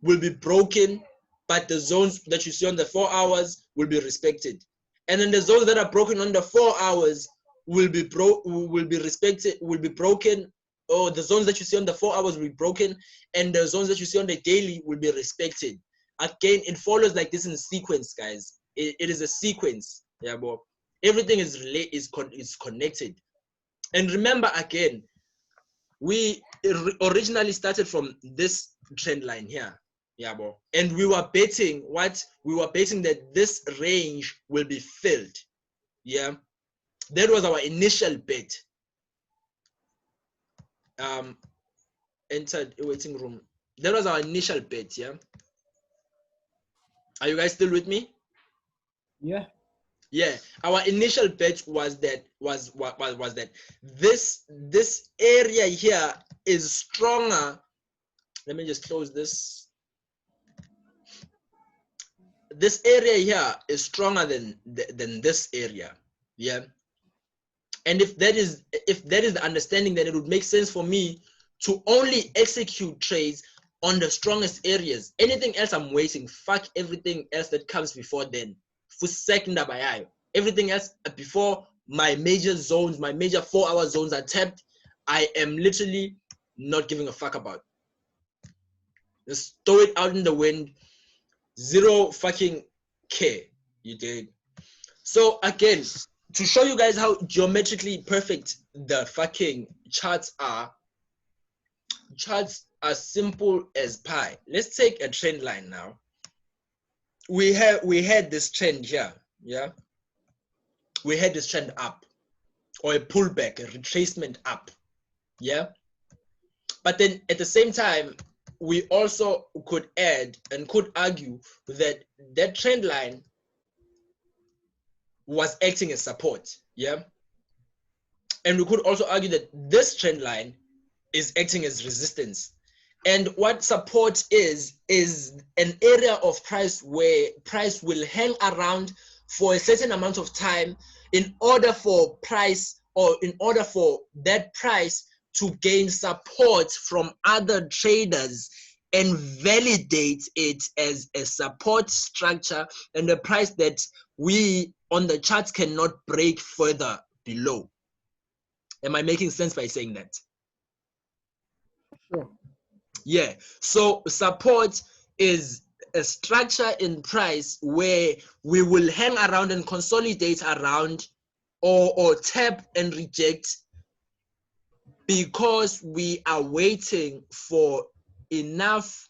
will be broken, but the zones that you see on the 4 hours will be respected. And then the zones that are broken on the 4 hours will be broken. Or the zones that you see on the 4 hours will be broken, and the zones that you see on the daily will be respected. Again, it follows like this in sequence, guys. It is a sequence. Yeah, but everything is connected. And remember, again, we originally started from this trend line here. Yeah, bro. And we were betting what? We were betting that this range will be filled. Yeah. That was our initial bet. Entered a waiting room. That was our initial bet. Yeah. Are you guys still with me? Yeah. Yeah. Our initial bet was that this area here is stronger. Let me just close this. This area here is stronger than this area. Yeah. And if that is the understanding, then it would make sense for me to only execute trades on the strongest areas. Anything else, I'm waiting. Fuck everything else that comes before then. Everything else before my major zones, my major 4-hour zones are tapped, I am literally not giving a fuck about. Just throw it out in the wind. Zero fucking care. You did. So again, to show you guys how geometrically perfect the fucking charts are simple as pie. Let's take a trend line now. We had this trend here, yeah. We had this trend up, or a pullback, a retracement up, yeah. But then at the same time, we also could add and could argue that that trend line was acting as support, yeah. And we could also argue that this trend line is acting as resistance. And what support is an area of price where price will hang around for a certain amount of time in order for that price to gain support from other traders and validate it as a support structure and a price that we on the charts cannot break further below. Am I making sense by saying that? Sure. Yeah. So support is a structure in price where we will hang around and consolidate around or tap and reject because we are waiting for enough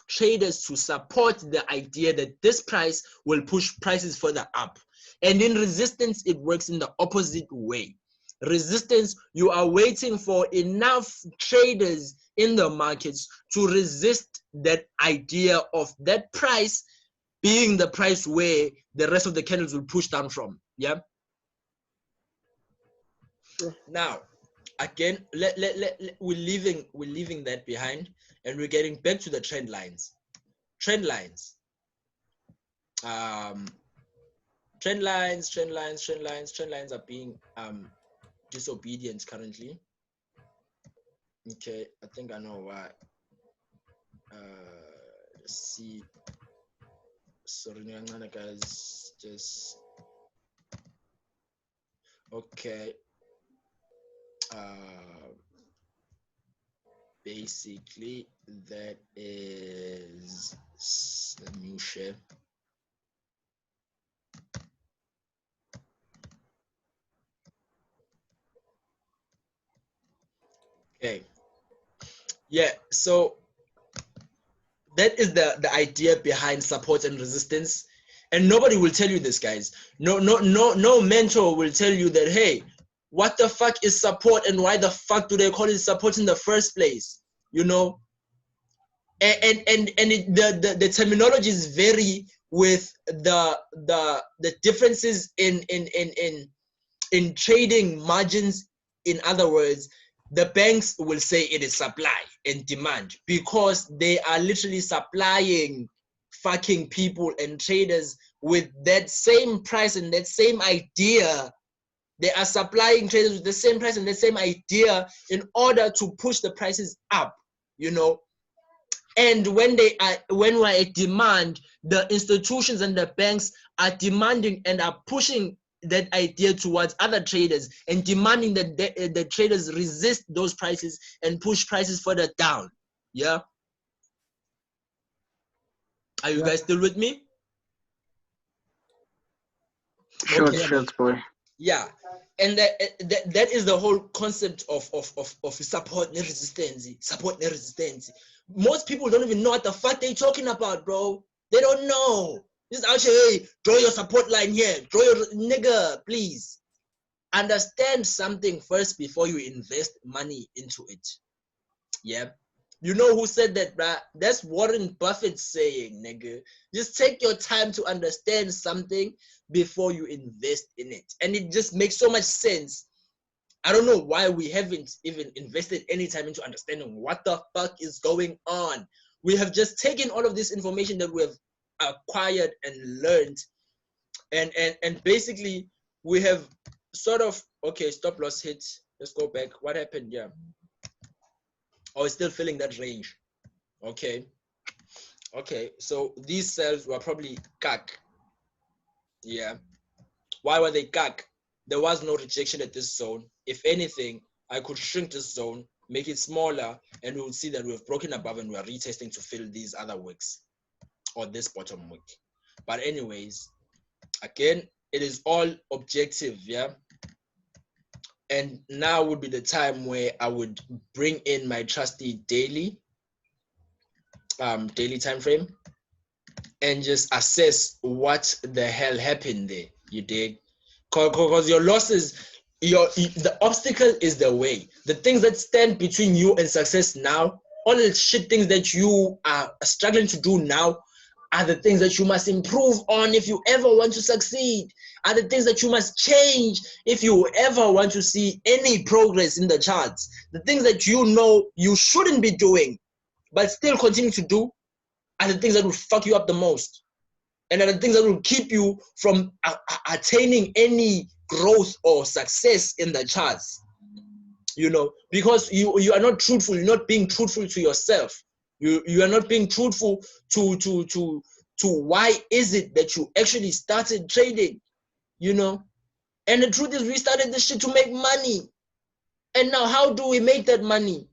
traders to support the idea that this price will push prices further up. And in resistance, it works in the opposite way. Resistance, you are waiting for enough traders in the markets to resist that idea of that price being the price where the rest of the candles will push down from. Yeah. Sure. Now, again, we're leaving that behind, and we're getting back to the trend lines. Trend lines are being disobedient currently. Okay, I think I know why. Let's see. Sorry, guys. Just okay. Basically, that is. Let me share. Okay. Yeah, so that is the idea behind support and resistance. And nobody will tell you this, guys. No mentor will tell you that, hey, what the fuck is support and why the fuck do they call it support in the first place? You know? And the terminologies vary with the differences in trading margins. In other words, the banks will say it is supply and demand because they are literally supplying fucking people and traders with that same price and that same idea. They are supplying traders with the same price and the same idea in order to push the prices up, you know. And when we're at demand, the institutions and the banks are demanding and are pushing that idea towards other traders and demanding that the traders resist those prices and push prices further down. Yeah. Are you guys still with me? Sure, Okay. sure, boy. Yeah. And that is the whole concept of support and resistance. Support and resistance. Most people don't even know what the fuck they're talking about, bro. They don't know. Just out here, hey, draw your support line here. Draw your nigga, please. Understand something first before you invest money into it. Yeah. You know who said that, bruh? That's Warren Buffett saying, nigga. Just take your time to understand something before you invest in it. And it just makes so much sense. I don't know why we haven't even invested any time into understanding what the fuck is going on. We have just taken all of this information that we have acquired and learned, and basically we have sort of, okay, stop loss hit. Let's go back. What happened? Yeah. Oh, it's still filling that range. Okay. Okay, so these cells were probably CAC. Yeah. Why were they CAC? There was no rejection at this zone. If anything, I could shrink this zone, make it smaller, and we will see that we've broken above and we are retesting to fill these other wicks or this bottom wick. But anyways, again, it is all objective, yeah? And now would be the time where I would bring in my trusty daily time frame and just assess what the hell happened there. You dig? Because your losses, the obstacle is the way. The things that stand between you and success now, all the shit things that you are struggling to do now are the things that you must improve on if you ever want to succeed, are the things that you must change if you ever want to see any progress in the charts. The things that you know you shouldn't be doing, but still continue to do, are the things that will fuck you up the most. and are the things that will keep you from attaining any growth or success in the charts. You know, because you are not truthful. You're not being truthful to yourself. You are not being truthful to why is it that you actually started trading. You know, and the truth is, we started this shit to make money. And now, how do we make that money?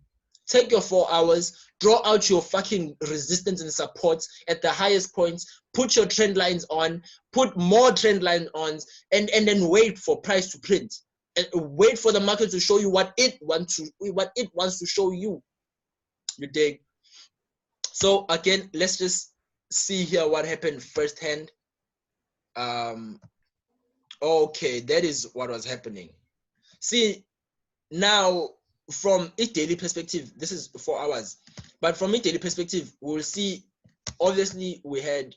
Take your 4 hours, draw out your fucking resistance and supports at the highest points, put your trend lines on, put more trend line ons, and then wait for price to print. And wait for the market to show you what it wants to show you. You dig? So again, let's just see here what happened firsthand. Okay, that is what was happening. See, now from a daily perspective, this is 4 hours, but from a daily perspective, we'll see, obviously we had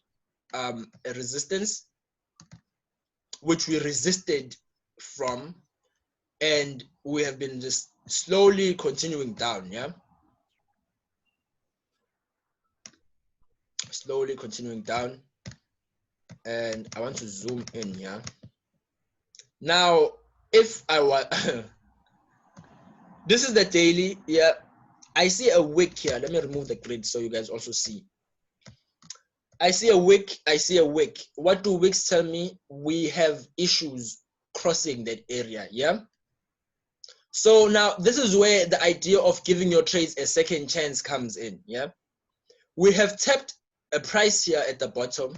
a resistance which we resisted from, and we have been just slowly continuing down. Yeah, slowly continuing down, and I want to zoom in here. Now if I want this is the daily. Yeah, I see a wick here. Let me remove the grid so you guys also see. I see a wick. I see a wick. What do wicks tell me? We have issues crossing that area. Yeah. So now this is where the idea of giving your trades a second chance comes in. Yeah. We have tapped a price here at the bottom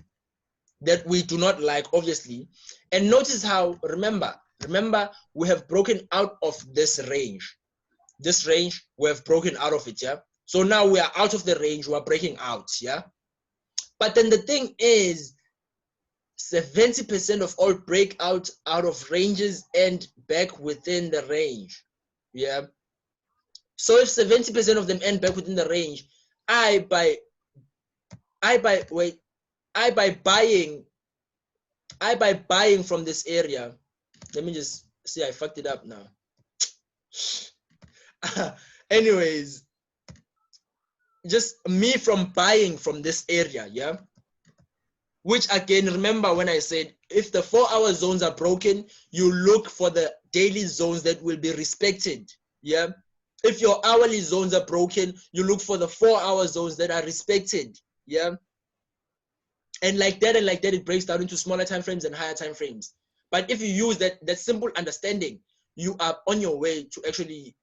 that we do not like, obviously. And notice how, remember, we have broken out of this range. This range, we have broken out of it, yeah? So now we are out of the range, we are breaking out, yeah? But then the thing is, 70% of all breakout out of ranges end back within the range, yeah? So if 70% of them end back within the range, I by buying from this area, let me just see, I fucked it up now. Anyways, just me from buying from this area, yeah, which again, remember when I said if the 4 hour zones are broken, you look for the daily zones that will be respected. Yeah, if your hourly zones are broken, you look for the 4 hour zones that are respected. Yeah, and like that it breaks down into smaller time frames and higher time frames. But if you use that simple understanding, you are on your way to actually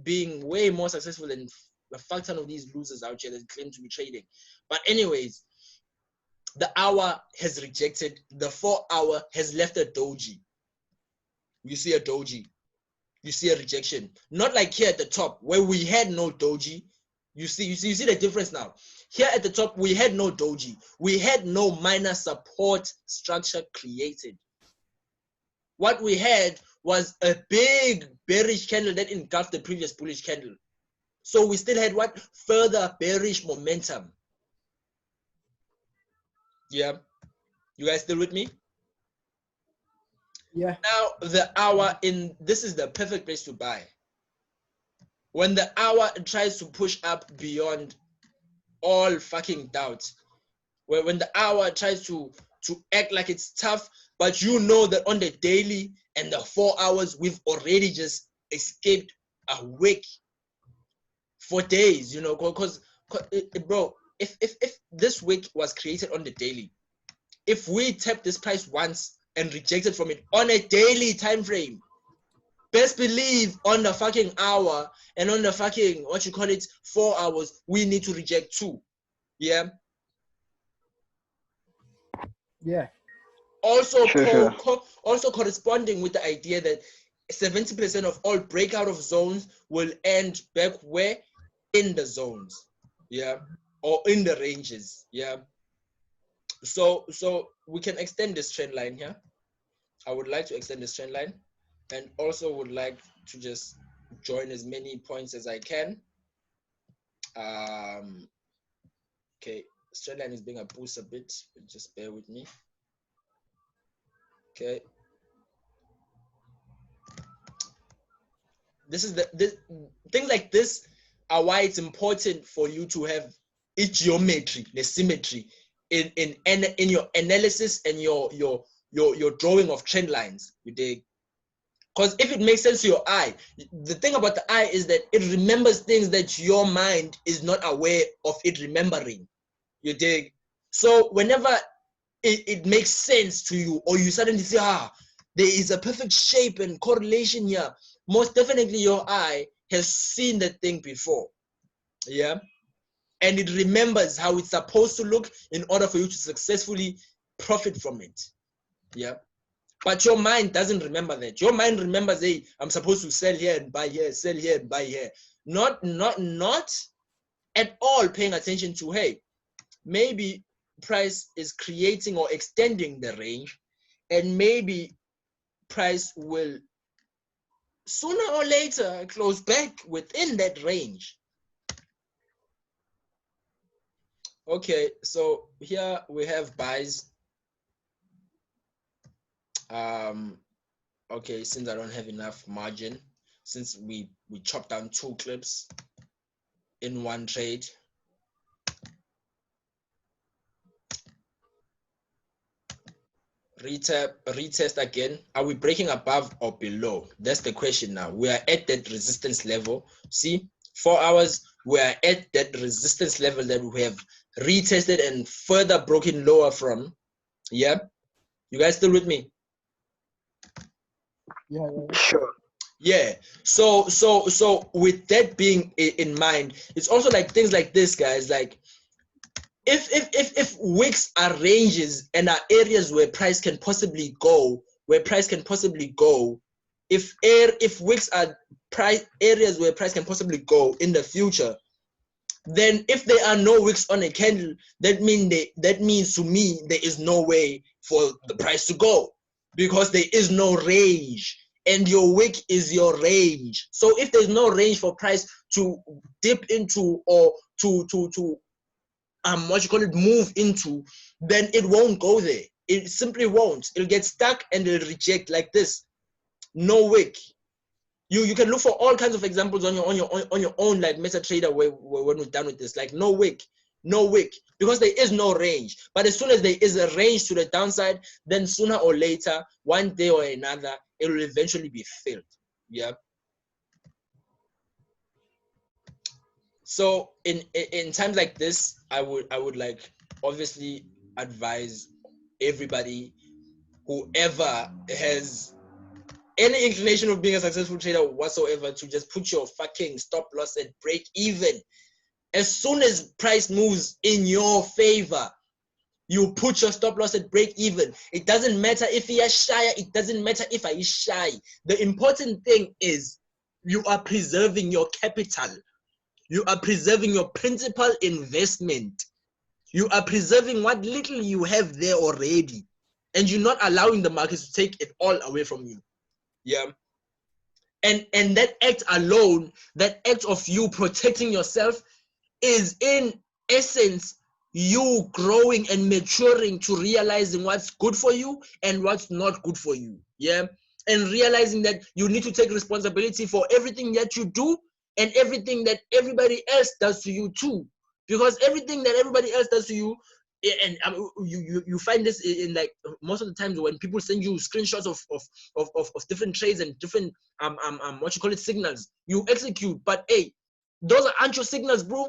being way more successful than a fuck ton of these losers out here that claim to be trading. But anyways, the hour has rejected, the 4 hour has left a doji. You see a doji, you see a rejection. Not like here at the top where we had no doji. You see the difference now. Here at the top, we had no doji. We had no minor support structure created. What we had was a big bearish candle that engulfed the previous bullish candle. So we still had what? Further bearish momentum. Yeah. You guys still with me? Yeah. Now the hour this is the perfect place to buy. When the hour tries to push up beyond all fucking doubt, when the hour tries to act like it's tough, but you know that on the daily and the 4 hours, we've already just escaped a wick for days, you know, because bro, if this wick was created on the daily, if we tap this price once and rejected from it on a daily time frame, best believe on the fucking hour and on the fucking 4 hours, we need to reject too. Yeah. Yeah. Also, Sure. also corresponding with the idea that 70% of all breakout of zones will end back where? In the zones. Yeah. Or in the ranges. Yeah. So we can extend this trend line here. I would like to extend this trend line, and also would like to just join as many points as I can. Okay, this trend line is being a boost a bit, just bear with me. Okay, this is this things like this are why it's important for you to have a geometry, the symmetry in your analysis and your drawing of trend lines. You dig? Because if it makes sense to your eye, the thing about the eye is that it remembers things that your mind is not aware of it remembering. You dig? So whenever it makes sense to you, or you suddenly say, there is a perfect shape and correlation here, most definitely your eye has seen that thing before. Yeah? And it remembers how it's supposed to look in order for you to successfully profit from it. Yeah? But your mind doesn't remember that. Your mind remembers, hey, I'm supposed to sell here and buy here, sell here and buy here. Not at all paying attention to, hey, maybe price is creating or extending the range, and maybe price will sooner or later close back within that range. Okay, so here we have buys. Okay, since I don't have enough margin, since we chopped down 2 clips in one trade, retest again. Are we breaking above or below? That's the question now. We are at that resistance level. See, 4 hours, we are at that resistance level that we have retested and further broken lower from. Yeah, you guys still with me? Yeah. Sure. Yeah. So with that being in mind, it's also like things like this, guys. Like if wicks are ranges and are areas where price can possibly go, if wicks are areas where price can possibly go in the future, then if there are no wicks on a candle, that means to me there is no way for the price to go, because there is no range, and your wick is your range. So if there's no range for price to dip into, or to move into, then it won't go there. It simply won't. It'll get stuck and it'll reject like this. No wick. You can look for all kinds of examples on your own, like MetaTrader, when we're done with this. Like no wick, because there is no range. But as soon as there is a range to the downside, then sooner or later, one day or another, it will eventually be filled. Yeah. So in times like this, I would like obviously advise everybody, whoever has any inclination of being a successful trader whatsoever, to just put your fucking stop loss at break even. As soon as price moves in your favor, you put your stop loss at break even. It doesn't matter if he is shy, it doesn't matter if I is shy. The important thing is you are preserving your capital. You are preserving your principal investment. You are preserving what little you have there already. And you're not allowing the market to take it all away from you. Yeah. And that act alone, that act of you protecting yourself, is in essence you growing and maturing to realizing what's good for you and what's not good for you. Yeah. And realizing that you need to take responsibility for everything that you do and everything that everybody else does to you too. Because everything that everybody else does to you, and you find this in like most of the times when people send you screenshots of different trades and different signals, you execute. But hey, those aren't your signals, bro.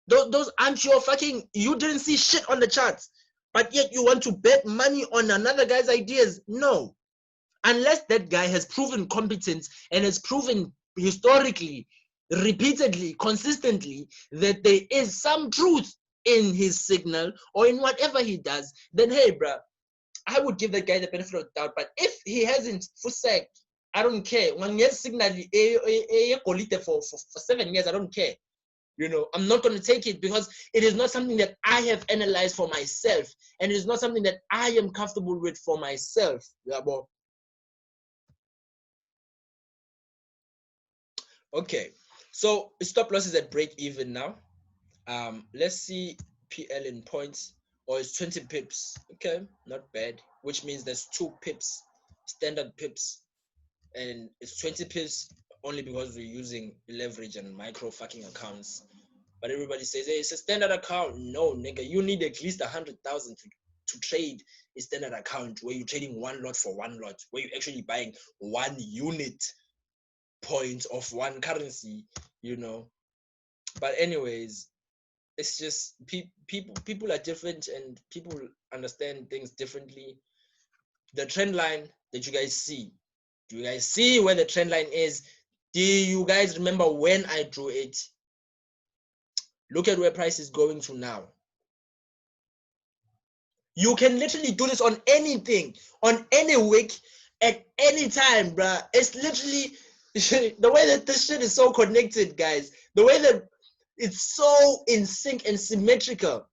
Those aren't your fucking, you didn't see shit on the charts, but yet you want to bet money on another guy's ideas. No, unless that guy has proven competence and has proven historically, repeatedly, consistently, that there is some truth in his signal or in whatever he does, then hey, bruh, I would give that guy the benefit of the doubt. But if he hasn't, for sec, I don't care. When he has signal for 7 years, I don't care. You know, I'm not going to take it, because it is not something that I have analyzed for myself, and it is not something that I am comfortable with for myself. Yeah, but okay, so stop loss is at break even now. Let's see PL in points, or it's 20 pips. Okay, not bad, which means there's 2 pips, standard pips, and it's 20 pips only because we're using leverage and micro fucking accounts. But everybody says, hey, it's a standard account. No, nigga, you need at least 100,000 to trade a standard account where you're trading one lot for one lot, where you're actually buying 1 unit point of one currency, you know. But anyways, it's just people are different and people understand things differently. The trend line that you guys see, do you guys see where the trend line is? Do you guys remember when I drew it? Look at where price is going to now. You can literally do this on anything, on any wick, at any time, bruh. It's literally the way that this shit is so connected, guys. The way that it's so in sync and symmetrical.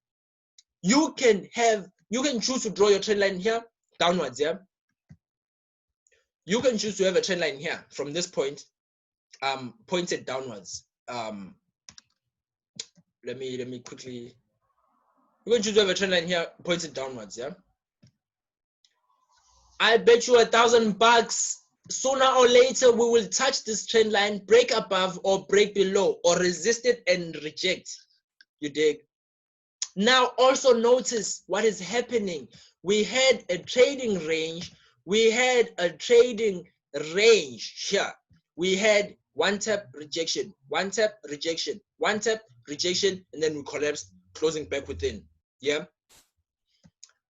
You can choose to draw your trend line here, downwards, yeah. You can choose to have a trend line here from this point, pointed downwards. Let me quickly. You can choose to have a trend line here, pointed downwards, yeah. I bet you $1,000 sooner or later we will touch this trend line, break above or break below, or resist it and reject. You dig? Now also notice what is happening. We had a trading range. We had a trading range here. We had one tap rejection, one tap rejection, one tap rejection, and then we collapsed, closing back within. Yeah.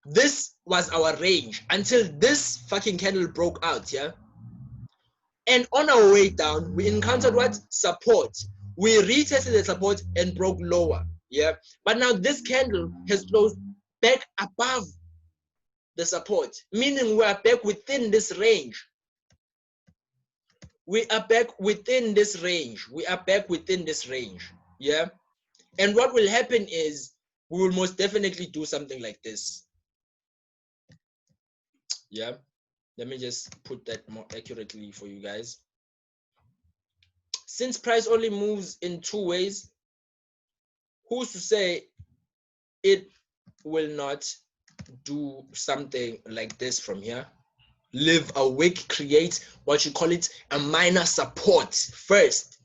This was our range until this fucking candle broke out, yeah? And on our way down, we encountered what? Support. We retested the support and broke lower, yeah? But now this candle has closed back above the support, meaning we are back within this range. We are back within this range. We are back within this range, yeah? And what will happen is we will most definitely do something like this. Yeah, let me just put that more accurately for you guys. Since price only moves in two ways, who's to say it will not do something like this from here? Live a wick, create what you call it a minor support first.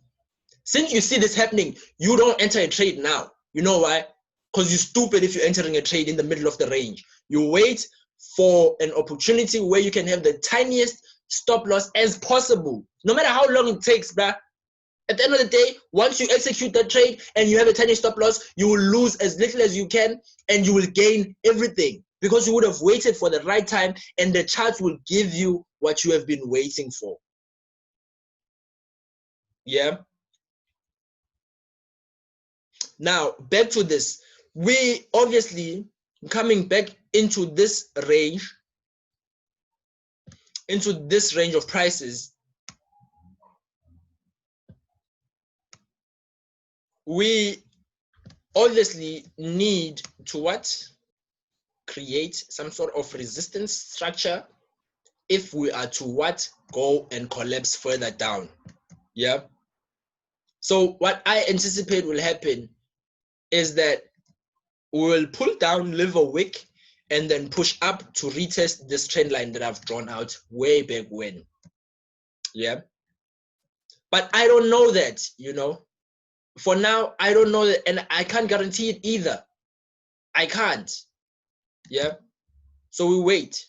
Since you see this happening, you don't enter a trade now. You know why? Because you're stupid if you're entering a trade in the middle of the range. You wait for an opportunity where you can have the tiniest stop loss as possible, no matter how long it takes, bruh. At the end of the day, once you execute that trade and you have a tiny stop loss, you will lose as little as you can and you will gain everything because you would have waited for the right time and the chart will give you what you have been waiting for. Yeah. Now, back to this. We obviously coming back into this range, of prices. We obviously need to what? Create some sort of resistance structure if we are to what? Go and collapse further down. Yeah. So what I anticipate will happen is that we will pull down, leave a wick, and then push up to retest this trend line that I've drawn out way back when. Yeah. But I don't know that, you know. For now, I don't know that, and I can't guarantee it either. I can't. Yeah. So we wait.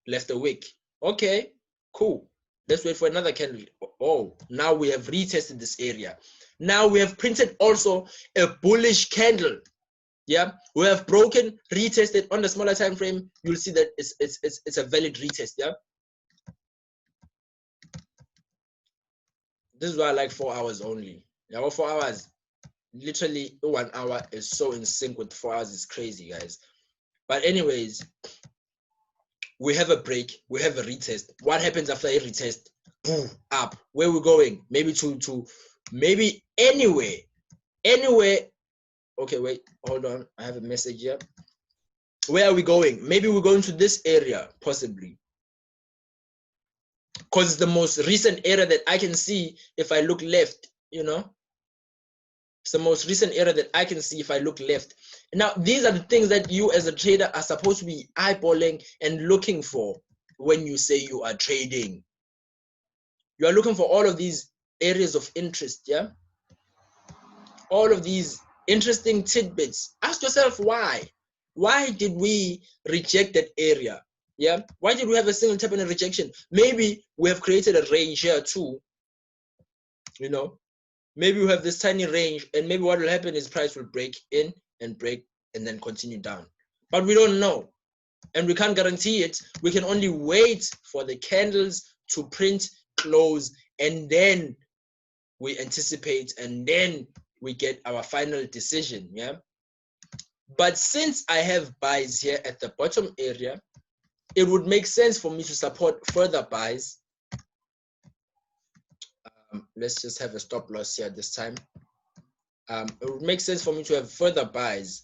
Left a wick. Okay, cool. Let's wait for another candle. Oh, now we have retested this area. Now we have printed also a bullish candle. Yeah, we have broken, retested on the smaller time frame. You'll see that it's a valid retest. Yeah. This is why I like 4 hours only. Yeah, well, 4 hours. Literally 1 hour is so in sync with 4 hours. It's crazy, guys. But anyways, we have a break, we have a retest. What happens after a retest? Boom, up. Where we going? Maybe to maybe anywhere. Okay, wait, hold on. I have a message here. Where are we going? Maybe we're going to this area, possibly. Because it's the most recent area that I can see if I look left, you know? It's the most recent area that I can see if I look left. Now, these are the things that you as a trader are supposed to be eyeballing and looking for when you say you are trading. You are looking for all of these areas of interest, yeah? all of these interesting tidbits, ask yourself why. Why did we reject that area? Yeah. Why did we have a single tap and a rejection? Maybe we have created a range here too. You know, maybe we have this tiny range, and maybe what will happen is price will break in and break and then continue down. But we don't know, and we can't guarantee it. We can only wait for the candles to print, close, and then we anticipate, and then we get our final decision. Yeah. But since I have buys here at the bottom area, it would make sense for me to support further buys. Let's just have a stop loss here this time. It would make sense for me to have further buys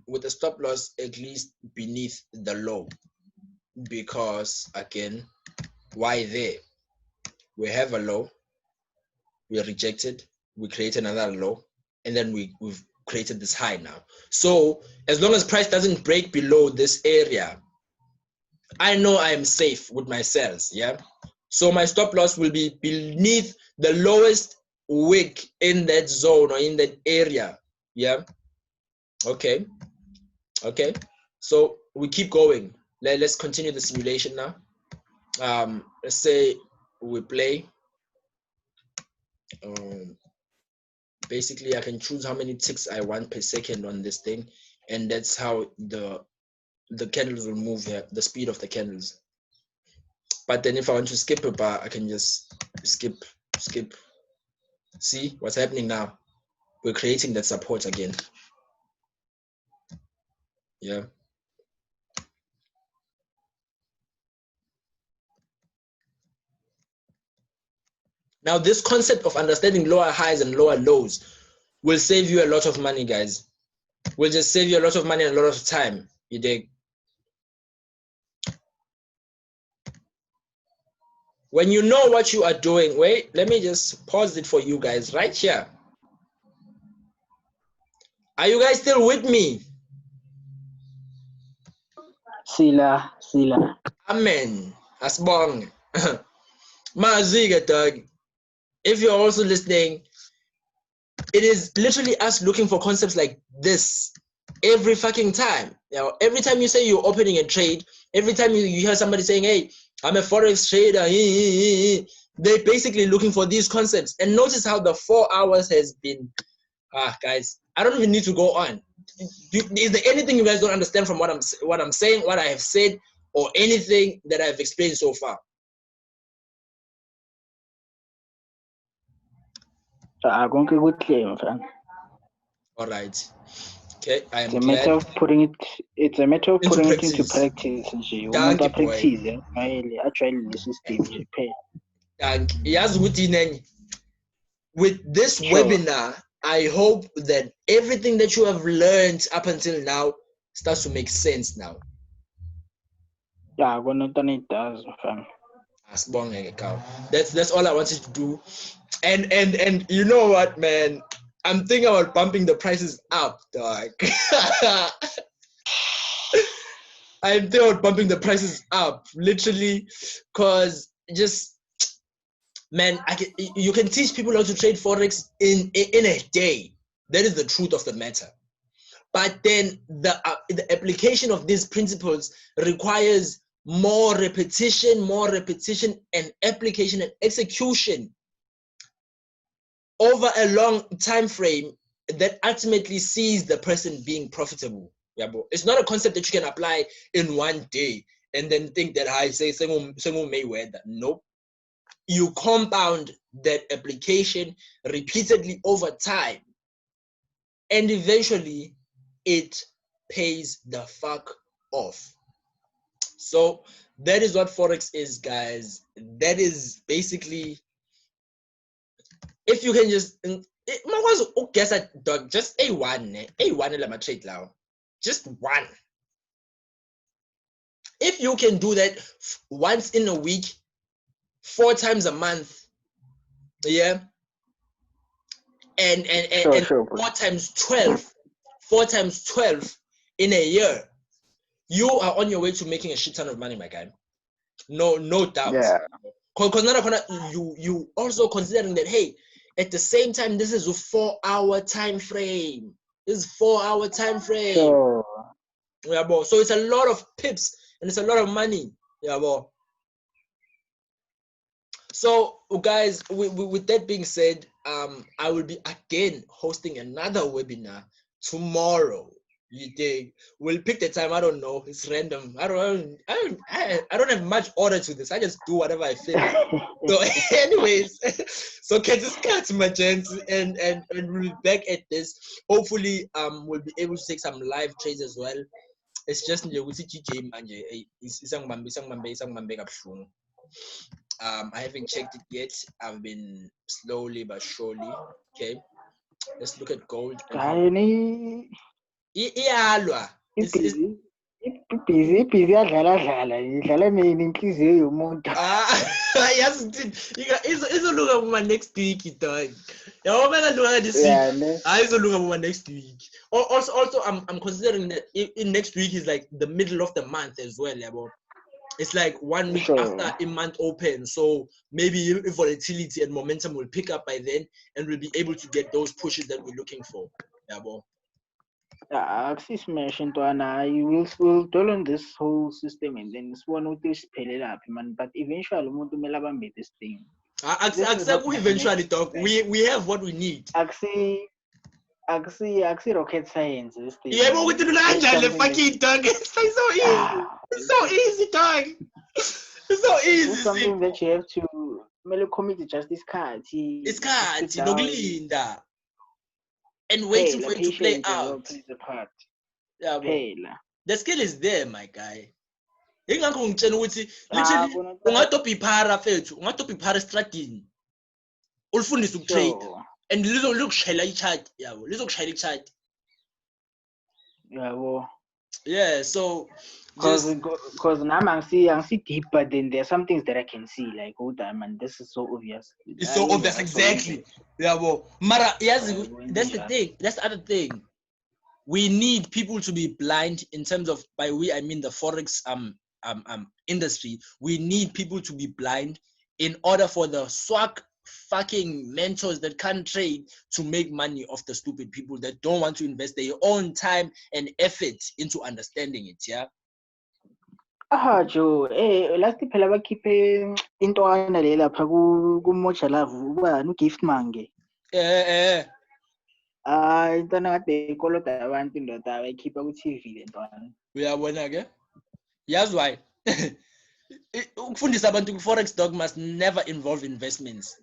with a stop loss at least beneath the low, because again, why there? We have a low, we reject it, we create another low, and then we've created this high now. So as long as price doesn't break below this area, I know I am safe with my sales. Yeah. So my stop loss will be beneath the lowest wick in that zone or in that area. Yeah. Okay. Okay. So we keep going. Let's continue the simulation now. Let's say we play. Basically, I can choose how many ticks I want per second on this thing, and that's how the candles will move here, the speed of the candles. But then if I want to skip a bar, I can just skip. See what's happening now? We're creating that support again. Yeah. Now, this concept of understanding lower highs and lower lows will save you a lot of money, guys. Will just save you a lot of money and a lot of time. You dig? When you know what you are doing, wait, let me just pause it for you guys right here. Are you guys still with me? Sila. Amen. Asbong. Maziga, dog. If you're also listening, it is literally us looking for concepts like this every fucking time. You know, every time you say you're opening a trade, every time you hear somebody saying, hey, I'm a forex trader, they're basically looking for these concepts. And notice how the 4 hours has been. Guys, I don't even need to go on. Is there anything you guys don't understand from what I'm saying, what I have said, or anything that I've explained so far? I don't get good claim, fam. All right. Okay, I am It's a matter of putting it. It's a matter of putting it into practice. Thank you, boy. With this webinar, I hope that everything that you have learned up until now starts to make sense now. Yeah, it does, fam. That's all I wanted to do. And you know what, man? I'm thinking about bumping the prices up, dog. I'm thinking about bumping the prices up, literally, because just, man, you can teach people how to trade forex in a day. That is the truth of the matter. But then the application of these principles requires more repetition, and application and execution over a long time frame that ultimately sees the person being profitable. Yeah, bro. It's not a concept that you can apply in one day and then think that I say someone may wear that. Nope. You compound that application repeatedly over time, and eventually it pays the fuck off. So that is what forex is, guys. That is basically, if you can just just A1 trade now. Just one. If you can do that once in a week, 4 times a month, yeah, and sure. 4 times 12 in a year, you are on your way to making a shit ton of money, my guy. No doubt. Yeah. Because you also considering that, hey, At the same time, this is a 4-hour time frame. This is 4-hour time frame. Sure. Yeah, bro. So it's a lot of pips and it's a lot of money. Yeah, bro. So, guys, with that being said, I will be again hosting another webinar tomorrow. You think we'll pick the time? I don't know. It's random. I don't have much order to this. I just do whatever I feel. So, anyways, so get this cut, my gents, and we'll be back at this. Hopefully, we'll be able to take some live trades as well. It's just GJ manje. I haven't checked it yet. I've been slowly but surely. Okay, let's look at gold. Busy adlala idlala nenhliziyo yomuntu. Yes, izoluka kuma next week, dog. Yeah, this week. Izoluka kuma next week. Also, I'm considering that in next week is like the middle of the month as well, yeah, bro. It's like 1 week after a month open, so maybe volatility and momentum will pick up by then, and we'll be able to get those pushes that we're looking for. Yeah, bro. Axis mentioned you will dwell on this whole system and then it's one with this up, man. But eventually, this thing. Eventually, talk. We have what we need. Axi rocket science. This thing. Yeah, but with the fucking dog, it's so easy. It's so easy, dog. It's so easy. It's something that you have to commit just this card. It's cards, no glinda. And waiting for it to play out. Yeah, the skill is there, my guy. Literally, ungatopipara fethu, ungatopipara stratini. Ulfundisa ukutrade. And lizokushayela i-chart, yabo. Lizokushayela i-chart. Yeah, yeah, so because now I'm see deep, but then there's some things that I can see, like, oh damn, and this is so obvious. It's so obvious, exactly. Yeah, well, Mara, yes, that's the thing. That's the other thing. We need people to be blind in terms of, by we I mean the forex industry. We need people to be blind in order for the swag fucking mentors that can't trade to make money off the stupid people that don't want to invest their own time and effort into understanding it. Yeah. Joe, last phela bakhiphe intwana le lapha ku Mocha Love ubani gift mange. Intwana kade ikolota abantu indoda abayikhipha ku TV le ntwana. Uyabona ke? Yazi why? Ukufundisa abantu ku forex dog must never involve investments.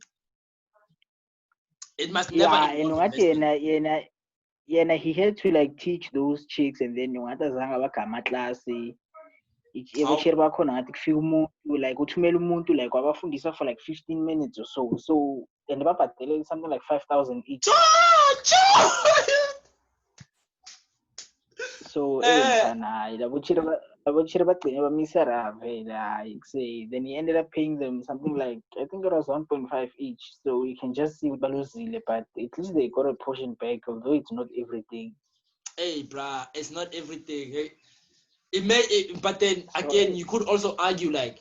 It must never involve investments. Yena he had to like teach those chicks and then ungatazanga bagama class. Ebesheri bakhona ngathi kufika umuntu like uthumela umuntu like wabafundisa for like 15 minutes or so and babhadele something like 5,000 each. So abotsheri bagcine bamiserave like say then he ended up paying them something like I think it was 1.5 each, so you can just see baluzile, but at least they got a portion back, although it's not everything. Hey bruh, it's not everything. Hey? But then again, you could also argue like,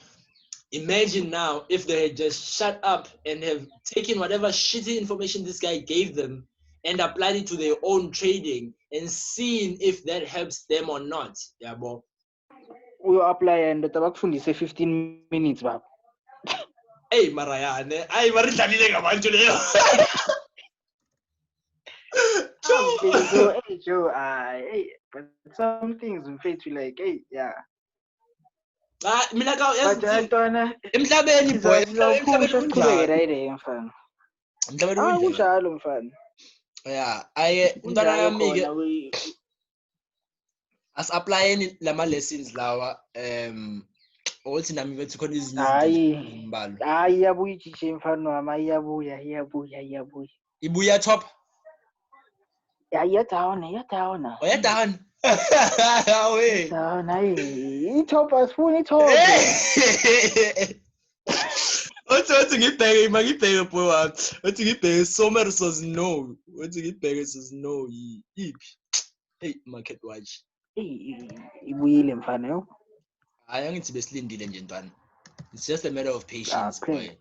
imagine now if they had just shut up and have taken whatever shitty information this guy gave them and applied it to their own trading and seen if that helps them or not. Yeah, bro. We apply and the tabakufundise 15 minutes, bab. Hey, Marayane, I maridlalile ngabantu leyo. Joe, but some things we face to like, hey, yeah. Mina ka emhlabeni boy, emhlabeni mfana. Kunjalo mfana. Yeah, mntwana yami ke as applying lama lessons lawa ukuthi nami bethu khona izinto imbalo. Hayi yabuya ijije mfana wami, iyabuya. Ibuya top. Yeah, you're down. Oh, you're down. Wait. Down, hey. Top as fully top. What's ngibheke boy wami. What's ngibheke somewhere says no. What's ngibheke says no. Hey, market watch. Ibuyile mfana yo. Angithi besilindile nje ntwana. It's just a matter of patience, boy.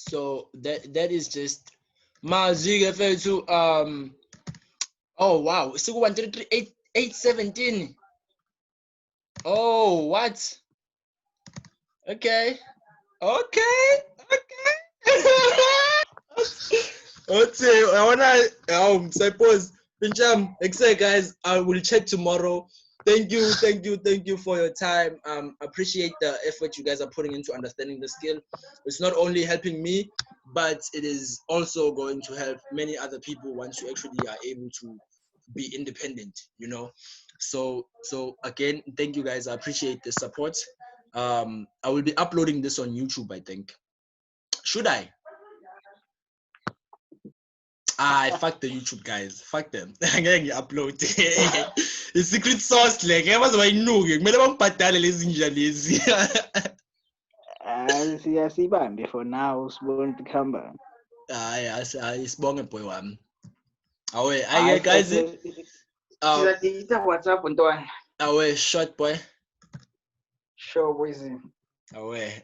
So that is just Mazig FFW. Oh wow, 1338817. Oh what? Okay. Okay. I wanna suppose Pincham, excited guys. I will check tomorrow. Thank you for your time. Appreciate the effort you guys are putting into understanding the skill. It's not only helping me, but it is also going to help many other people once you actually are able to be independent, you know. So again, thank you guys. I appreciate the support. I will be uploading this on YouTube, I think. Should I? Fuck the YouTube guys. Fuck them. Angeke upload. The secret sauce like bazobayinuke. Kumele bangibhadale lezi njalo lezi. Siyasibambe for now, sibone ukuhamba. Sibonge boy wami. Awe, guys. Sizadita WhatsApp ntwana. Awe, short boy. Sure, boys. Awe.